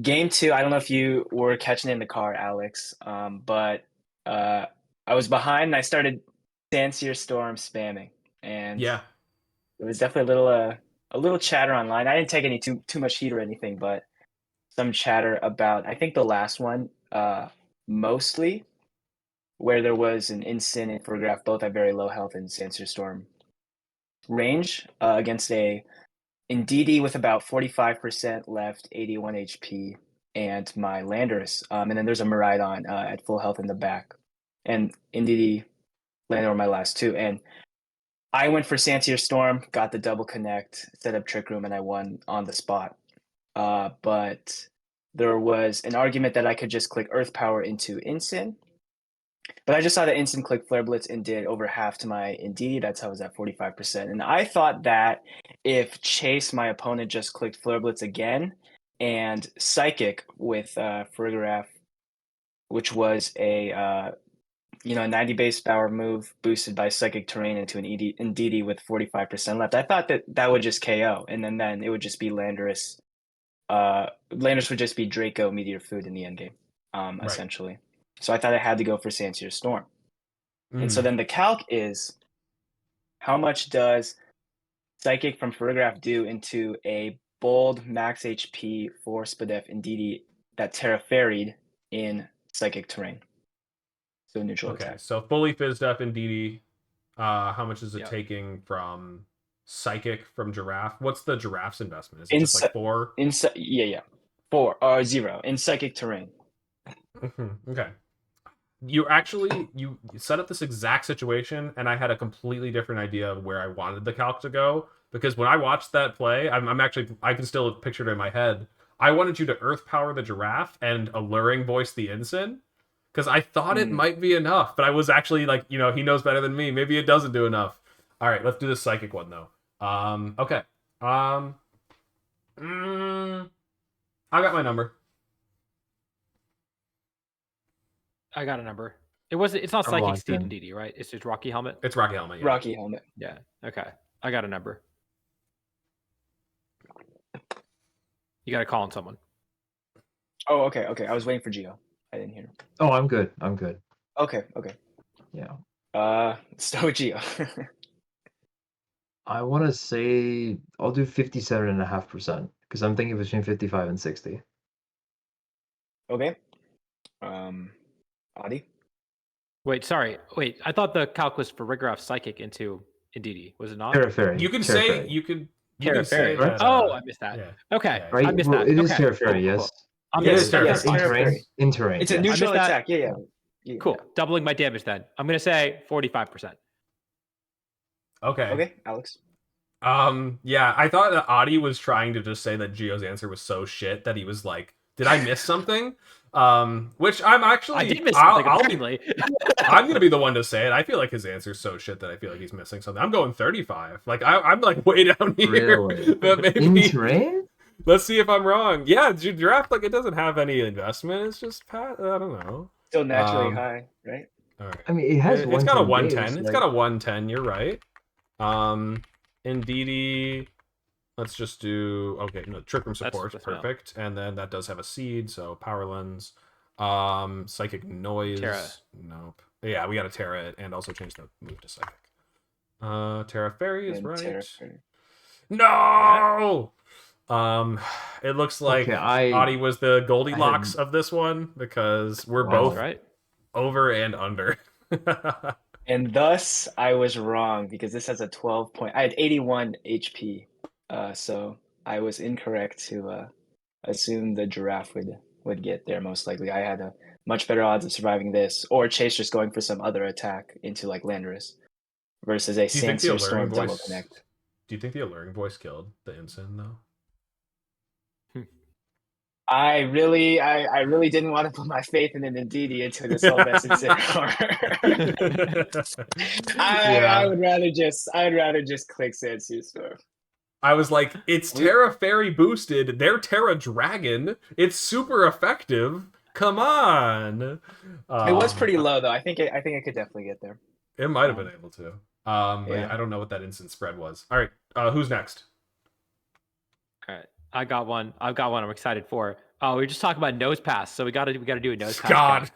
[SPEAKER 4] game 2, I don't know if you were catching it in the car, Alex. But I was behind and I started Sancier Storm spamming, and
[SPEAKER 1] Yeah.
[SPEAKER 4] it was definitely a little chatter online. I didn't take any too much heat or anything, but some chatter about, I think the last one, mostly, where there was an Instant and Photograph both at very low health in Sancier Storm range against a Indeedee with about 45% left, 81 HP, and my Landorus. And then there's a Miraidon at full health in the back. And Indeedee landed on my last 2. And I went for Sancier Storm, got the double connect, set up Trick Room, and I won on the spot. But there was an argument that I could just click Earth Power into Instant. But I just saw the Instant click Flare Blitz and did over half to my Indeedee. That's how I was at 45%. And I thought that if Chase, my opponent, just clicked Flare Blitz again and Psychic with Photograph, which was a 90 base power move boosted by Psychic Terrain into an Indeedee with 45% left, I thought that would just KO. And then it would just be Landorus. Landorus would just be Draco Meteor Food in the endgame, essentially. So I thought I had to go for Sancier Storm. And so then the calc is, how much does Psychic from Photograph do into a bold max HP for Spadef Indeedee that Terra Fairied in Psychic Terrain? So neutral attack.
[SPEAKER 1] So fully fizzed up Indeedee. How much is it taking from Psychic from Giraffe? What's the Giraffe's investment? Is it just like 4?
[SPEAKER 4] 4 or 0 in Psychic Terrain.
[SPEAKER 1] Okay. You set up this exact situation, and I had a completely different idea of where I wanted the calc to go, because when I watched that play, I can still picture it in my head. I wanted you to Earth Power the Giraffe and Alluring Voice the Ensign, because I thought it might be enough, but I was actually like, he knows better than me. Maybe it doesn't do enough. All right, let's do the Psychic one though. Okay. I got my number.
[SPEAKER 2] I got a number. It's not Psychic Steed and DD, right? It's just Rocky Helmet.
[SPEAKER 1] It's Rocky Helmet. Yeah.
[SPEAKER 4] Rocky Helmet.
[SPEAKER 2] Yeah. Okay. I got a number. You got to call on someone.
[SPEAKER 4] Oh, okay. I was waiting for Gio. I didn't hear.
[SPEAKER 3] Oh, I'm good.
[SPEAKER 4] Okay.
[SPEAKER 3] Yeah.
[SPEAKER 4] Start with Gio.
[SPEAKER 3] I want to say I'll do 57.5% because I'm thinking between 55 and 60.
[SPEAKER 4] Okay. Adi?
[SPEAKER 2] Wait. I thought the calc was for Rigoroff Psychic into Indeedee. Was it not?
[SPEAKER 3] Terra Fairy.
[SPEAKER 1] You can
[SPEAKER 3] Terra
[SPEAKER 1] say
[SPEAKER 3] Fairy.
[SPEAKER 1] you could.
[SPEAKER 2] Terra Fairy.
[SPEAKER 3] right?
[SPEAKER 2] Oh, I missed that.
[SPEAKER 1] Yeah.
[SPEAKER 2] Okay.
[SPEAKER 1] Yeah.
[SPEAKER 3] Right?
[SPEAKER 2] I missed
[SPEAKER 3] Well,
[SPEAKER 2] that.
[SPEAKER 3] it is
[SPEAKER 2] Okay.
[SPEAKER 3] Terra Fairy,
[SPEAKER 2] Cool.
[SPEAKER 3] yes.
[SPEAKER 1] Yes, Terra
[SPEAKER 4] yes,
[SPEAKER 1] Fairy.
[SPEAKER 3] In
[SPEAKER 4] Terra
[SPEAKER 3] terrain.
[SPEAKER 4] Fairy.
[SPEAKER 3] In terrain.
[SPEAKER 4] It's a
[SPEAKER 3] yes.
[SPEAKER 4] neutral
[SPEAKER 2] missed that.
[SPEAKER 4] attack. Yeah.
[SPEAKER 2] Cool. Doubling my damage then. I'm going to say 45%.
[SPEAKER 1] Okay.
[SPEAKER 4] Alex.
[SPEAKER 1] Yeah, I thought that Adi was trying to just say that Gio's answer was so shit that he was like, did I miss something? Which I'm actually...
[SPEAKER 2] I did miss something, apparently.
[SPEAKER 1] I'm gonna be the one to say it. I feel like his answer's so shit that I feel like he's missing something. I'm going 35. Like, I'm like way down here.
[SPEAKER 3] Really?
[SPEAKER 1] But maybe...
[SPEAKER 3] In terrain?
[SPEAKER 1] Let's see if I'm wrong. Yeah, Giraffe, like, it doesn't have any investment. It's just, I don't know.
[SPEAKER 4] Still naturally high, right?
[SPEAKER 1] All right.
[SPEAKER 3] I mean, it has
[SPEAKER 1] It's got a 110.
[SPEAKER 3] base,
[SPEAKER 1] It's
[SPEAKER 3] like-
[SPEAKER 1] got a 110. You're right. Indeedee, let's just do Trick Room support,
[SPEAKER 2] that's
[SPEAKER 1] perfect, and then that does have a seed, so Power Lens, Psychic Noise,
[SPEAKER 2] Terra.
[SPEAKER 1] Nope. Yeah, we got to Terra it and also change the move to Psychic. Terra Fairy is
[SPEAKER 4] And
[SPEAKER 1] right.
[SPEAKER 4] Terra Fairy.
[SPEAKER 1] No. It looks like
[SPEAKER 3] Okay,
[SPEAKER 1] Adi was the Goldilocks of this one because we're
[SPEAKER 3] Wow.
[SPEAKER 1] both
[SPEAKER 2] Right.
[SPEAKER 1] over and under.
[SPEAKER 4] And thus, I was wrong because this has a 12 point. I had 81 HP, so I was incorrect to assume the Giraffe would get there. Most likely, I had a much better odds of surviving this, or Chase just going for some other attack into like Landorus versus a
[SPEAKER 1] Do you think the
[SPEAKER 4] Sancier Storm
[SPEAKER 1] alluring
[SPEAKER 4] double
[SPEAKER 1] voice?
[SPEAKER 4] connect.
[SPEAKER 1] Do you think the alluring voice killed the ensign though?
[SPEAKER 4] I really didn't want to put my faith in an Indeedee into this whole message. I would rather just click Sancier Storm.
[SPEAKER 1] I was like, it's Terra Fairy boosted. They're Terra Dragon. It's super effective. Come on.
[SPEAKER 4] It was pretty
[SPEAKER 1] Um,
[SPEAKER 4] low though. I think I could definitely get there.
[SPEAKER 1] It might have been able to. But
[SPEAKER 4] Yeah.
[SPEAKER 1] yeah, I don't know what that instant spread was. All right. Who's next?
[SPEAKER 2] All right, I got one. I've got one. I'm excited for. Oh, we were just talking about nose pass, so we got to do a nose pass.
[SPEAKER 1] God.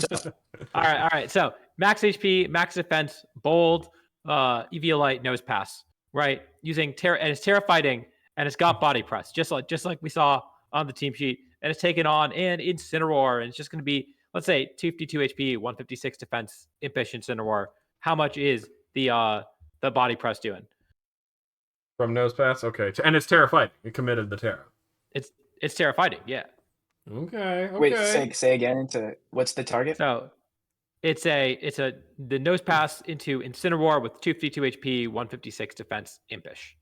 [SPEAKER 2] count. All right. So max HP, max defense, bold, EV light, nose pass. Right, using terror, and it's terror fighting, and it's got body press, just like we saw on the team sheet, and it's taken on an Incineroar, and it's just going to be, let's say, 252 HP, 156 defense, impish Incineroar. How much is the body press doing?
[SPEAKER 1] From nose pass? Okay. And it's terrified. It committed the Terra.
[SPEAKER 2] It's terror fighting, yeah.
[SPEAKER 1] Okay.
[SPEAKER 4] Wait, say again into what's the target?
[SPEAKER 2] So it's the nose pass into Incineroar with 252 HP, 156 defense, impish.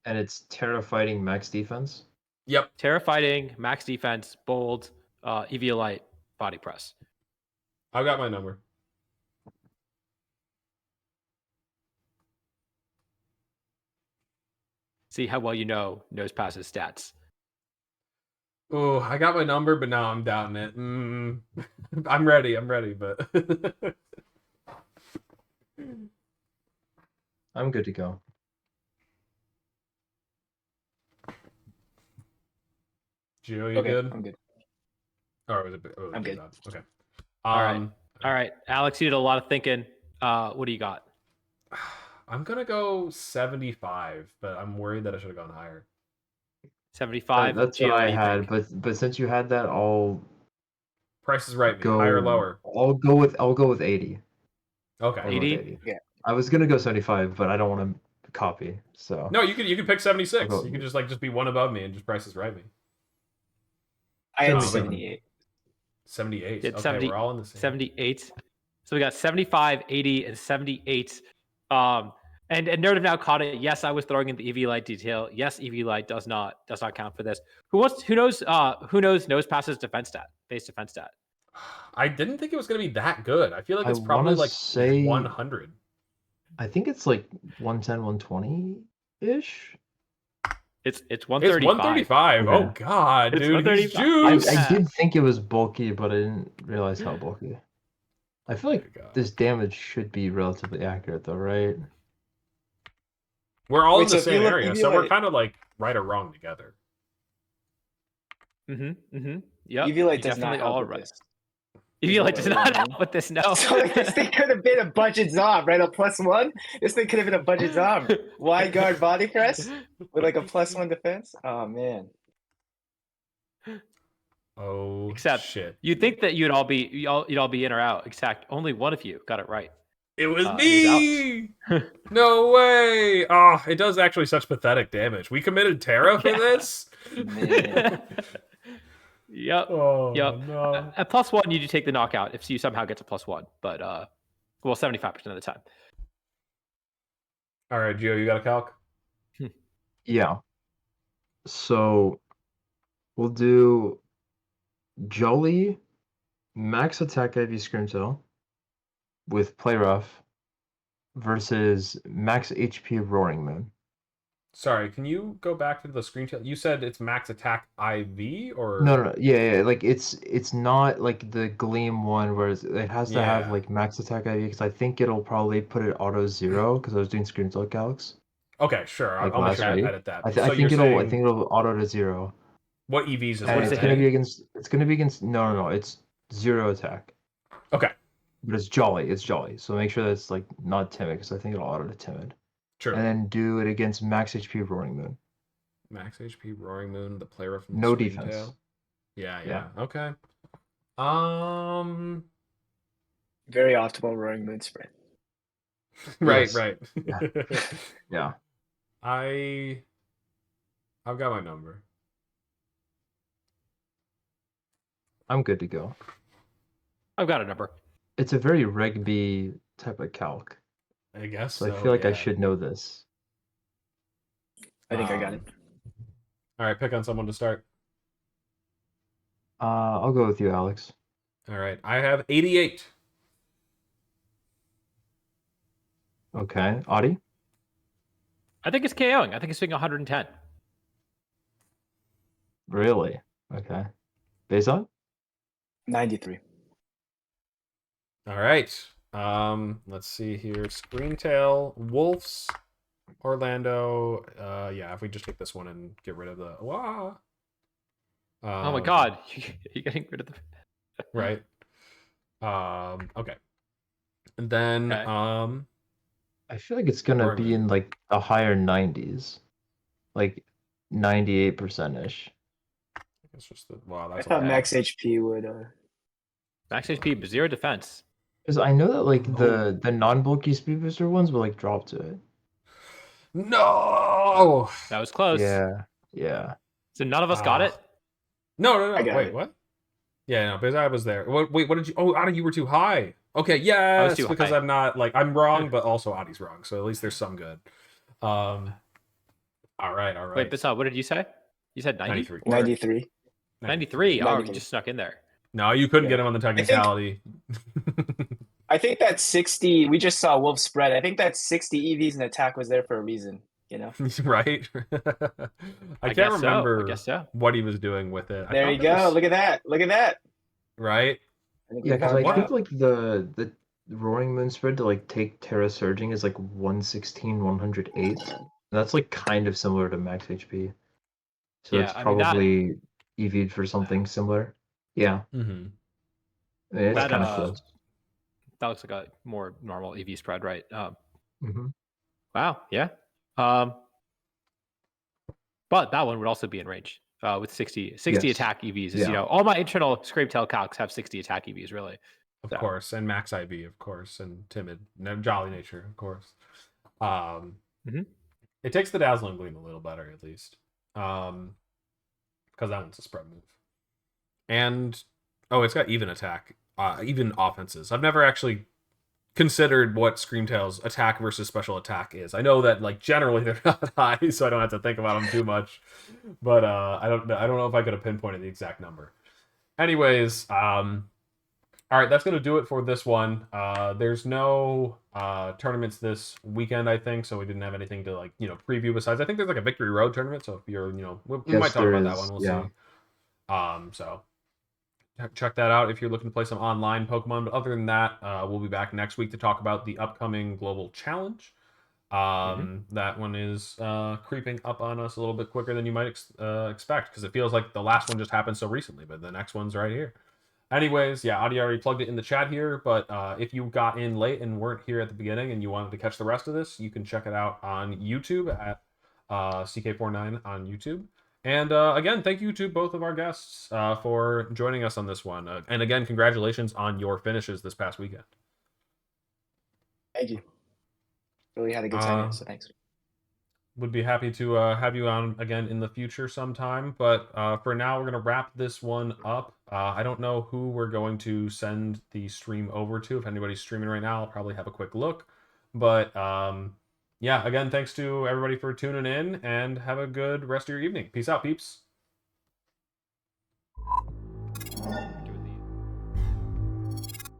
[SPEAKER 3] And it's Terra fighting max defense.
[SPEAKER 1] Yep.
[SPEAKER 2] Terra fighting, max defense, bold, EV light, body press.
[SPEAKER 1] I've got my number.
[SPEAKER 2] See how well you know nose pass's stats.
[SPEAKER 1] Oh, I got my number, but now I'm doubting it. I'm ready, but
[SPEAKER 3] I'm good to go.
[SPEAKER 1] Gio, you
[SPEAKER 4] Okay,
[SPEAKER 1] good?
[SPEAKER 4] I'm good.
[SPEAKER 1] Or was it?
[SPEAKER 4] I'm good.
[SPEAKER 1] Okay.
[SPEAKER 2] All right. Alex, you did a lot of thinking. What do you got?
[SPEAKER 1] I'm gonna go 75, but I'm worried that I should have gone higher.
[SPEAKER 2] 75.
[SPEAKER 3] That's
[SPEAKER 2] Gio,
[SPEAKER 3] what I
[SPEAKER 2] do you
[SPEAKER 3] had,
[SPEAKER 2] think?
[SPEAKER 3] but since you had that, I'll
[SPEAKER 1] Price is right. Me.
[SPEAKER 3] go
[SPEAKER 1] Higher or lower?
[SPEAKER 3] I'll go with 80. I'll go with
[SPEAKER 1] Okay.
[SPEAKER 2] 80?
[SPEAKER 4] Yeah.
[SPEAKER 3] I was gonna go 75, but I don't want to copy. So
[SPEAKER 1] No, you could pick 76.
[SPEAKER 3] I'll go-
[SPEAKER 1] You could just be one above me and just price is right me.
[SPEAKER 4] I had
[SPEAKER 3] 77.
[SPEAKER 4] 78.
[SPEAKER 1] 78.
[SPEAKER 2] Did
[SPEAKER 1] Okay,
[SPEAKER 2] 70
[SPEAKER 1] we're all in the same.
[SPEAKER 2] 78. So we got 75, 80, and 78. And Nerdive now caught it. Yes, I was throwing in the EV light detail. Yes, EV light does not count for this. Who knows nose passes defense stat, base defense stat.
[SPEAKER 1] I didn't think it was gonna be that good. I feel like
[SPEAKER 3] I
[SPEAKER 1] it's probably
[SPEAKER 3] wanna
[SPEAKER 1] like
[SPEAKER 3] say
[SPEAKER 1] 100.
[SPEAKER 3] I think it's like 110, 120 ish.
[SPEAKER 2] It's
[SPEAKER 1] It's
[SPEAKER 2] 135.
[SPEAKER 1] 135. Oh
[SPEAKER 3] Okay.
[SPEAKER 1] god,
[SPEAKER 2] It's
[SPEAKER 1] dude, he's
[SPEAKER 2] 135.
[SPEAKER 1] juice.
[SPEAKER 3] I
[SPEAKER 2] Yeah.
[SPEAKER 3] did think it was bulky, but I didn't realize how bulky. I feel like
[SPEAKER 1] God.
[SPEAKER 3] this damage should be relatively accurate, though, right?
[SPEAKER 1] We're all
[SPEAKER 4] Wait,
[SPEAKER 1] in
[SPEAKER 4] so
[SPEAKER 1] the
[SPEAKER 4] if you
[SPEAKER 1] same
[SPEAKER 4] look-
[SPEAKER 1] area,
[SPEAKER 4] if you
[SPEAKER 1] so we're
[SPEAKER 4] like-
[SPEAKER 1] kind of like right or wrong together.
[SPEAKER 2] Yep.
[SPEAKER 4] EV light
[SPEAKER 2] you
[SPEAKER 4] does not
[SPEAKER 2] definitely
[SPEAKER 4] help
[SPEAKER 2] all
[SPEAKER 4] with
[SPEAKER 2] right.
[SPEAKER 4] this.
[SPEAKER 2] EV light does
[SPEAKER 4] Yeah,
[SPEAKER 2] not
[SPEAKER 4] man.
[SPEAKER 2] help with this. No.
[SPEAKER 4] So like, this thing could have been a budget Zom, right? A +1. This thing could have been a budget Zom. Wide guard body press with like a +1 defense. Oh man.
[SPEAKER 1] Oh
[SPEAKER 2] Except
[SPEAKER 1] shit.
[SPEAKER 2] you'd think that you'd all be in or out. Except only one of you got it right.
[SPEAKER 1] It was
[SPEAKER 2] It was
[SPEAKER 1] me. No way. Oh, it does actually such pathetic damage. We committed Terra for this.
[SPEAKER 4] Man.
[SPEAKER 2] Yep.
[SPEAKER 1] Oh
[SPEAKER 2] Yep.
[SPEAKER 1] no.
[SPEAKER 2] At +1, you do take the knockout if you somehow get to +1, but well, 75% of the time.
[SPEAKER 1] All right, Gio, you got a calc?
[SPEAKER 3] Yeah. So we'll do Jolly max attack IV Scrimtail with Play Rough versus max HP Roaring Moon.
[SPEAKER 1] Sorry, can you go back to the screen? You said it's max attack IV or
[SPEAKER 3] No. Yeah. Like it's not like the Gleam one where it has to have
[SPEAKER 1] Yeah.
[SPEAKER 3] like max attack IV because I think it'll probably put it auto 0 because I was doing Scrimtail calcs.
[SPEAKER 1] Okay, sure.
[SPEAKER 3] Like
[SPEAKER 1] I'll make
[SPEAKER 3] last
[SPEAKER 1] sure I
[SPEAKER 3] week.
[SPEAKER 1] edit that.
[SPEAKER 3] I
[SPEAKER 1] So
[SPEAKER 3] think
[SPEAKER 1] you're
[SPEAKER 3] it'll
[SPEAKER 1] saying
[SPEAKER 3] auto to 0.
[SPEAKER 1] what EVs is
[SPEAKER 2] What
[SPEAKER 3] And
[SPEAKER 2] does
[SPEAKER 3] it's
[SPEAKER 2] it
[SPEAKER 3] gonna
[SPEAKER 2] hit?
[SPEAKER 3] be against no, it's 0 attack.
[SPEAKER 1] Okay,
[SPEAKER 3] But it's Jolly. So make sure that's like not timid because I think it'll auto to timid.
[SPEAKER 1] true.
[SPEAKER 3] And then do it against max HP Roaring Moon.
[SPEAKER 1] Max HP Roaring Moon, the player from
[SPEAKER 3] No
[SPEAKER 1] Screen
[SPEAKER 3] defense.
[SPEAKER 1] Tail. Yeah.
[SPEAKER 3] Yeah.
[SPEAKER 1] Okay.
[SPEAKER 4] Very optimal Roaring Moon spread.
[SPEAKER 1] Right,
[SPEAKER 3] Yes.
[SPEAKER 1] right.
[SPEAKER 3] Yeah.
[SPEAKER 1] I've got my number.
[SPEAKER 3] I'm good to go.
[SPEAKER 2] I've got a number.
[SPEAKER 3] It's a very Reg B type of calc.
[SPEAKER 1] I guess
[SPEAKER 3] So I feel like I
[SPEAKER 1] yeah.
[SPEAKER 3] should know this.
[SPEAKER 4] I think I got it.
[SPEAKER 1] All right, pick on someone to start.
[SPEAKER 3] I'll go with you, Alex.
[SPEAKER 1] All right, I have 88.
[SPEAKER 3] Okay. Audie?
[SPEAKER 2] I think it's KOing. I think it's being 110.
[SPEAKER 3] Really? Okay. Behzad?
[SPEAKER 4] 93.
[SPEAKER 1] All right. Let's see here. Screentail, Wolves, Orlando. Yeah, if we just take this one and get rid of the wah.
[SPEAKER 2] Oh my God, you're getting rid of the.
[SPEAKER 1] Right. Okay. And then
[SPEAKER 2] Okay.
[SPEAKER 3] I feel like it's gonna be in like the higher 90s, like 98%-ish.
[SPEAKER 1] It's just the wow.
[SPEAKER 4] I
[SPEAKER 1] That's a
[SPEAKER 4] thought
[SPEAKER 1] lot.
[SPEAKER 4] max HP would.
[SPEAKER 2] Max HP, 0 defense.
[SPEAKER 3] Because I know that like
[SPEAKER 1] Oh.
[SPEAKER 3] the non-bulky speed booster ones will like drop to it.
[SPEAKER 1] No.
[SPEAKER 2] That was close.
[SPEAKER 3] Yeah, yeah.
[SPEAKER 2] So none of us got it.
[SPEAKER 1] No.
[SPEAKER 4] I got
[SPEAKER 1] Wait,
[SPEAKER 4] it.
[SPEAKER 1] what? Yeah, no, because I was there. Wait, what did you? Oh, Adi, you were too high. Okay,
[SPEAKER 2] I was
[SPEAKER 1] yes,
[SPEAKER 2] too
[SPEAKER 1] because
[SPEAKER 2] high.
[SPEAKER 1] I'm not like I'm wrong, but also Adi's wrong. So at least there's some good. All right.
[SPEAKER 2] Wait, Behzad, what did you say? You said 90?
[SPEAKER 1] 93.
[SPEAKER 4] 93.
[SPEAKER 2] 93. Oh,
[SPEAKER 4] 93.
[SPEAKER 2] you just snuck in there.
[SPEAKER 1] No, you couldn't
[SPEAKER 4] Yeah.
[SPEAKER 1] get him on the technicality.
[SPEAKER 4] I think that 60. We just saw Wolf spread. I think that 60 EVs in attack was there for a reason. You know.
[SPEAKER 1] Right? I can't
[SPEAKER 2] guess so.
[SPEAKER 1] remember
[SPEAKER 2] I guess so.
[SPEAKER 1] what he was doing with it. I
[SPEAKER 4] There
[SPEAKER 1] thought
[SPEAKER 4] you
[SPEAKER 1] there
[SPEAKER 4] go.
[SPEAKER 1] was-
[SPEAKER 4] Look at that. Look at that.
[SPEAKER 1] Right?
[SPEAKER 4] I think
[SPEAKER 3] Yeah,
[SPEAKER 4] we
[SPEAKER 3] because
[SPEAKER 4] found
[SPEAKER 3] I
[SPEAKER 4] it
[SPEAKER 3] think
[SPEAKER 4] out.
[SPEAKER 3] like the Roaring Moon spread to like take Terra Surging is like 116, 108. That's like kind of similar to max HP. So
[SPEAKER 2] Yeah,
[SPEAKER 3] it's
[SPEAKER 2] I mean,
[SPEAKER 3] probably EV'd for something similar. Yeah,
[SPEAKER 1] Mm-hmm.
[SPEAKER 3] I mean, it's
[SPEAKER 2] That,
[SPEAKER 3] kind of close.
[SPEAKER 2] that looks like a more normal EV spread, right?
[SPEAKER 3] Hmm.
[SPEAKER 2] Wow, yeah. But that one would also be in range with 60
[SPEAKER 3] Yes.
[SPEAKER 2] attack EVs. As
[SPEAKER 3] Yeah.
[SPEAKER 2] you know, all my internal Screamtail calcs have 60 attack EVs, really.
[SPEAKER 1] Of
[SPEAKER 2] So.
[SPEAKER 1] course, and Max IV, of course, and Timid, Jolly Nature, of course.
[SPEAKER 2] Mhm.
[SPEAKER 1] It takes the Dazzling Gleam a little better, at least, because that one's a spread move. And it's got even attack, even offenses. I've never actually considered what Screamtail's attack versus special attack is. I know that like generally they're not high, so I don't have to think about them too much. But I don't know if I could have pinpointed the exact number. Anyways, all right, that's going to do it for this one. There's no tournaments this weekend, I think, so we didn't have anything to like preview besides. I think there's like a Victory Road tournament, so if you're we might talk about that one. We'll see. So check that out if you're looking to play some online Pokemon. But other than that, we'll be back next week to talk about the upcoming Global Challenge. That one is creeping up on us a little bit quicker than you might expect because it feels like the last one just happened so recently, but the next one's right here. Anyways, yeah, Adi already plugged it in the chat here, but if you got in late and weren't here at the beginning and you wanted to catch the rest of this, you can check it out on YouTube at CK49 on YouTube. And again, thank you to both of our guests for joining us on this one. And again, congratulations on your finishes this past weekend.
[SPEAKER 4] Thank you. Really had a good time here, so thanks.
[SPEAKER 1] Would be happy to have you on again in the future sometime, but for now we're going to wrap this one up. I don't know who we're going to send the stream over to. If anybody's streaming right now, I'll probably have a quick look. But yeah, again, thanks to everybody for tuning in, and have a good rest of your evening. Peace out, peeps.